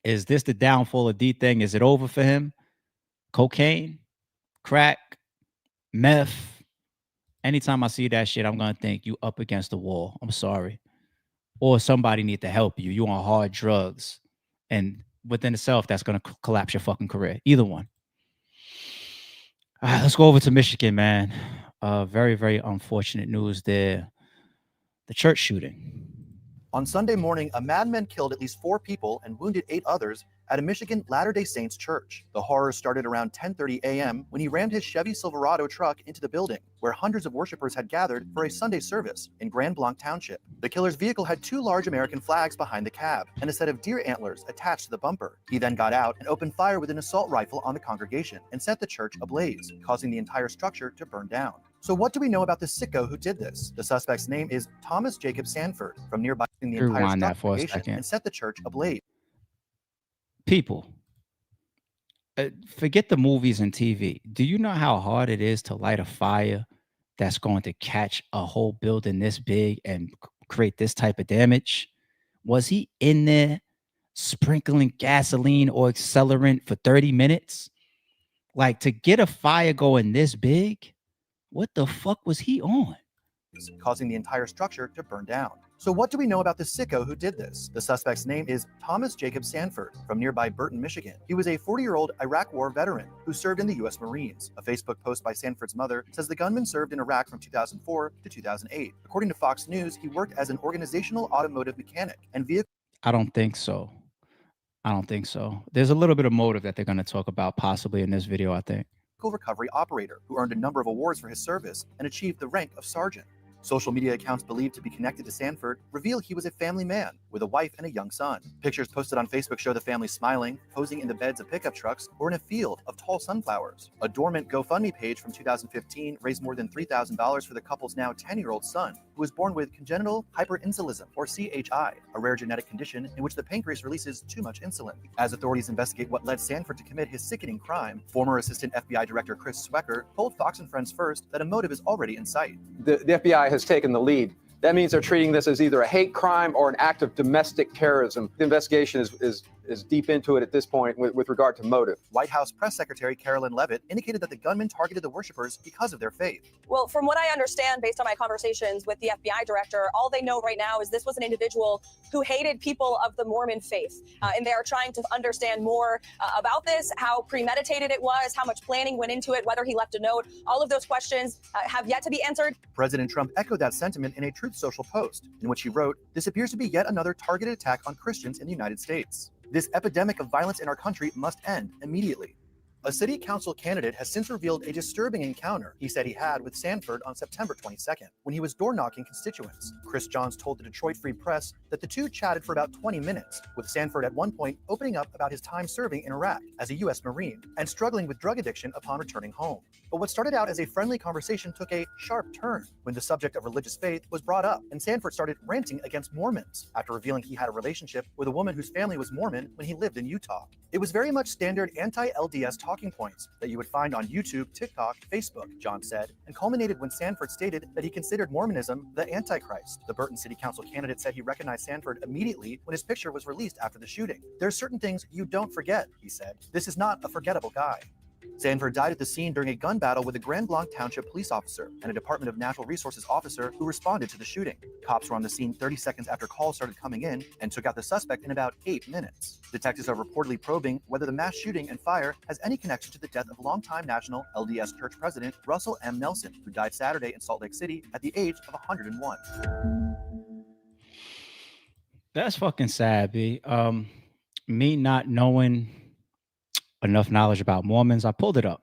Is this the downfall of DThang? Is it over for him? Cocaine, crack, meth. Anytime I see that shit, I'm gonna think you up against the wall. I'm sorry. Or somebody need to help you. You on hard drugs. And within itself, that's gonna collapse your fucking career. Either one. All right, let's go over to Michigan, man. Very, very unfortunate news there. The church shooting. On Sunday morning, a madman killed at least 4 people and wounded 8 others at a Michigan Latter-day Saints church. The horror started around 10:30 a.m. when he rammed his Chevy Silverado truck into the building, where hundreds of worshipers had gathered for a Sunday service in Grand Blanc Township. The killer's vehicle had 2 large American flags behind the cab and a set of deer antlers attached to the bumper. He then got out and opened fire with an assault rifle on the congregation and set the church ablaze, causing the entire structure to burn down. So what do we know about the sicko who did this? The suspect's name is Thomas Jacob Sanford from nearby in the entire Rewind that for a congregation second. and set the church ablaze. People, forget the movies and TV. Do you know how hard it is to light a fire that's going to catch a whole building this big and create this type of damage? Was he in there sprinkling gasoline or accelerant for 30 minutes? Like, to get a fire going this big, what the fuck was he on? Causing the entire structure to burn down. So what do we know about the sicko who did this? The suspect's name is Thomas Jacob Sanford from nearby Burton, Michigan. He was a 40-year-old Iraq War veteran who served in the U.S. Marines. A Facebook post by Sanford's mother says the gunman served in Iraq from 2004 to 2008. According to Fox News, he worked as an organizational automotive mechanic and vehicle. I don't think so. There's a little bit of motive that they're going to talk about possibly in this video, I think. Recovery operator who earned a number of awards for his service and achieved the rank of sergeant. Social media accounts believed to be connected to Sanford reveal he was a family man with a wife and a young son. Pictures posted on Facebook show the family smiling, posing in the beds of pickup trucks or in a field of tall sunflowers. A dormant GoFundMe page from 2015 raised more than $3,000 for the couple's now 10-year-old son, who was born with congenital hyperinsulinism, or CHI, a rare genetic condition in which the pancreas releases too much insulin. As authorities investigate what led Sanford to commit his sickening crime, former Assistant FBI Director Chris Swecker told Fox and Friends First that a motive is already in sight. The FBI has taken the lead. That means they're treating this as either a hate crime or an act of domestic terrorism. The investigation is deep into it at this point with regard to motive. White House Press Secretary Carolyn Leavitt indicated that the gunman targeted the worshipers because of their faith. Well, from what I understand, based on my conversations with the FBI director, all they know right now is this was an individual who hated people of the Mormon faith. And they are trying to understand more about this, how premeditated it was, how much planning went into it, whether he left a note. All of those questions have yet to be answered. President Trump echoed that sentiment in a Truth Social post, in which he wrote, "This appears to be yet another targeted attack on Christians in the United States. This epidemic of violence in our country must end immediately." A city council candidate has since revealed a disturbing encounter he said he had with Sanford on September 22nd, when he was door-knocking constituents. Chris Johns told the Detroit Free Press that the two chatted for about 20 minutes, with Sanford at one point opening up about his time serving in Iraq as a U.S. Marine and struggling with drug addiction upon returning home. But what started out as a friendly conversation took a sharp turn when the subject of religious faith was brought up, and Sanford started ranting against Mormons after revealing he had a relationship with a woman whose family was Mormon when he lived in Utah. It was very much standard anti-LDS talking points that you would find on YouTube, TikTok, Facebook, John said, and culminated when Sanford stated that he considered Mormonism the Antichrist. The Burton City Council candidate said he recognized Sanford immediately when his picture was released after the shooting. "There are certain things you don't forget," he said. "This is not a forgettable guy." Sanford died at the scene during a gun battle with a Grand Blanc Township police officer and a Department of Natural Resources officer who responded to the shooting. Cops were on the scene 30 seconds after calls started coming in and took out the suspect in about 8 minutes. Detectives are reportedly probing whether the mass shooting and fire has any connection to the death of longtime National LDS Church President Russell M. Nelson, who died Saturday in Salt Lake City at the age of 101. That's fucking sad, B. Me not knowing enough knowledge about Mormons, I pulled it up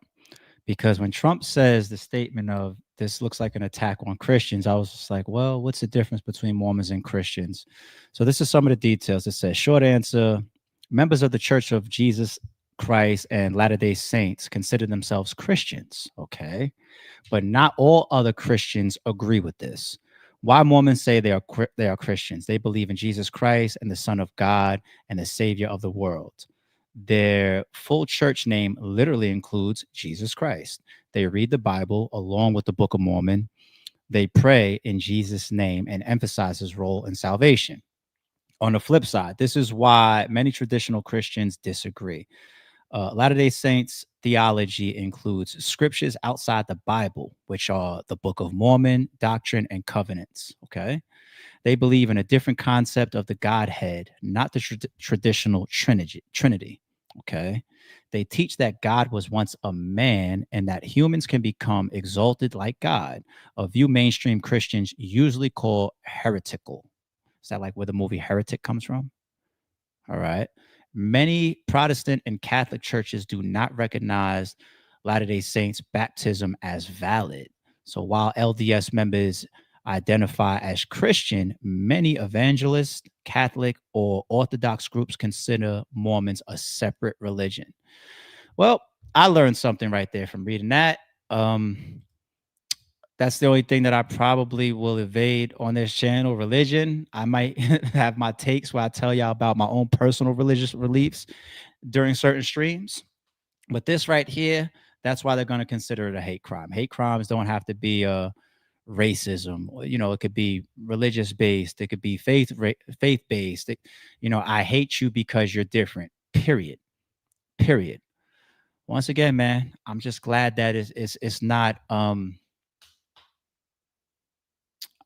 because when Trump says the statement of this looks like an attack on Christians, I was just like, well, what's the difference between Mormons and Christians? So this is some of the details. It says, short answer, members of the Church of Jesus Christ and Latter-day Saints consider themselves Christians, okay? But not all other Christians agree with this. Why Mormons say they are Christians? They believe in Jesus Christ and the Son of God and the Savior of the world. Their full church name literally includes Jesus Christ. They read the Bible along with the Book of Mormon. They pray in Jesus' name and emphasize his role in salvation. On the flip side, this is why many traditional Christians disagree. Latter-day Saints theology includes scriptures outside the Bible, which are the Book of Mormon, Doctrine, and Covenants. Okay. They believe in a different concept of the Godhead, not the traditional Trinity. Okay. They teach that God was once a man and that humans can become exalted like God, a view mainstream Christians usually call heretical. Is that like where the movie Heretic comes from? All right. Many Protestant and Catholic churches do not recognize Latter-day Saints baptism as valid. So while LDS members identify as Christian, many evangelist, Catholic, or Orthodox groups consider Mormons a separate religion. Well, I learned something right there from reading that. That's the only thing that I probably will evade on this channel, religion. I might have my takes where I tell y'all about my own personal religious beliefs during certain streams. But this right here, that's why they're going to consider it a hate crime. Hate crimes don't have to be racism. You know, it could be religious based. It could be faith based. You know, I hate you because you're different. Period. Once again, man, I'm just glad that it's not.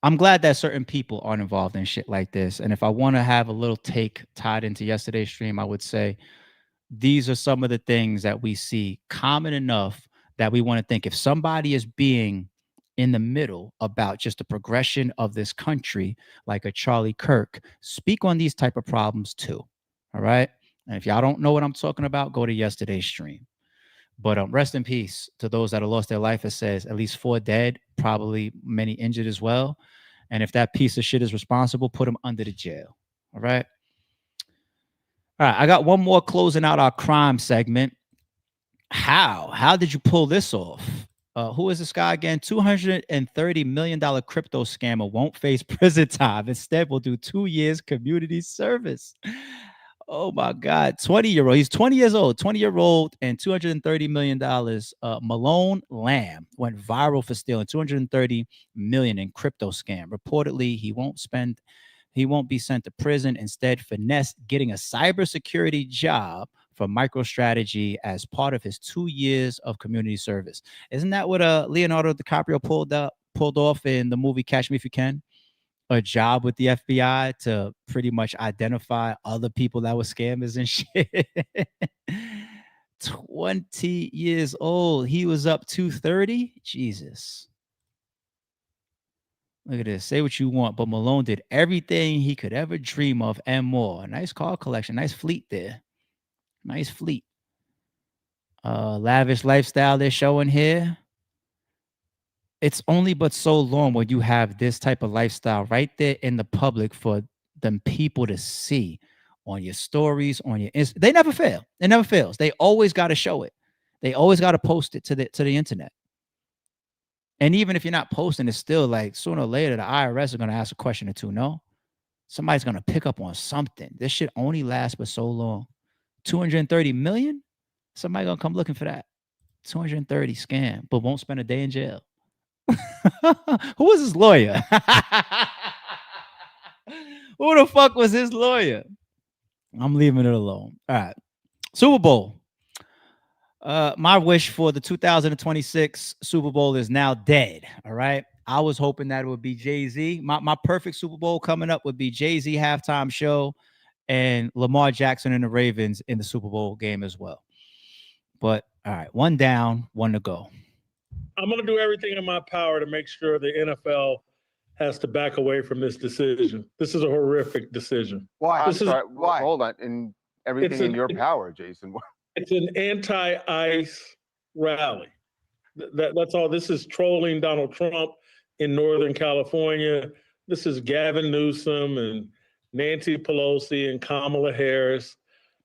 I'm glad that certain people aren't involved in shit like this. And if I want to have a little take tied into yesterday's stream, I would say these are some of the things that we see common enough that we want to think if somebody is being in the middle about just the progression of this country, like a Charlie Kirk, speak on these type of problems too. All right. And if y'all don't know what I'm talking about, go to yesterday's stream. But rest in peace to those that have lost their life. It says at least 4 dead, probably many injured as well. And if that piece of shit is responsible, put him under the jail. All right. All right. I got one more closing out our crime segment. How did you pull this off? Who is this guy again? $230 million crypto scammer won't face prison time. Instead, will do 2 years community service. Oh my God. 20-year-old. He's 20 years old, 20-year-old, and $230 million. Malone Lamb went viral for stealing $230 million in crypto scam. Reportedly, he won't be sent to prison. Instead, finesse getting a cybersecurity job from MicroStrategy as part of his 2 years of community service. Isn't that what Leonardo DiCaprio pulled off in the movie Catch Me If You Can? A job with the FBI to pretty much identify other people that were scammers and shit. 20 years old. He was up 230. Jesus. Look at this. Say what you want, but Malone did everything he could ever dream of and more. A nice car collection. Nice fleet there. Nice fleet. Lavish lifestyle they're showing here. It's only but so long when you have this type of lifestyle right there in the public for them people to see on your stories, on your they never fail. It never fails. They always got to show it. They always got to post it to the internet. And even if you're not posting, it's still like sooner or later the IRS are going to ask a question or two. No, somebody's going to pick up on something. This shit only lasts but so long. 230 million. Somebody gonna come looking for that. 230 scam, but won't spend a day in jail. Who was his lawyer? Who the fuck was his lawyer? I'm leaving it alone. All right. Super Bowl. My wish for the 2026 Super Bowl is now dead. All right. I was hoping that it would be Jay-Z. My perfect Super Bowl coming up would be Jay-Z halftime show and Lamar Jackson and the Ravens in the Super Bowl game as well. But all right, one down, one to go. I'm going to do everything in my power to make sure the NFL has to back away from this decision. This is a horrific decision. Why? Why? Hold on. And everything in your power, Jason. It's an anti-ICE rally. That's all. This is trolling Donald Trump in Northern California. This is Gavin Newsom and Nancy Pelosi and Kamala Harris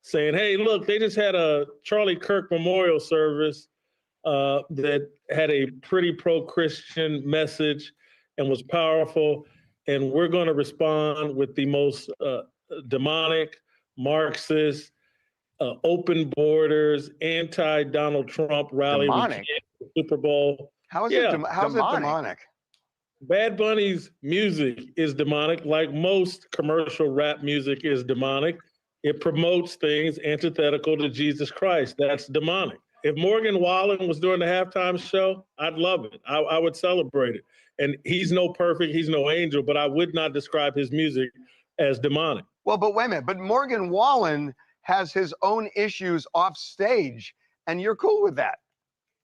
saying, hey, look, they just had a Charlie Kirk memorial service that had a pretty pro-Christian message and was powerful. And we're going to respond with the most demonic, Marxist, open borders, anti-Donald Trump rally. Demonic? Super Bowl. How is it demonic? Bad Bunny's music is demonic, like most commercial rap music is demonic. It promotes things antithetical to Jesus Christ. That's demonic. If Morgan Wallen was doing the halftime show, I'd love it. I would celebrate it. And he's no perfect, he's no angel, but I would not describe his music as demonic. Well, but wait a minute. But Morgan Wallen has his own issues off stage, and you're cool with that,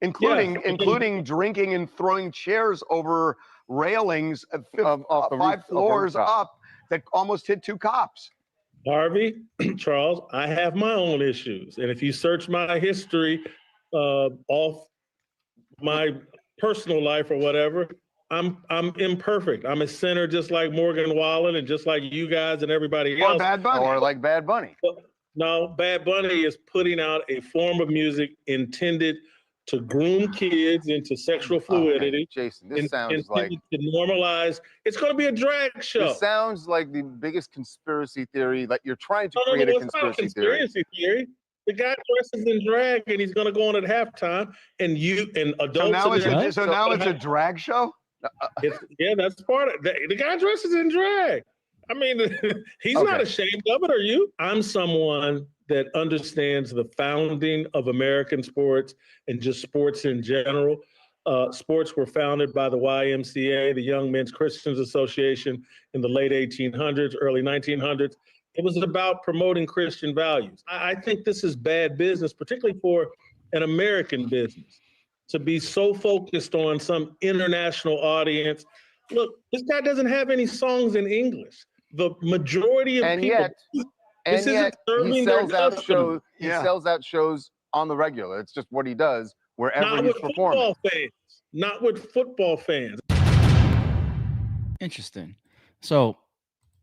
including drinking and throwing chairs over railings of 5 floors up that almost hit 2 cops. Harvey, Charles, I have my own issues. And if you search my history off my personal life or whatever, I'm imperfect. I'm a sinner just like Morgan Wallen and just like you guys and everybody else. Or Bad Bunny. Or like Bad Bunny. No, Bad Bunny is putting out a form of music intended to groom kids into sexual fluidity. Jason, this sounds like to normalize. It's going to be a drag show. This sounds like the biggest conspiracy theory. Like you're trying to No, create a it's not a conspiracy theory. The guy dresses in drag and he's going to go on at halftime. And adults. So now it's a drag show. Yeah, that's part of it. The guy dresses in drag. I mean, he's not ashamed of it, are you? I'm someone that understands the founding of American sports and just sports in general. Sports were founded by the YMCA, the Young Men's Christians Association, in the late 1800s, early 1900s. It was about promoting Christian values. I think this is bad business, particularly for an American business, to be so focused on some international audience. Look, this guy doesn't have any songs in English. The majority of people, he sells out shows. He sells out shows on the regular. It's just what he does wherever he's performing. Not with football fans. Interesting. So,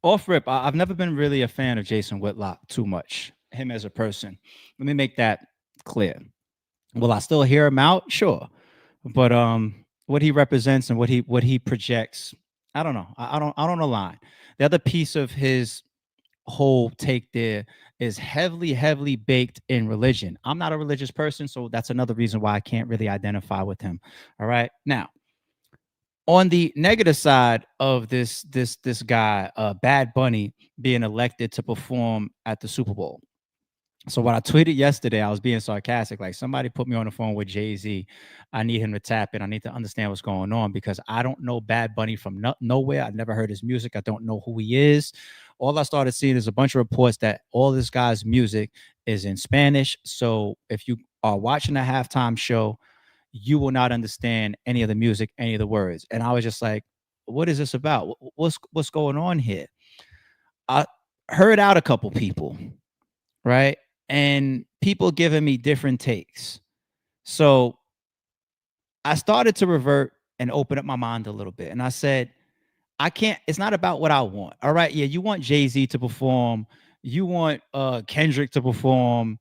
off rip, I've never been really a fan of Jason Whitlock too much. Him as a person. Let me make that clear. Will I still hear him out? Sure, but what he represents and what he projects, I don't know. I don't align. The other piece of his whole take there is heavily baked in religion. I'm not a religious person, so that's another reason why I can't really identify with him. All right. Now, on the negative side of this guy, Bad Bunny being elected to perform at the Super Bowl. So what I tweeted yesterday, I was being sarcastic. Like, somebody put me on the phone with Jay-Z. I need him to tap in. I need to understand what's going on because I don't know Bad Bunny from nowhere. I've never heard his music. I don't know who he is. All I started seeing is a bunch of reports that all this guy's music is in Spanish. So if you are watching a halftime show, you will not understand any of the music, any of the words. And I was just like, what is this about? What's going on here? I heard out a couple people, right? And people giving me different takes. So I started to revert and open up my mind a little bit. And I said, it's not about what I want. All right. Yeah, you want Jay-Z to perform. You want Kendrick to perform.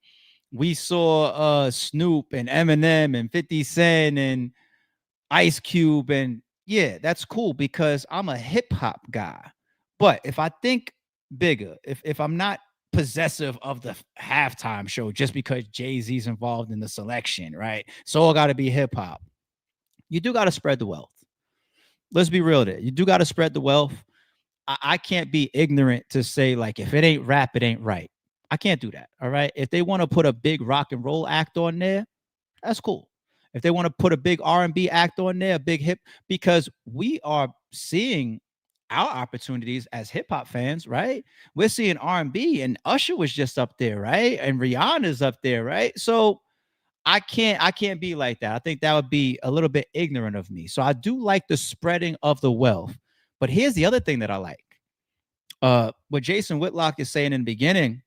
We saw Snoop and Eminem and 50 Cent and Ice Cube. And yeah, that's cool because I'm a hip hop guy. But if I think bigger, if I'm not possessive of the halftime show just because Jay-Z's involved in the selection, right? So all got to be hip hop. You do got to spread the wealth. Let's be real there. You do got to spread the wealth. I can't be ignorant to say, like, if it ain't rap, it ain't right. I can't do that. All right. If they want to put a big rock and roll act on there, that's cool. If they want to put a big R&B act on there, a big hip, because we are seeing our opportunities as hip hop fans, right? We're seeing R&B, and Usher was just up there, right? And Rihanna's up there, right? So I can't be like that. I think that would be a little bit ignorant of me. So I do like the spreading of the wealth. But here's the other thing that I like. What Jason Whitlock is saying in the beginning,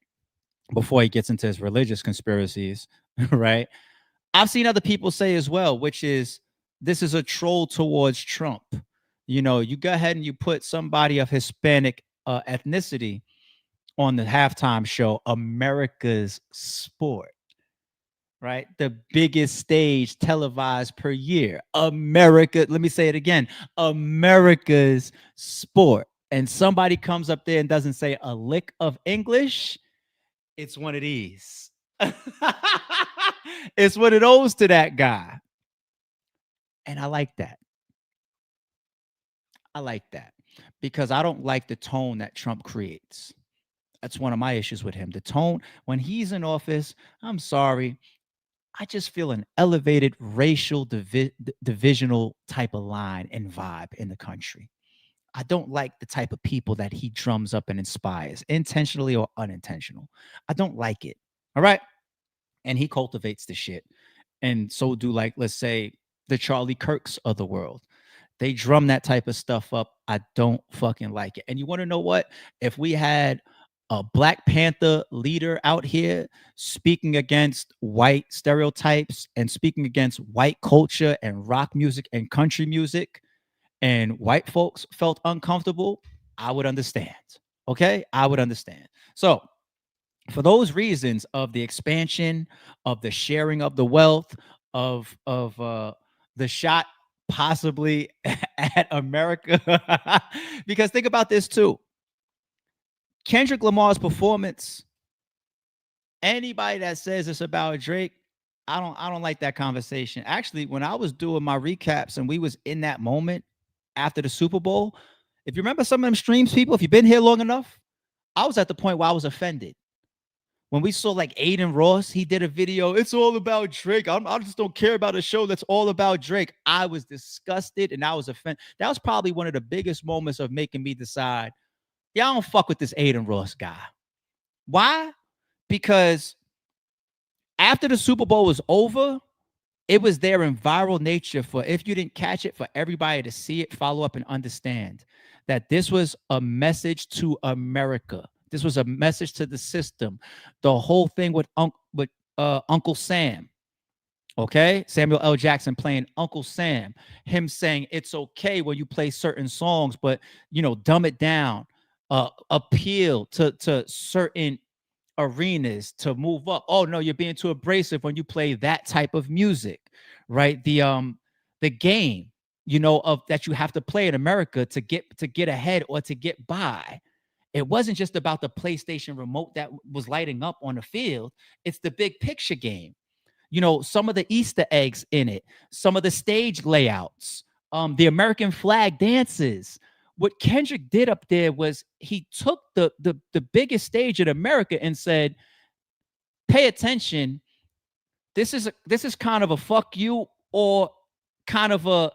before he gets into his religious conspiracies, right? I've seen other people say as well, which is this is a troll towards Trump. You know, you go ahead and you put somebody of Hispanic ethnicity on the halftime show, America's sport, right? The biggest stage televised per year. America, let me say it again, America's sport. And somebody comes up there and doesn't say a lick of English, it's one of these. It's what it owes to that guy. And I like that. I like that because I don't like the tone that Trump creates. That's one of my issues with him. The tone when he's in office, I'm sorry. I just feel an elevated racial divisional type of line and vibe in the country. I don't like the type of people that he drums up and inspires, intentionally or unintentional. I don't like it. All right. And he cultivates the shit. And so do, like, let's say, the Charlie Kirks of the world. They drum that type of stuff up. I don't fucking like it. And you want to know what? If we had a Black Panther leader out here speaking against white stereotypes and speaking against white culture and rock music and country music, and white folks felt uncomfortable, I would understand. Okay, I would understand. So for those reasons of the expansion, of the sharing of the wealth, of the shot possibly at America, because think about this too. Kendrick Lamar's performance, anybody that says it's about Drake, I don't like that conversation. Actually, when I was doing my recaps and we was in that moment after the Super Bowl, if you remember some of them streams, people, if you've been here long enough, I was at the point where I was offended. When we saw like Aiden Ross, he did a video, it's all about Drake. I just don't care about a show that's all about Drake. I was disgusted and I was offended. That was probably one of the biggest moments of making me decide, yeah, I don't fuck with this Aiden Ross guy. Why? Because after the Super Bowl was over, it was there in viral nature for, if you didn't catch it, for everybody to see it, follow up, and understand that this was a message to America. This was a message to the system. The whole thing with Uncle Sam, okay? Samuel L. Jackson playing Uncle Sam, him saying it's okay when you play certain songs, but, you know, dumb it down, appeal to certain arenas to move up. Oh no, you're being too abrasive when you play that type of music, right? The game, you know, of that you have to play in America to get ahead or to get by. It wasn't just about the PlayStation remote that was lighting up on the field. It's the big picture game. You know, some of the Easter eggs in it, some of the stage layouts, the American flag dances. What Kendrick did up there was he took the biggest stage in America and said, pay attention. This is kind of a fuck you, or kind of a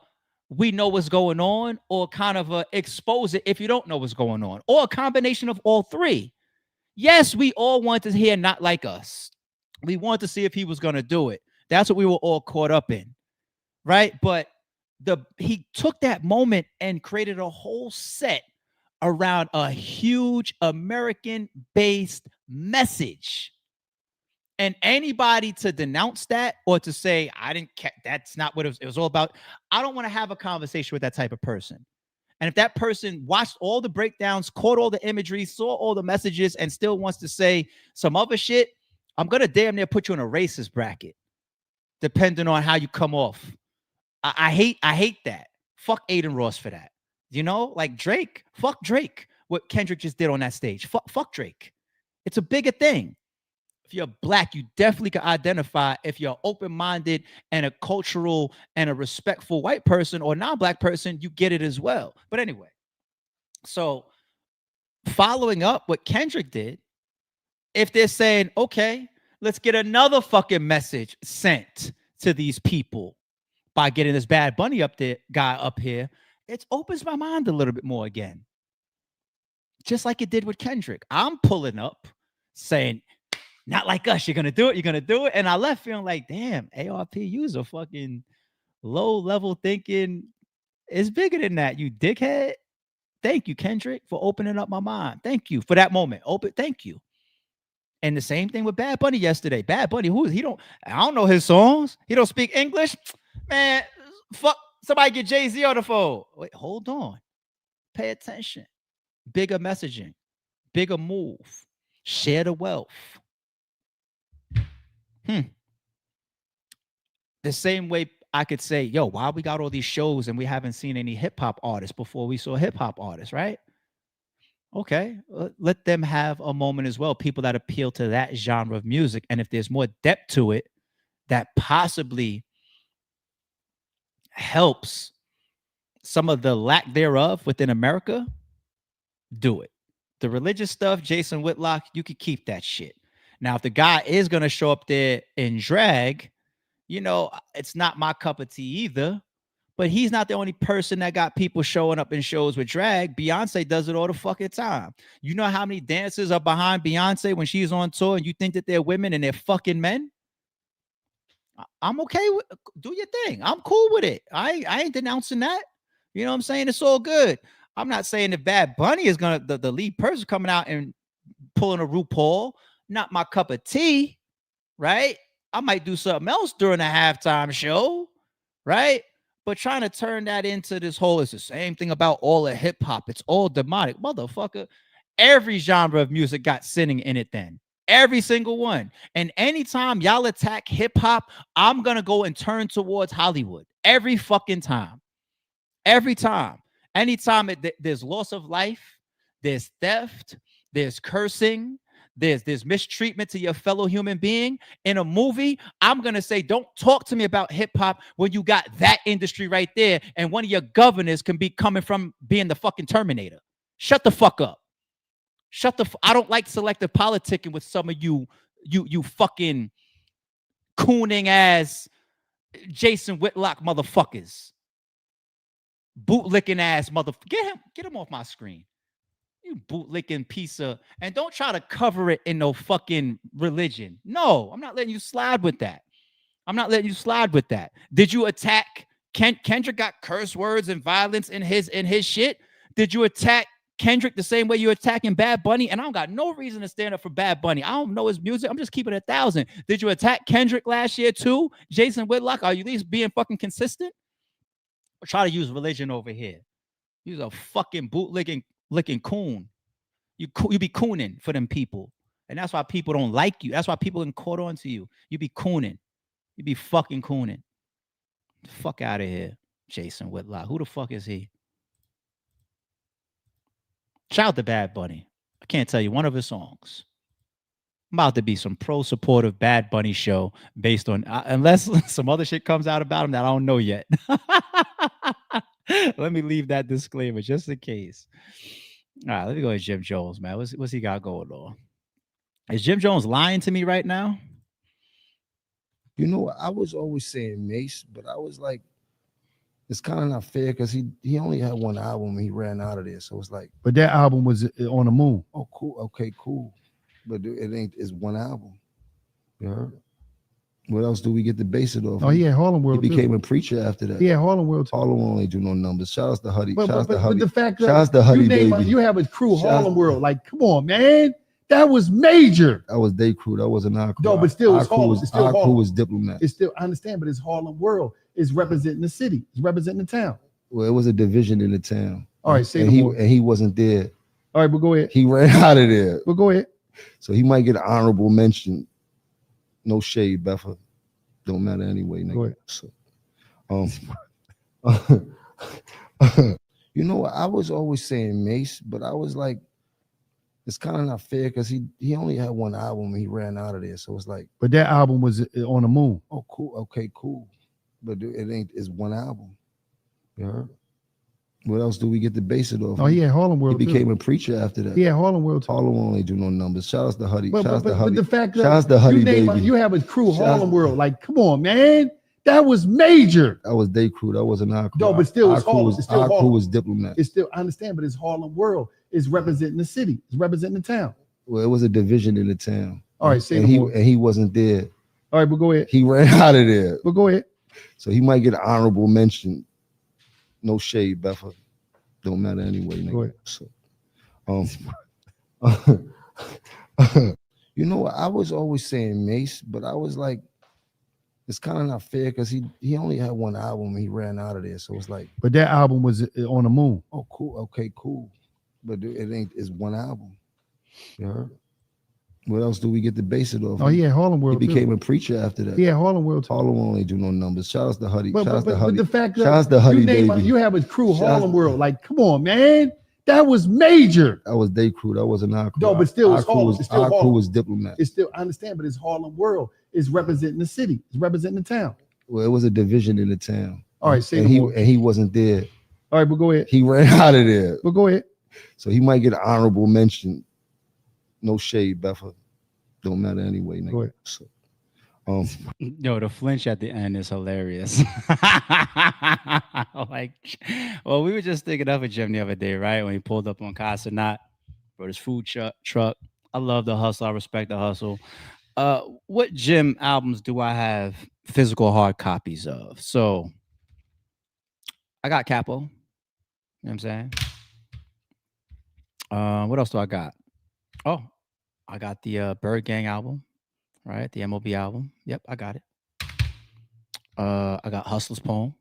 we know what's going on, or kind of a expose it if you don't know what's going on, or a combination of all three. Yes, we all want to hear Not Like Us. We want to see if he was going to do it. That's what we were all caught up in, right? But he took that moment and created a whole set around a huge American-based message. And anybody to denounce that or to say, I didn't care, that's not what it was all about. I don't want to have a conversation with that type of person. And if that person watched all the breakdowns, caught all the imagery, saw all the messages, and still wants to say some other shit, I'm going to damn near put you in a racist bracket, depending on how you come off. I hate that. Fuck Aiden Ross for that. You know, like Drake, fuck Drake. What Kendrick just did on that stage. Fuck Drake. It's a bigger thing. If you're black, you definitely can identify. If you're open-minded and a cultural and a respectful white person or non-black person, you get it as well. But anyway, so following up what Kendrick did, if they're saying, okay, let's get another fucking message sent to these people by getting this Bad Bunny guy up here, it opens my mind a little bit more again. Just like it did with Kendrick. I'm pulling up saying, Not Like Us, you're going to do it, you're going to do it. And I left feeling like, damn, ARP, you's a fucking low-level thinking. It's bigger than that, you dickhead. Thank you, Kendrick, for opening up my mind. Thank you for that moment. Thank you. And the same thing with Bad Bunny yesterday. Bad Bunny, I don't know his songs. He don't speak English. Man, fuck, somebody get Jay-Z on the phone. Wait, hold on. Pay attention. Bigger messaging. Bigger move. Share the wealth. The same way I could say, yo, why we got all these shows and we haven't seen any hip-hop artists before we saw hip-hop artists, right? Okay, let them have a moment as well. People that appeal to that genre of music. And if there's more depth to it that possibly helps some of the lack thereof within America, do it. The religious stuff, Jason Whitlock, you could keep that shit. Now, if the guy is going to show up there in drag, you know, it's not my cup of tea either. But he's not the only person that got people showing up in shows with drag. Beyonce does it all the fucking time. You know how many dancers are behind Beyonce when she's on tour and you think that they're women and they're fucking men? I'm okay with, do your thing. I'm cool with it. I ain't denouncing that. You know what I'm saying? It's all good. I'm not saying that Bad Bunny is gonna the lead person coming out and pulling a RuPaul, not my cup of tea, right? I might do something else during a halftime show, right? But trying to turn that into this whole, it's the same thing about all of hip hop. It's all demonic. Motherfucker, every genre of music got sinning in it then. Every single one. And anytime y'all attack hip hop, I'm going to go and turn towards Hollywood. Every fucking time. Every time. Anytime there's loss of life, there's theft, there's cursing, there's mistreatment to your fellow human being in a movie, I'm going to say, don't talk to me about hip hop when you got that industry right there. And one of your governors can be coming from being the fucking Terminator. Shut the fuck up. I don't like selective politicking with some of you fucking cooning ass Jason Whitlock motherfuckers. Bootlicking ass motherfucker. Get him off my screen. You bootlicking piece of, and don't try to cover it in no fucking religion. No, I'm not letting you slide with that. I'm not letting you slide with that. Did you attack Kendrick got curse words and violence in his shit? Did you attack Kendrick the same way you're attacking Bad Bunny? And I don't got no reason to stand up for Bad Bunny. I don't know his music. I'm just keeping it 1,000. Did you attack Kendrick last year too? Jason Whitlock, are you at least being fucking consistent? Or try to use religion over here. You're a fucking bootlicking coon. You be cooning for them people. And that's why people don't like you. That's why people can caught on to you. You be cooning. You be fucking cooning. Fuck out of here, Jason Whitlock. Who the fuck is he? Shout out to Bad Bunny. I can't tell you one of his songs. I'm about to be some pro-supportive Bad Bunny show based on, unless some other shit comes out about him that I don't know yet. Let me leave that disclaimer just in case. All right, let me go to Jim Jones, man. What's he got going on? Is Jim Jones lying to me right now? You know, I was always saying Mase, but I was like, it's kind of not fair because he only had one album and he ran out of there. So it's like, but that album was on the moon. Oh, cool. Okay, cool. But it's one album. You heard? What else do we get to base it off? Oh, he had Harlem World. He became a preacher after that. Yeah, Harlem World. Harlem only do no numbers. Shout out to Huddy. But the fact that you have a crew, Harlem World. Like, come on, man. That was major. That was their crew. That wasn't our crew. No, but still, it's Harlem. Our crew was Diplomat. It's still, I understand, but it's Harlem World. It's representing the city. It's representing the town. Well, it was a division in the town. All right, say and he wasn't there. All right, but go ahead. He ran out of there. Well, go ahead. So he might get an honorable mention. No shade, Beffa. Don't matter anyway, nigga. Go So, you know, I was always saying Mase, but I was like, it's kind of not fair because he only had one album and he ran out of there. So it's like, but that album was on the moon. Oh, cool. Okay, cool. But it's one album. You heard? What else do we get to base it off? Oh, he had Harlem World. He became a preacher after that. Yeah, Harlem World. Harlem only do no numbers. Shout out to Huddy. But the fact that you have a crew, Harlem World. Like, come on, man. That was major. That was their crew. That wasn't our crew. No, but still, our crew was Diplomat. It's still, I understand, but it's Harlem World. It's representing the city. It's representing the town. Well, it was a division in the town. All right, and he wasn't there. All right, but go ahead. He ran out of there. But go ahead. So he might get an honorable mention. No shade, Beffa. Don't matter anyway, nigga. So, you know, I was always saying Mase, but I was like, it's kind of not fair because he only had one album and he ran out of there. So it's like, but that album was on the moon. Oh, cool. Okay, cool. But it's one album. You heard? What else do we get to base it off? Oh, he had Harlem World. He became a preacher after that. Yeah, Harlem World. Harlem only do no numbers. Shout out to Huddy. But the fact that you have a crew, Harlem World. Like, come on, man. That was major. That was their crew. That wasn't our crew. No, but still, our crew was Diplomat. It's still, I understand, but it's Harlem World. It's representing the city. It's representing the town. Well, it was a division in the town. All right, and he wasn't there. All right, but go ahead. He ran out of there. But go ahead. So he might get an honorable mention. No shade, Beffa. Don't matter anyway, nigga. Go ahead. So, Yo, the flinch at the end is hilarious. Like, well, we were just thinking of a Jim the other day, right? When he pulled up on Cenat, brought his food truck. I love the hustle. I respect the hustle. What Jim albums do I have physical hard copies of? So I got Capo. You know what I'm saying? What else do I got? Oh, I got the Bird Gang album, right? The MOB album. Yep, I got it. I got Hustler's Poem.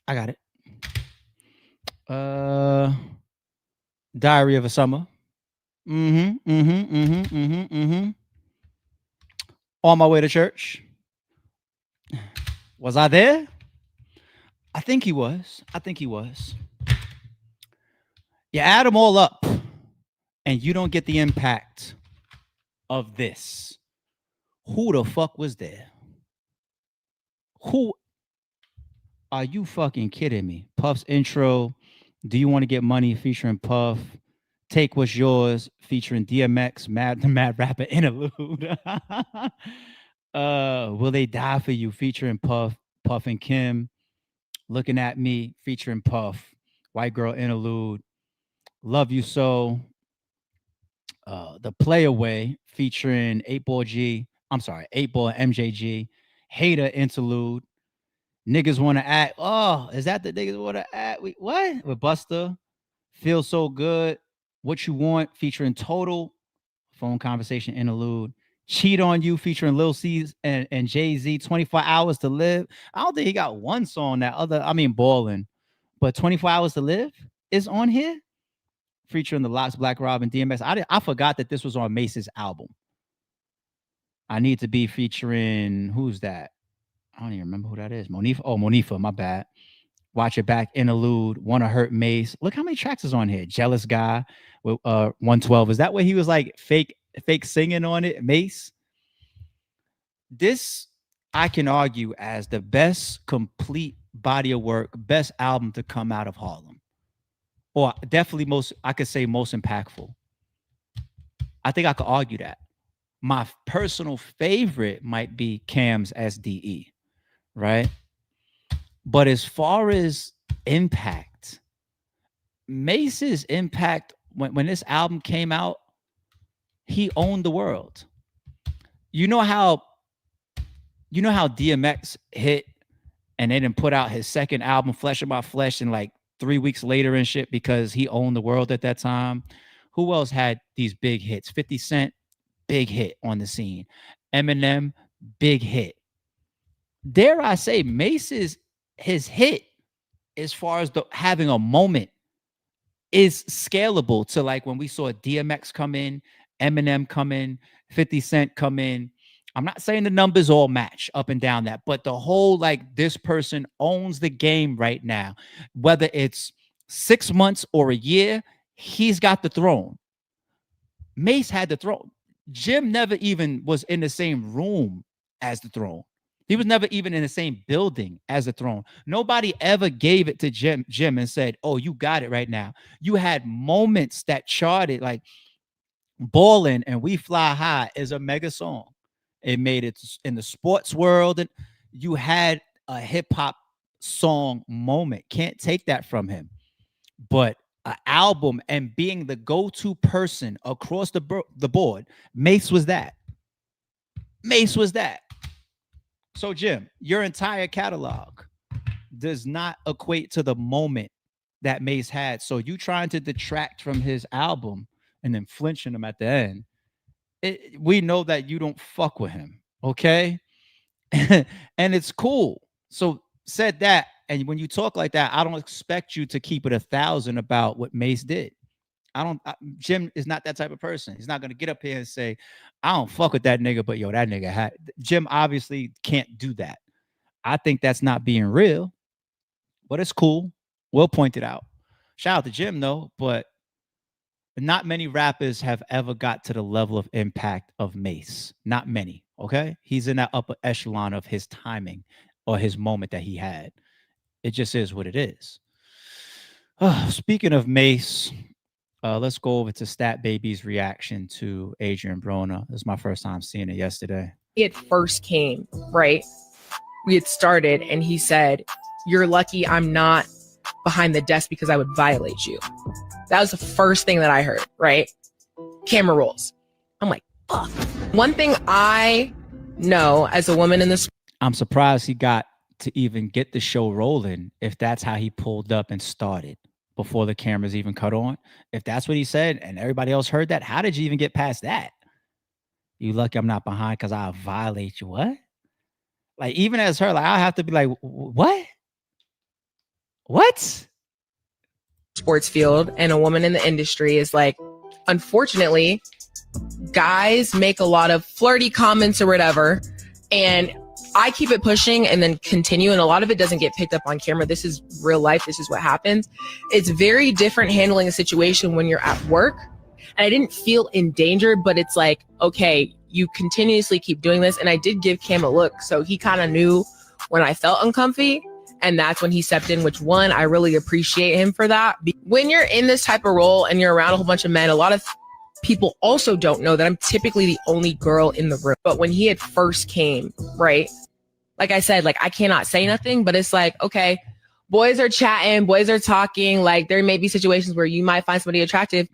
I got it. Diary of a Summer. On my way to church. Was I there? I think he was. You add them all up, and you don't get the impact of this. Who the fuck was there? Who? Are you fucking kidding me? Puff's intro, Do You Want to Get Money featuring Puff, Take What's Yours featuring DMX, the Mad Rapper interlude. Will They Die For You featuring Puff and Kim, Looking At Me featuring Puff, White Girl interlude, Love You So, The Play Away featuring 8-Ball and MJG, Hater interlude, Niggas Want to Act. Oh, is that the Niggas Want to Act? What? With Busta, Feel So Good, What You Want featuring Total, Phone Conversation interlude, Cheat On You featuring Lil C and Jay-Z, 24 Hours to Live. I don't think he got one song Ballin', but 24 Hours to Live is on here featuring the Lox, Black Rob, and DMX. I forgot that this was on Mase's album. I Need to Be featuring, who's that? I don't even remember who that is. Monifa, my bad. Watch It Back interlude, Wanna Hurt Mase. Look how many tracks is on here. Jealous Guy with 112. Is that where he was like fake singing on it? Mase. This I can argue as the best complete body of work, best album to come out of Harlem. Or definitely most impactful. I think I could argue that. My personal favorite might be Cam's SDE, right? But as far as impact, Mase's impact when this album came out, he owned the world. You know how DMX hit and they didn't put out his second album, Flesh of My Flesh, and like 3 weeks later and shit because he owned the world at that time. Who else had these big hits? 50 Cent, big hit on the scene. Eminem, big hit. Dare I say, Mase's his hit as far as having a moment is scalable to like when we saw DMX come in, Eminem come in, 50 Cent come in. I'm not saying the numbers all match up and down that, but the whole like this person owns the game right now. Whether it's 6 months or a year, he's got the throne. Mase had the throne. Jim never even was in the same room as the throne. He was never even in the same building as the throne. Nobody ever gave it to Jim and said, oh, you got it right now. You had moments that charted, like Ballin' and We Fly High is a mega song. It made it in the sports world. And you had a hip hop song moment. Can't take that from him. But an album and being the go-to person across the board, Mase was that. So, Jim, your entire catalog does not equate to the moment that Mase had. So you trying to detract from his album and then flinching him at the end. We know that you don't fuck with him, okay? And it's cool. So said that, and when you talk like that, I don't expect you to keep it 1,000 about what Mase did. Jim is not that type of person. He's not going to get up here and say, I don't fuck with that nigga, but yo, that nigga had. Jim obviously can't do that. I think that's not being real, but it's cool. We'll point it out. Shout out to Jim though, but not many rappers have ever got to the level of impact of Mase. Not many, okay? He's in that upper echelon of his timing or his moment that he had. It just is what it is. Speaking of Mase, let's go over to Stat Baby's reaction to Adrien Broner. This is my first time seeing it yesterday. It first came, right? We had started and he said, you're lucky I'm not behind the desk because I would violate you. That was the first thing that I heard, right? Camera rolls. I'm like, fuck. One thing I know as a woman in this. I'm surprised he got to even get the show rolling if that's how he pulled up and started. before the cameras even cut on. If that's what he said and everybody else heard that, how did you even get past that? You lucky I'm not behind because I'll violate you. What? Like, even as her, like, I have to be like, what? What? Sports field and a woman in the industry is like, unfortunately, guys make a lot of flirty comments or whatever, and I keep it pushing and then continue, and a lot of it doesn't get picked up on camera. This is real life. This is what happens. It's very different handling a situation when you're at work, and I didn't feel endangered, but it's like, okay, you continuously keep doing this, and I did give Cam a look, so he kind of knew when I felt uncomfy. And that's when he stepped in, which, one, I really appreciate him for that. When you're in this type of role and you're around a whole bunch of men, a lot of people also don't know that I'm typically the only girl in the room. But when he had first came, right, like I said, like, I cannot say nothing, but it's like, okay, boys are chatting, boys are talking. Like, there may be situations where you might find somebody attractive.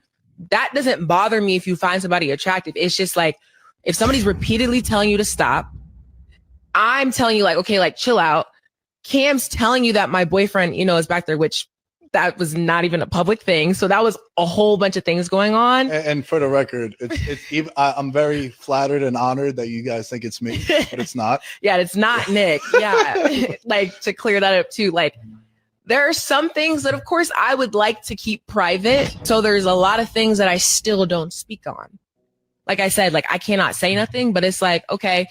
That doesn't bother me if you find somebody attractive. It's just like, if somebody's repeatedly telling you to stop, I'm telling you, like, okay, like, chill out. Cam's telling you that my boyfriend, you know, is back there, which that was not even a public thing. So that was a whole bunch of things going on. And for the record, it's even, I'm very flattered and honored that you guys think it's me, but it's not. Yeah, it's not Nick. Yeah. Like, to clear that up too, like, there are some things that, of course, I would like to keep private. So there's a lot of things that I still don't speak on. Like I said, like, I cannot say nothing, but it's like, okay,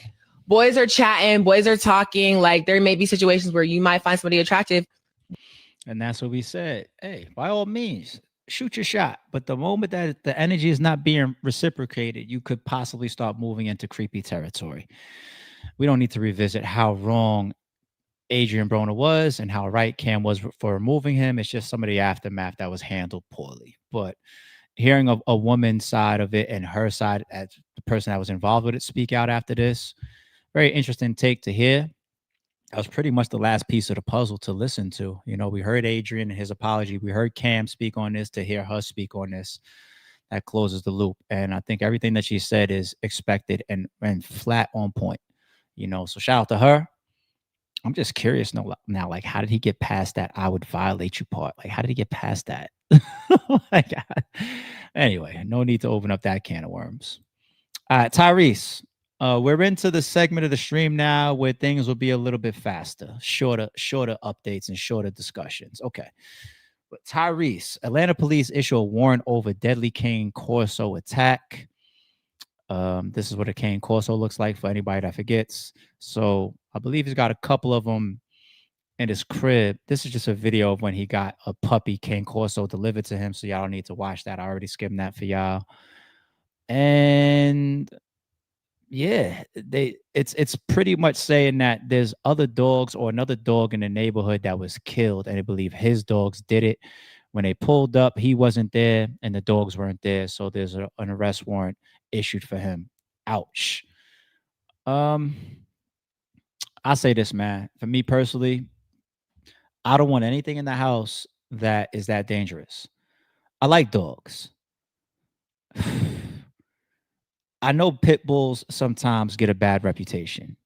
boys are chatting, boys are talking. Like, there may be situations where you might find somebody attractive. And that's what we said. Hey, by all means, shoot your shot. But the moment that the energy is not being reciprocated, you could possibly start moving into creepy territory. We don't need to revisit how wrong Adrien Broner was and how right Cam was for removing him. It's just some of the aftermath that was handled poorly. But hearing a woman's side of it and her side as the person that was involved with it speak out after this, very interesting take to hear. That was pretty much the last piece of the puzzle to listen to. You know, we heard Adrien and his apology. We heard Cam speak on this. To hear her speak on this, that closes the loop. And I think everything that she said is expected and flat on point. You know, so shout out to her. I'm just curious now, like, how did he get past that "I would violate you" part? Like, how did he get past that? Like, anyway, no need to open up that can of worms. All right, Tyrese. We're into the segment of the stream now where things will be a little bit faster, shorter updates and shorter discussions. Okay. But Tyrese, Atlanta police issue a warrant over deadly cane Corso attack. This is what a cane Corso looks like for anybody that forgets. So I believe he's got a couple of them in his crib. This is just a video of when he got a puppy cane Corso delivered to him. So y'all don't need to watch that. I already skimmed that for y'all. And yeah, it's pretty much saying that there's other dogs or another dog in the neighborhood that was killed, and I believe his dogs did it. When they pulled up, he wasn't there and the dogs weren't there, so there's an arrest warrant issued for him. Ouch. I say this, man. For me personally, I don't want anything in the house that is that dangerous. I like dogs. I know pit bulls sometimes get a bad reputation,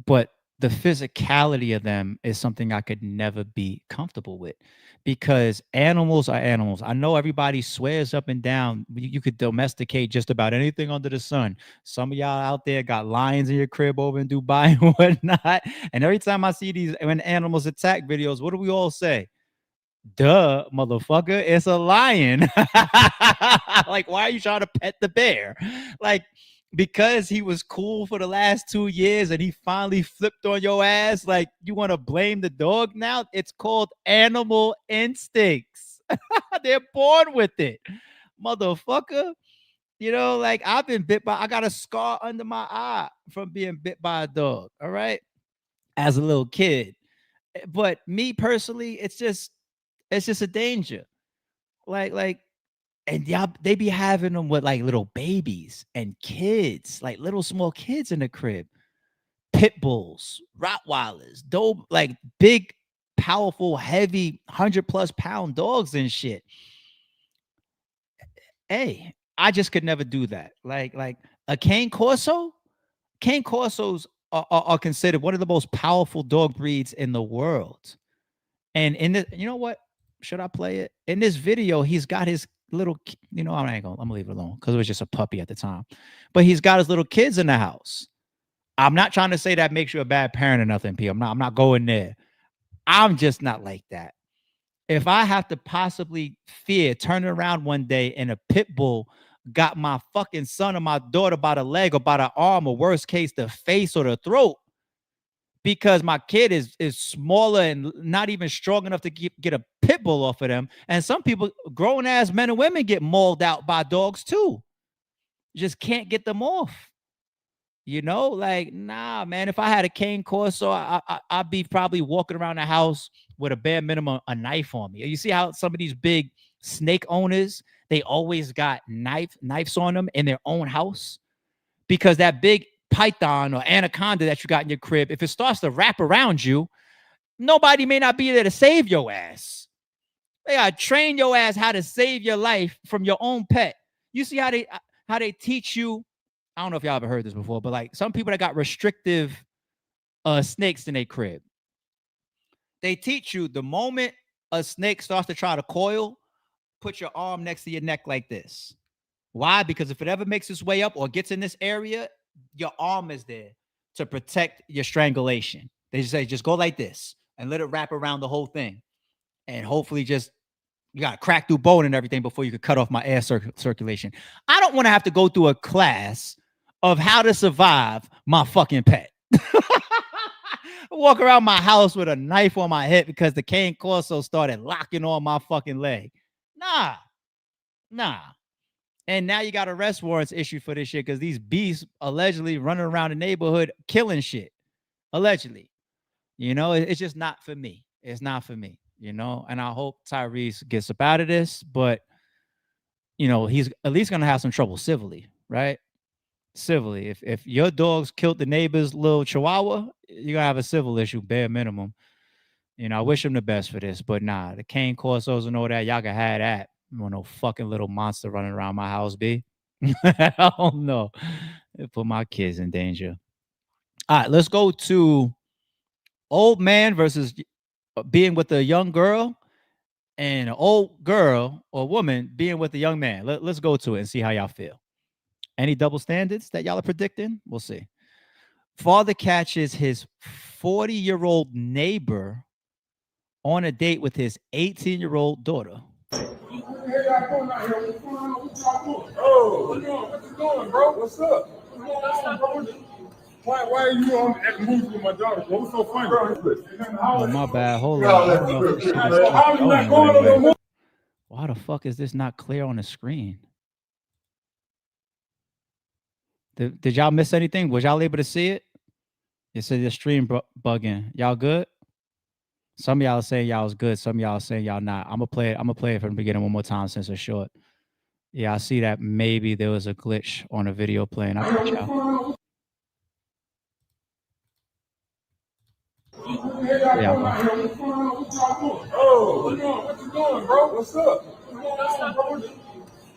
but the physicality of them is something I could never be comfortable with, because animals are animals. I know everybody swears up and down you could domesticate just about anything under the sun. Some of y'all out there got lions in your crib over in Dubai and whatnot. And every time I see these when animals attack videos, what do we all say? Duh, motherfucker, it's a lion. Like, why are you trying to pet the bear? Like, because he was cool for the last 2 years and he finally flipped on your ass, like, you want to blame the dog now? It's called animal instincts. They're born with it, motherfucker. You know, like, I've been bit by, I got a scar under my eye from being bit by a dog, all right, as a little kid. But me personally, it's just a danger. Like, and y'all, they be having them with like little babies and kids, like little small kids in the crib. Pit bulls, Rottweilers, dope, like big, powerful, heavy, 100+ pound dogs and shit. Hey, I just could never do that. Like a cane Corso. Cane Corsos are considered one of the most powerful dog breeds in the world. And in the, you know what? Should I play it? In this video, he's got his little, I'm gonna leave it alone because it was just a puppy at the time. But he's got his little kids in the house. I'm not trying to say that makes you a bad parent or nothing, P. I'm not going there. I'm just not like that. If I have to possibly fear turning around one day and a pit bull got my fucking son or my daughter by the leg or by the arm, or worst case, the face or the throat, because my kid is smaller and not even strong enough to get a pit bull off of them. And some people, grown ass men and women, get mauled out by dogs too. You just can't get them off. Like, nah, man. If I had a cane corso, I'd be probably walking around the house with a bare minimum a knife on me. You see how some of these big snake owners, they always got knives on them in their own house? Because that big python or anaconda that you got in your crib, if it starts to wrap around you, nobody may not be there to save your ass. They gotta train your ass how to save your life from your own pet. You see how they teach you. I don't know if y'all ever heard this before, but like some people that got restrictive snakes in their crib, they teach you the moment a snake starts to try to coil, put your arm next to your neck like this. Why? Because if it ever makes its way up or gets in this area, your arm is there to protect your strangulation. They just say, just go like this and let it wrap around the whole thing. And hopefully you got to crack through bone and everything before you could cut off my air circulation. I don't want to have to go through a class of how to survive my fucking pet. Walk around my house with a knife on my head because the cane corso started locking on my fucking leg. Nah. And now you got arrest warrants issued for this shit because these beasts allegedly running around the neighborhood killing shit. Allegedly. It's just not for me. It's not for me, and I hope Tyrese gets up out of this, but he's at least gonna have some trouble civilly, right? Civilly. If your dogs killed the neighbor's little chihuahua, you're gonna have a civil issue, bare minimum. I wish him the best for this, but nah, the cane corsos and all that, y'all can have that. No fucking little monster running around my house, B. Hell no. It put my kids in danger. All right, let's go to old man versus being with a young girl, and an old girl or woman being with a young man. Let's go to it and see how y'all feel. Any double standards that y'all are predicting? We'll see. Father catches his 40-year-old neighbor on a date with his 18-year-old daughter. Oh, what you doing, bro? What's up? What's going on, bro? Why are you on at the movies with my daughter, bro? What's so funny? Oh, my bad. Hold on. I don't know if this shit is going. Why the fuck is this not clear on the screen? Did y'all miss anything? Was y'all able to see it? It said the stream bugging. Y'all good? Some of y'all are saying y'all was good. Some of y'all are saying y'all not. I'm gonna play it from the beginning one more time since it's short. Yeah, I see that maybe there was a glitch on a video playing. I got y'all. Yeah. Oh, what you doing, bro? What's up? What's going on, bro?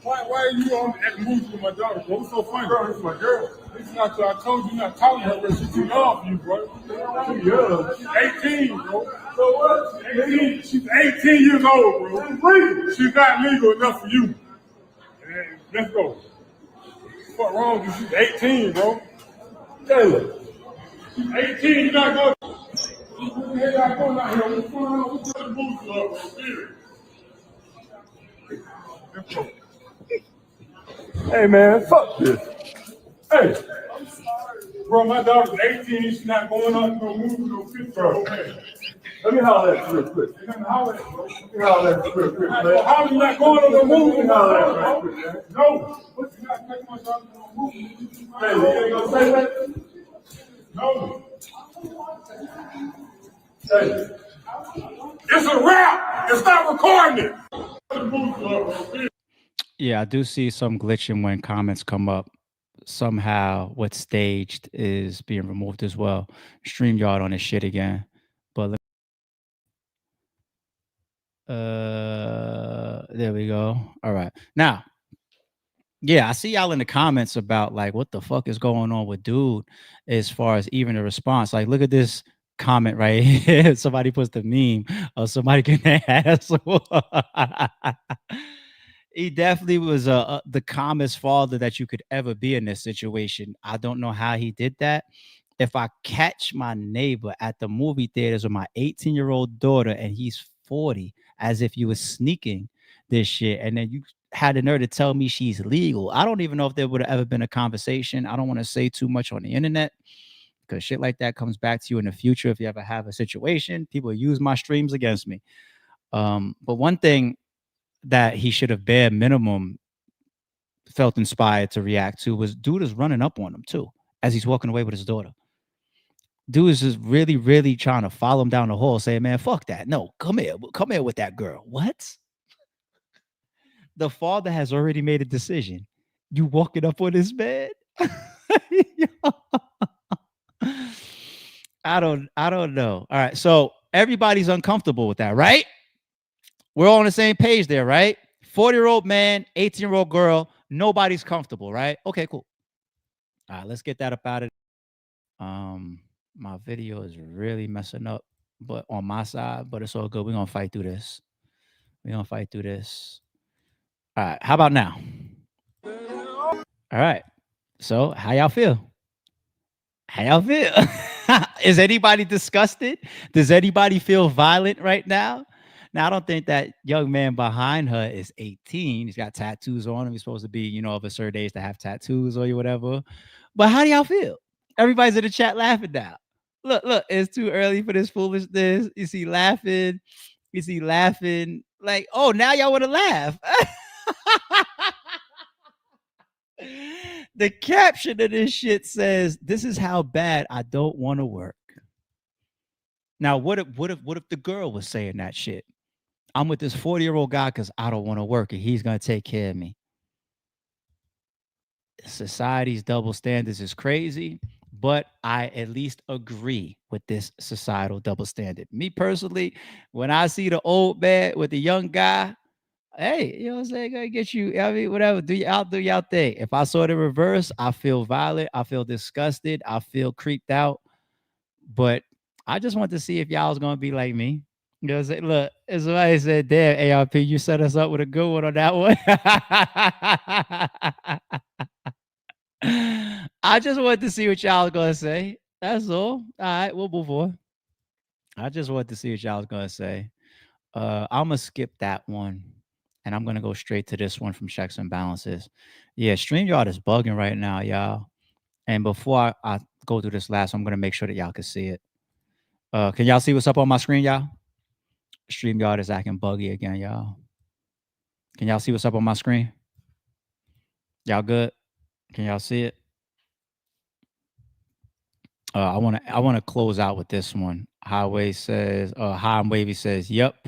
Why are you on at the movies with my daughter, bro? What's so funny? Bro, it's my girl. It's not I told you not talking to her, but she's too young for you, bro. Too young. She's 18, bro. So what? She's 18 years old, bro. She's not legal enough for you. Let's go. What's wrong with you? She's 18, bro. Taylor. She's 18, you're not going. Hey man, fuck this. Hey, bro, my daughter's 18. She's not going on no movie, no fit, bro. Let me holler at you real quick. Let me holler at you real quick, man. How are you not going on no movie? Let me holler at you real quick, man. No. But you're not taking my daughter to no movie. Hey, you ain't gonna say that? No. Hey. It's a wrap. It's not recording it. Yeah, I do see some glitching when comments come up. Somehow what's staged is being removed as well. StreamYard on this shit again. But there we go. All right. Now, yeah, I see y'all in the comments about like what the fuck is going on with dude as far as even the response. Like, look at this comment right here. Somebody puts the meme of somebody getting their ass whooped. He definitely was the calmest father that you could ever be in this situation. I don't know how he did that. If I catch my neighbor at the movie theaters with my 18-year-old daughter and he's 40, as if you were sneaking this shit, and then you had the nerve to tell me she's legal. I don't even know if there would have ever been a conversation. I don't want to say too much on the internet because shit like that comes back to you in the future. If you ever have a situation, people use my streams against me. But one thing that he should have bare minimum felt inspired to react to was dude is running up on him too as he's walking away with his daughter. Dude is just really, really trying to follow him down the hall, saying, man, fuck that. No, come here with that girl. What? The father has already made a decision. You walking up on his bed? I don't know. All right. So everybody's uncomfortable with that, right? We're all on the same page there, right? 40-year-old man, 18-year-old girl, nobody's comfortable, right? Okay, cool. All right, let's get that up out of my video is really messing up, but on my side, but it's all good. We're gonna fight through this. All right, how about now? All right. So how y'all feel? Is anybody disgusted? Does anybody feel violent right now? Now, I don't think that young man behind her is 18. He's got tattoos on him. He's supposed to be, of a certain age to have tattoos or whatever. But how do y'all feel? Everybody's in the chat laughing now. Look, it's too early for this foolishness. You see laughing. Like, oh, now y'all want to laugh. The caption of this shit says, "This is how bad I don't want to work." Now, what if the girl was saying that shit? I'm with this 40-year-old guy because I don't want to work and he's gonna take care of me. Society's double standards is crazy, but I at least agree with this societal double standard. Me personally, when I see the old man with the young guy, hey, you know what I'm saying? Gonna get you. I mean, whatever. Do y'all thing. If I saw the reverse, I feel violent. I feel disgusted. I feel creeped out. But I just want to see if y'all was gonna be like me. You know what I'm saying? Look, as somebody said, damn, ARP, you set us up with a good one on that one. I just wanted to see what y'all was gonna say. That's all. All right, we'll move on. I just wanted to see what y'all was gonna say. I'm gonna skip that one. And I'm going to go straight to this one from Checks and Balances. Yeah, StreamYard is bugging right now, y'all. And before I go through this last one, I'm going to make sure that y'all can see it. Can y'all see what's up on my screen, y'all? StreamYard is acting buggy again, y'all. Can y'all see what's up on my screen? Y'all good? Can y'all see it? I want to close out with this one. Highway says, High and Wavy says, yep.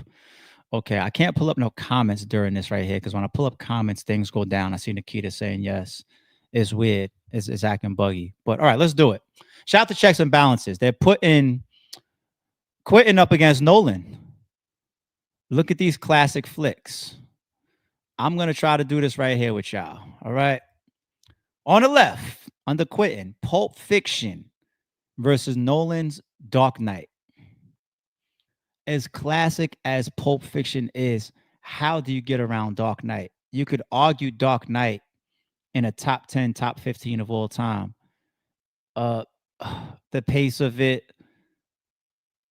Okay, I can't pull up no comments during this right here because when I pull up comments, things go down. I see Nikita saying yes. It's weird. It's acting buggy. But all right, let's do it. Shout out to Checks and Balances. They're quitting up against Nolan. Look at these classic flicks. I'm going to try to do this right here with y'all. All right. On the left, under quitting, Pulp Fiction versus Nolan's Dark Knight. As classic as Pulp Fiction is, how do you get around Dark Knight? You could argue Dark Knight in a top 10, top 15 of all time. The pace of it,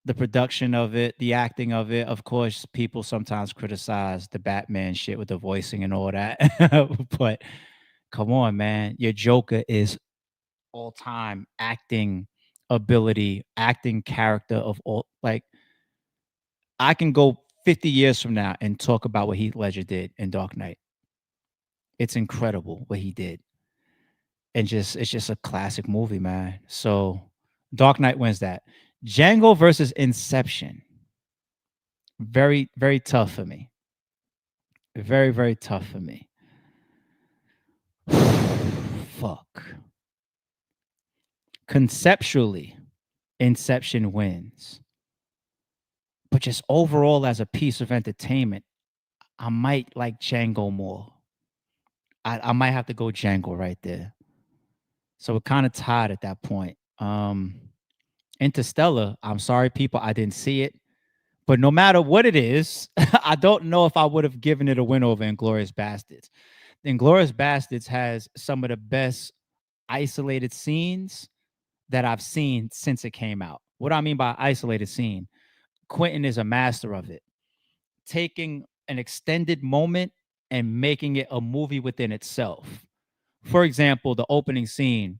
the production of it, the acting of it. Of course, people sometimes criticize the Batman shit with the voicing and all that. But come on, man. Your Joker is all-time acting ability, acting character of all, like, I can go 50 years from now and talk about what Heath Ledger did in Dark Knight. It's incredible what he did. And it's just a classic movie, man. So Dark Knight wins that. Django versus Inception. Very, very tough for me. Very, very tough for me. Fuck. Conceptually, Inception wins. But just overall as a piece of entertainment, I might like Django more. I might have to go Django right there. So we're kind of tied at that point. Interstellar, I'm sorry, people, I didn't see it. But no matter what it is, I don't know if I would have given it a win over Inglourious Bastards. Inglourious Bastards has some of the best isolated scenes that I've seen since it came out. What I mean by isolated scene, Quentin is a master of it. Taking an extended moment and making it a movie within itself. For example, the opening scene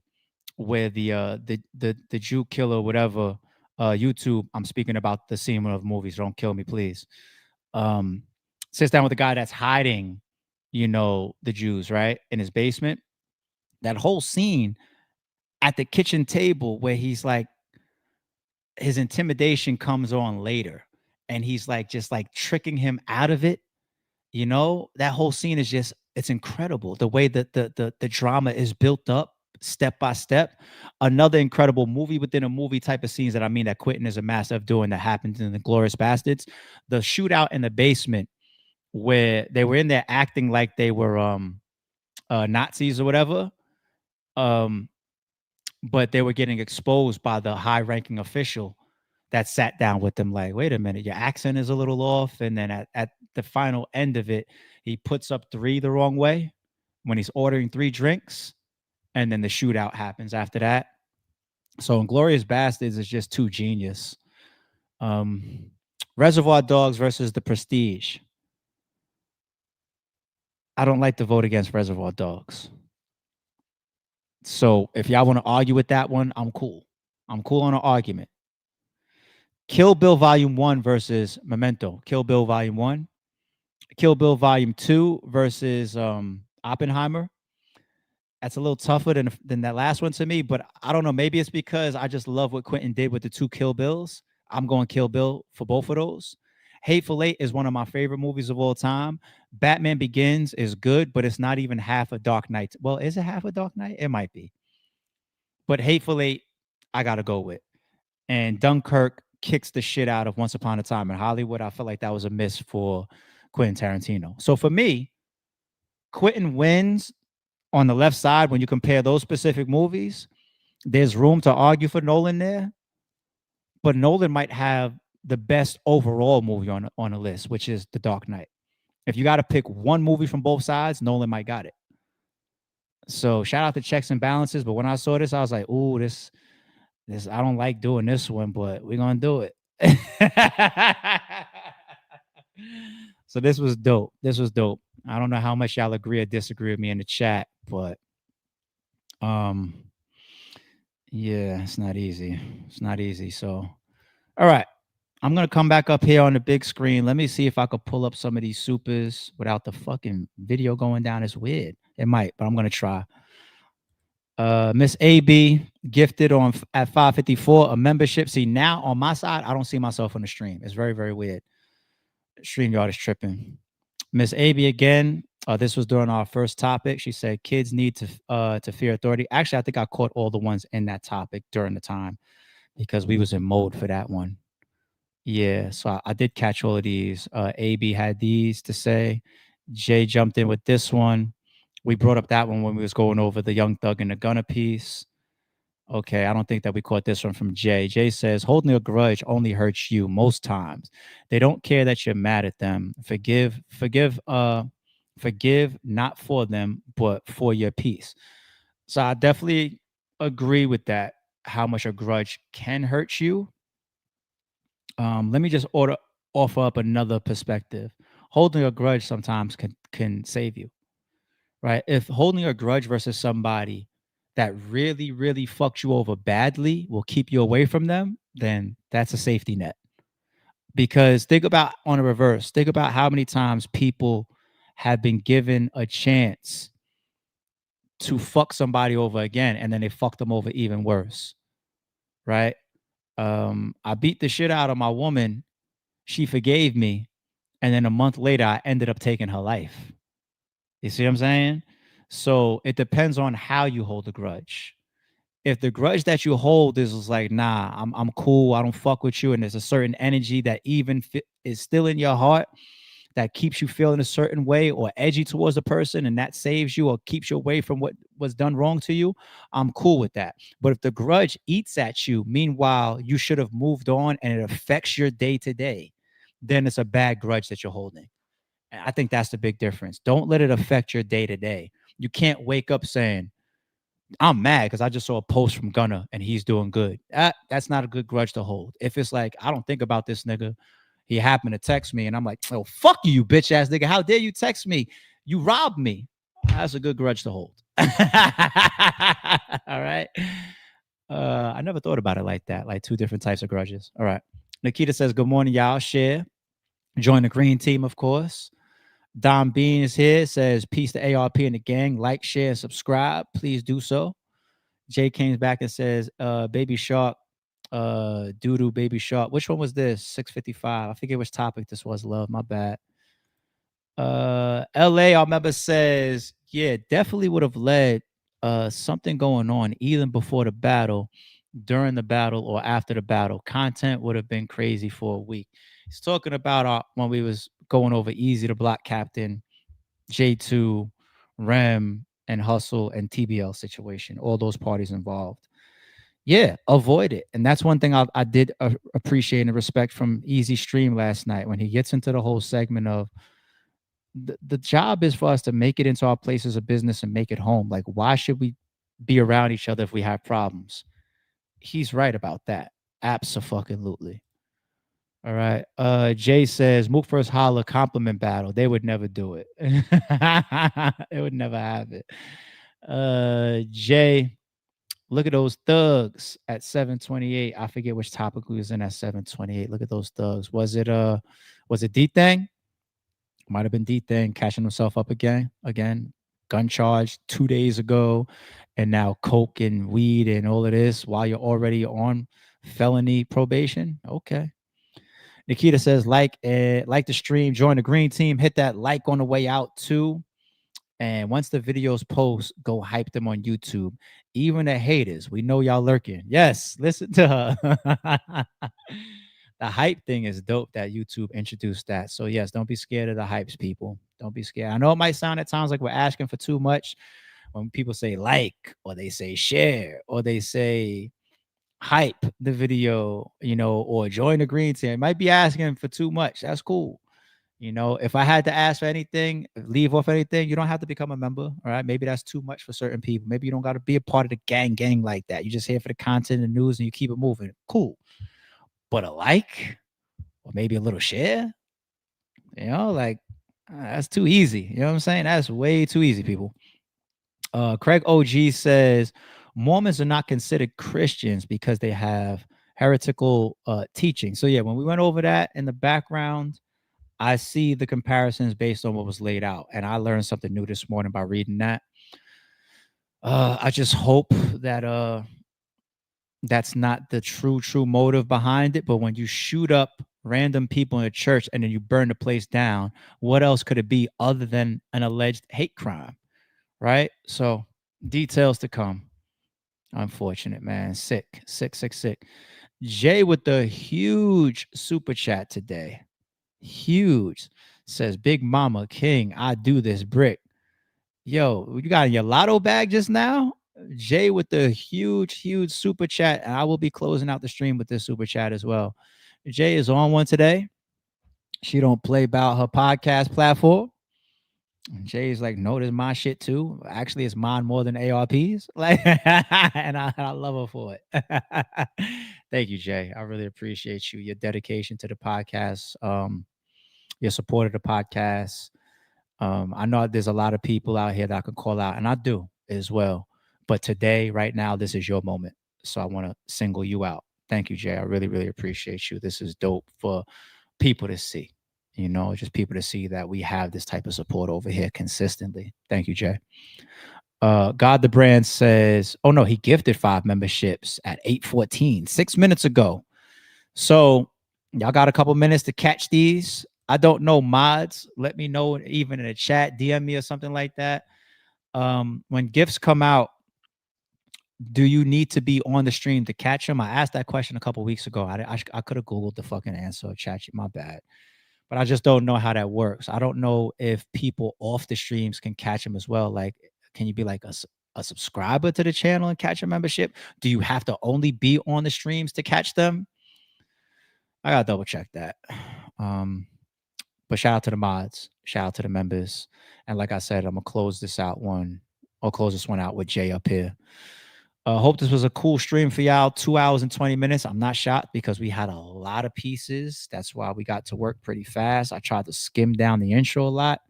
where the Jew killer, whatever, YouTube, I'm speaking about the scene of movies, don't kill me, please. Sits down with the guy that's hiding, the Jews, right, in his basement. That whole scene at the kitchen table where he's like, his intimidation comes on later, and he's like just like tricking him out of it. That whole scene is just, it's incredible the way that the drama is built up step by step. Another incredible movie within a movie type of scenes that I mean that Quentin is a master of doing that happens in the Inglourious Bastards. The shootout in the basement where they were in there acting like they were Nazis or whatever. But they were getting exposed by the high-ranking official that sat down with them like, wait a minute, your accent is a little off. And then at the final end of it, he puts up 3 the wrong way when he's ordering 3 drinks. And then the shootout happens after that. So Inglourious Bastards is just too genius. Reservoir Dogs versus The Prestige. I don't like to vote against Reservoir Dogs. So if y'all want to argue with that one, I'm cool. I'm cool on an argument. Kill Bill Volume 1 versus Memento. Kill Bill Volume 1. Kill Bill Volume 2 versus Oppenheimer. That's a little tougher than that last one to me, but I don't know. Maybe it's because I just love what Quentin did with the 2 Kill Bills. I'm going Kill Bill for both of those. Hateful Eight is one of my favorite movies of all time. Batman Begins is good, but it's not even half a Dark Knight. Well, is it half a Dark Knight? It might be. But Hateful Eight, I got to go with. And Dunkirk kicks the shit out of Once Upon a Time in Hollywood. I feel like that was a miss for Quentin Tarantino. So for me, Quentin wins on the left side when you compare those specific movies. There's room to argue for Nolan there, but Nolan might have the best overall movie on the list, which is The Dark Knight. If you got to pick one movie from both sides, Nolan might got it. So shout out to Checks and Balances. But when I saw this, I was like, ooh, this I don't like doing this one, but we're gonna do it. So this was dope. This was dope. I don't know how much y'all agree or disagree with me in the chat, but yeah, it's not easy. It's not easy. So all right. I'm gonna come back up here on the big screen. Let me see if I could pull up some of these supers without the fucking video going down. It's weird. It might, but I'm gonna try. Miss AB gifted at 554 a membership. See, now on my side, I don't see myself on the stream. It's very, very weird. StreamYard is tripping. Miss AB again. This was during our first topic. She said kids need to fear authority. Actually, I think I caught all the ones in that topic during the time because we was in mode for that one. Yeah, so I did catch all of these. AB had these to say. Jay jumped in with this one. We brought up that one when we was going over the Young Thug and the Gunna piece. Okay, I don't think that we caught this one from Jay. Jay says, holding a grudge only hurts you most times. They don't care that you're mad at them. Forgive not for them, but for your peace. So I definitely agree with that, how much a grudge can hurt you. Let me just offer up another perspective. Holding a grudge sometimes can save you, right? If holding a grudge versus somebody that really, really fucks you over badly will keep you away from them, then that's a safety net. Because think about on a reverse, think about how many times people have been given a chance to fuck somebody over again, and then they fuck them over even worse, right? I beat the shit out of my woman. She forgave me. And then a month later, I ended up taking her life. You see what I'm saying? So it depends on how you hold a grudge. If the grudge that you hold is like, nah, I'm cool, I don't fuck with you, and there's a certain energy that even is still in your heart, that keeps you feeling a certain way or edgy towards a person and that saves you or keeps you away from what was done wrong to you, I'm cool with that. But if the grudge eats at you, meanwhile, you should have moved on and it affects your day to day, then it's a bad grudge that you're holding. And I think that's the big difference. Don't let it affect your day to day. You can't wake up saying, I'm mad because I just saw a post from Gunna and he's doing good. That's not a good grudge to hold. If it's like, I don't think about this nigga, he happened to text me and I'm like, oh, fuck you, bitch ass nigga. How dare you text me? You robbed me. That's a good grudge to hold. All right. I never thought about it like that, like two different types of grudges. All right. Nikita says, good morning, y'all. Share. Join the green team, of course. Don Bean is here. Says, peace to ARP and the gang. Like, share, and subscribe. Please do so. Jay came back and says, Baby Shark, doo-doo Baby Shark. Which one was this? 655. I forget which topic this was, love. My bad. LA, our member says, yeah, definitely would have led something going on even before the battle, during the battle, or after the battle. Content would have been crazy for a week. He's talking about when we was going over Eazy, the block captain, J2, Rem, and Hustle, and TBL situation, all those parties involved. Yeah, avoid it. And that's one thing I did appreciate and respect from Eazy stream last night when he gets into the whole segment of the job is for us to make it into our places of business and make it home. Like, why should we be around each other if we have problems? He's right about that. Abso-fucking-lutely. All right. Jay says, Mook first holla compliment battle. They would never do it. They would never have it. Jay, look at those thugs at 728. I forget which topic we was in at 728. Look at those thugs. Was it DThang? Might have been DThang catching himself up again. Gun charge 2 days ago, and now coke and weed and all of this while you're already on felony probation. Okay. Nikita says, like the stream, join the green team, hit that like on the way out too. And once the videos post, go hype them on YouTube. Even the haters, we know y'all lurking. Yes, listen to her. The hype thing is dope that YouTube introduced that. So yes, don't be scared of the hypes, people. Don't be scared. I know it might sound at times like we're asking for too much when people say like, or they say share, or they say hype the video, or join the green team. It might be asking for too much. That's cool. If I had to ask for anything, leave off anything, you don't have to become a member. All right. Maybe that's too much for certain people. Maybe you don't got to be a part of the gang like that. You just here for the content and news and you keep it moving. Cool. But a like, or maybe a little share, that's too easy. You know what I'm saying? That's way too easy, people. Craig OG says, Mormons are not considered Christians because they have heretical teaching. So yeah, when we went over that in the background, I see the comparisons based on what was laid out. And I learned something new this morning by reading that. I just hope that that's not the true motive behind it. But when you shoot up random people in a church and then you burn the place down, what else could it be other than an alleged hate crime? Right? So details to come. Unfortunate, man. Sick. Jay with the huge super chat today. Huge. Says, Big Mama King, I do this brick. Yo, you got in your lotto bag just now? Jay with the huge super chat. And I will be closing out the stream with this super chat as well. Jay is on one today. She don't play about her podcast platform. Jay's like, no, this is my shit too. Actually, it's mine more than ARP's. And I love her for it. Thank you, Jay. I really appreciate you, your dedication to the podcast, your support of the podcast. I know there's a lot of people out here that I can call out, and I do as well. But today, right now, this is your moment. So I want to single you out. Thank you, Jay. I really, really appreciate you. This is dope for people to see. Just people to see that we have this type of support over here consistently. Thank you, Jay. God the Brand says, oh no, he gifted 5 memberships at 8:14, 6 minutes ago. So y'all got a couple minutes to catch these. I don't know, mods. Let me know even in the chat, DM me or something like that. When gifts come out, do you need to be on the stream to catch them? I asked that question a couple weeks ago. I could have Googled the fucking answer, chat. My bad. but I just don't know how that works. I don't know if people off the streams can catch them as well. Like, can you be like a subscriber to the channel and catch a membership? Do you have to only be on the streams to catch them? I gotta double check that. But shout out to the mods, shout out to the members, and like I said, I'm gonna close this one out with Jay up here. Hope this was a cool stream for y'all. 2 hours and 20 minutes. I'm not shocked because we had a lot of pieces. That's why we got to work pretty fast. I tried to skim down the intro a lot,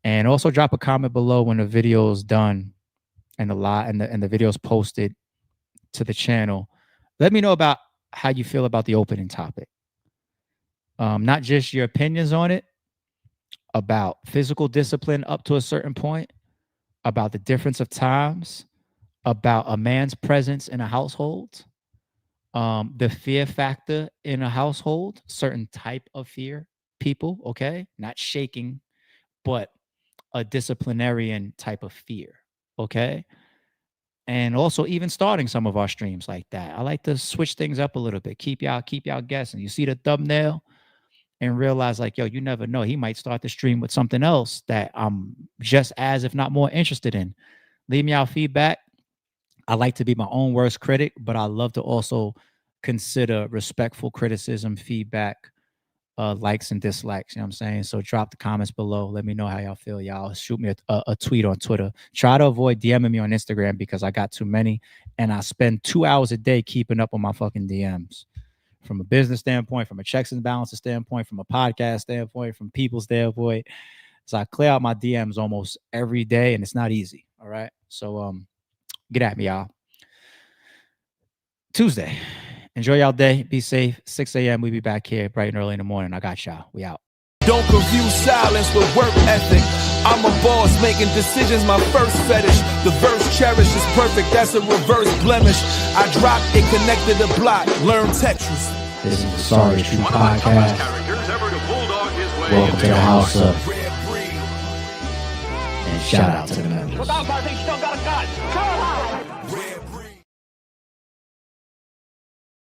and also drop a comment below when the video is done and the video's posted to the channel. Let me know about how you feel about the opening topic. Not just your opinions on it, about physical discipline up to a certain point, about the difference of times, about a man's presence in a household, the fear factor in a household, certain type of fear, people, okay? Not shaking, but a disciplinarian type of fear, okay? And also even starting some of our streams like that. I like to switch things up a little bit, keep y'all guessing. You see the thumbnail and realize like, yo, you never know. He might start the stream with something else that I'm just as, if not more, interested in. Leave me out feedback. I like to be my own worst critic, but I love to also consider respectful criticism, feedback, likes and dislikes. You know what I'm saying? So drop the comments below. Let me know how y'all feel. Y'all shoot me a tweet on Twitter. Try to avoid DMing me on Instagram because I got too many, and I spend 2 hours a day keeping up on my fucking DMs. From a business standpoint, from a checks and balances standpoint, from a podcast standpoint, from people's standpoint. So I clear out my DMs almost every day, and it's not easy. All right. So get at me, y'all. Tuesday. Enjoy y'all day. Be safe. 6 a.m. We be back here bright and early in the morning. I got y'all. We out. Don't confuse silence with work ethic. I'm a boss making decisions, my first fetish. The verse cherished is perfect, that's a reverse blemish. I dropped it, connected the block, learn Tetris. This is the Sorry It's True podcast. Welcome to the house of. And shout out to the members. I think still got a gun.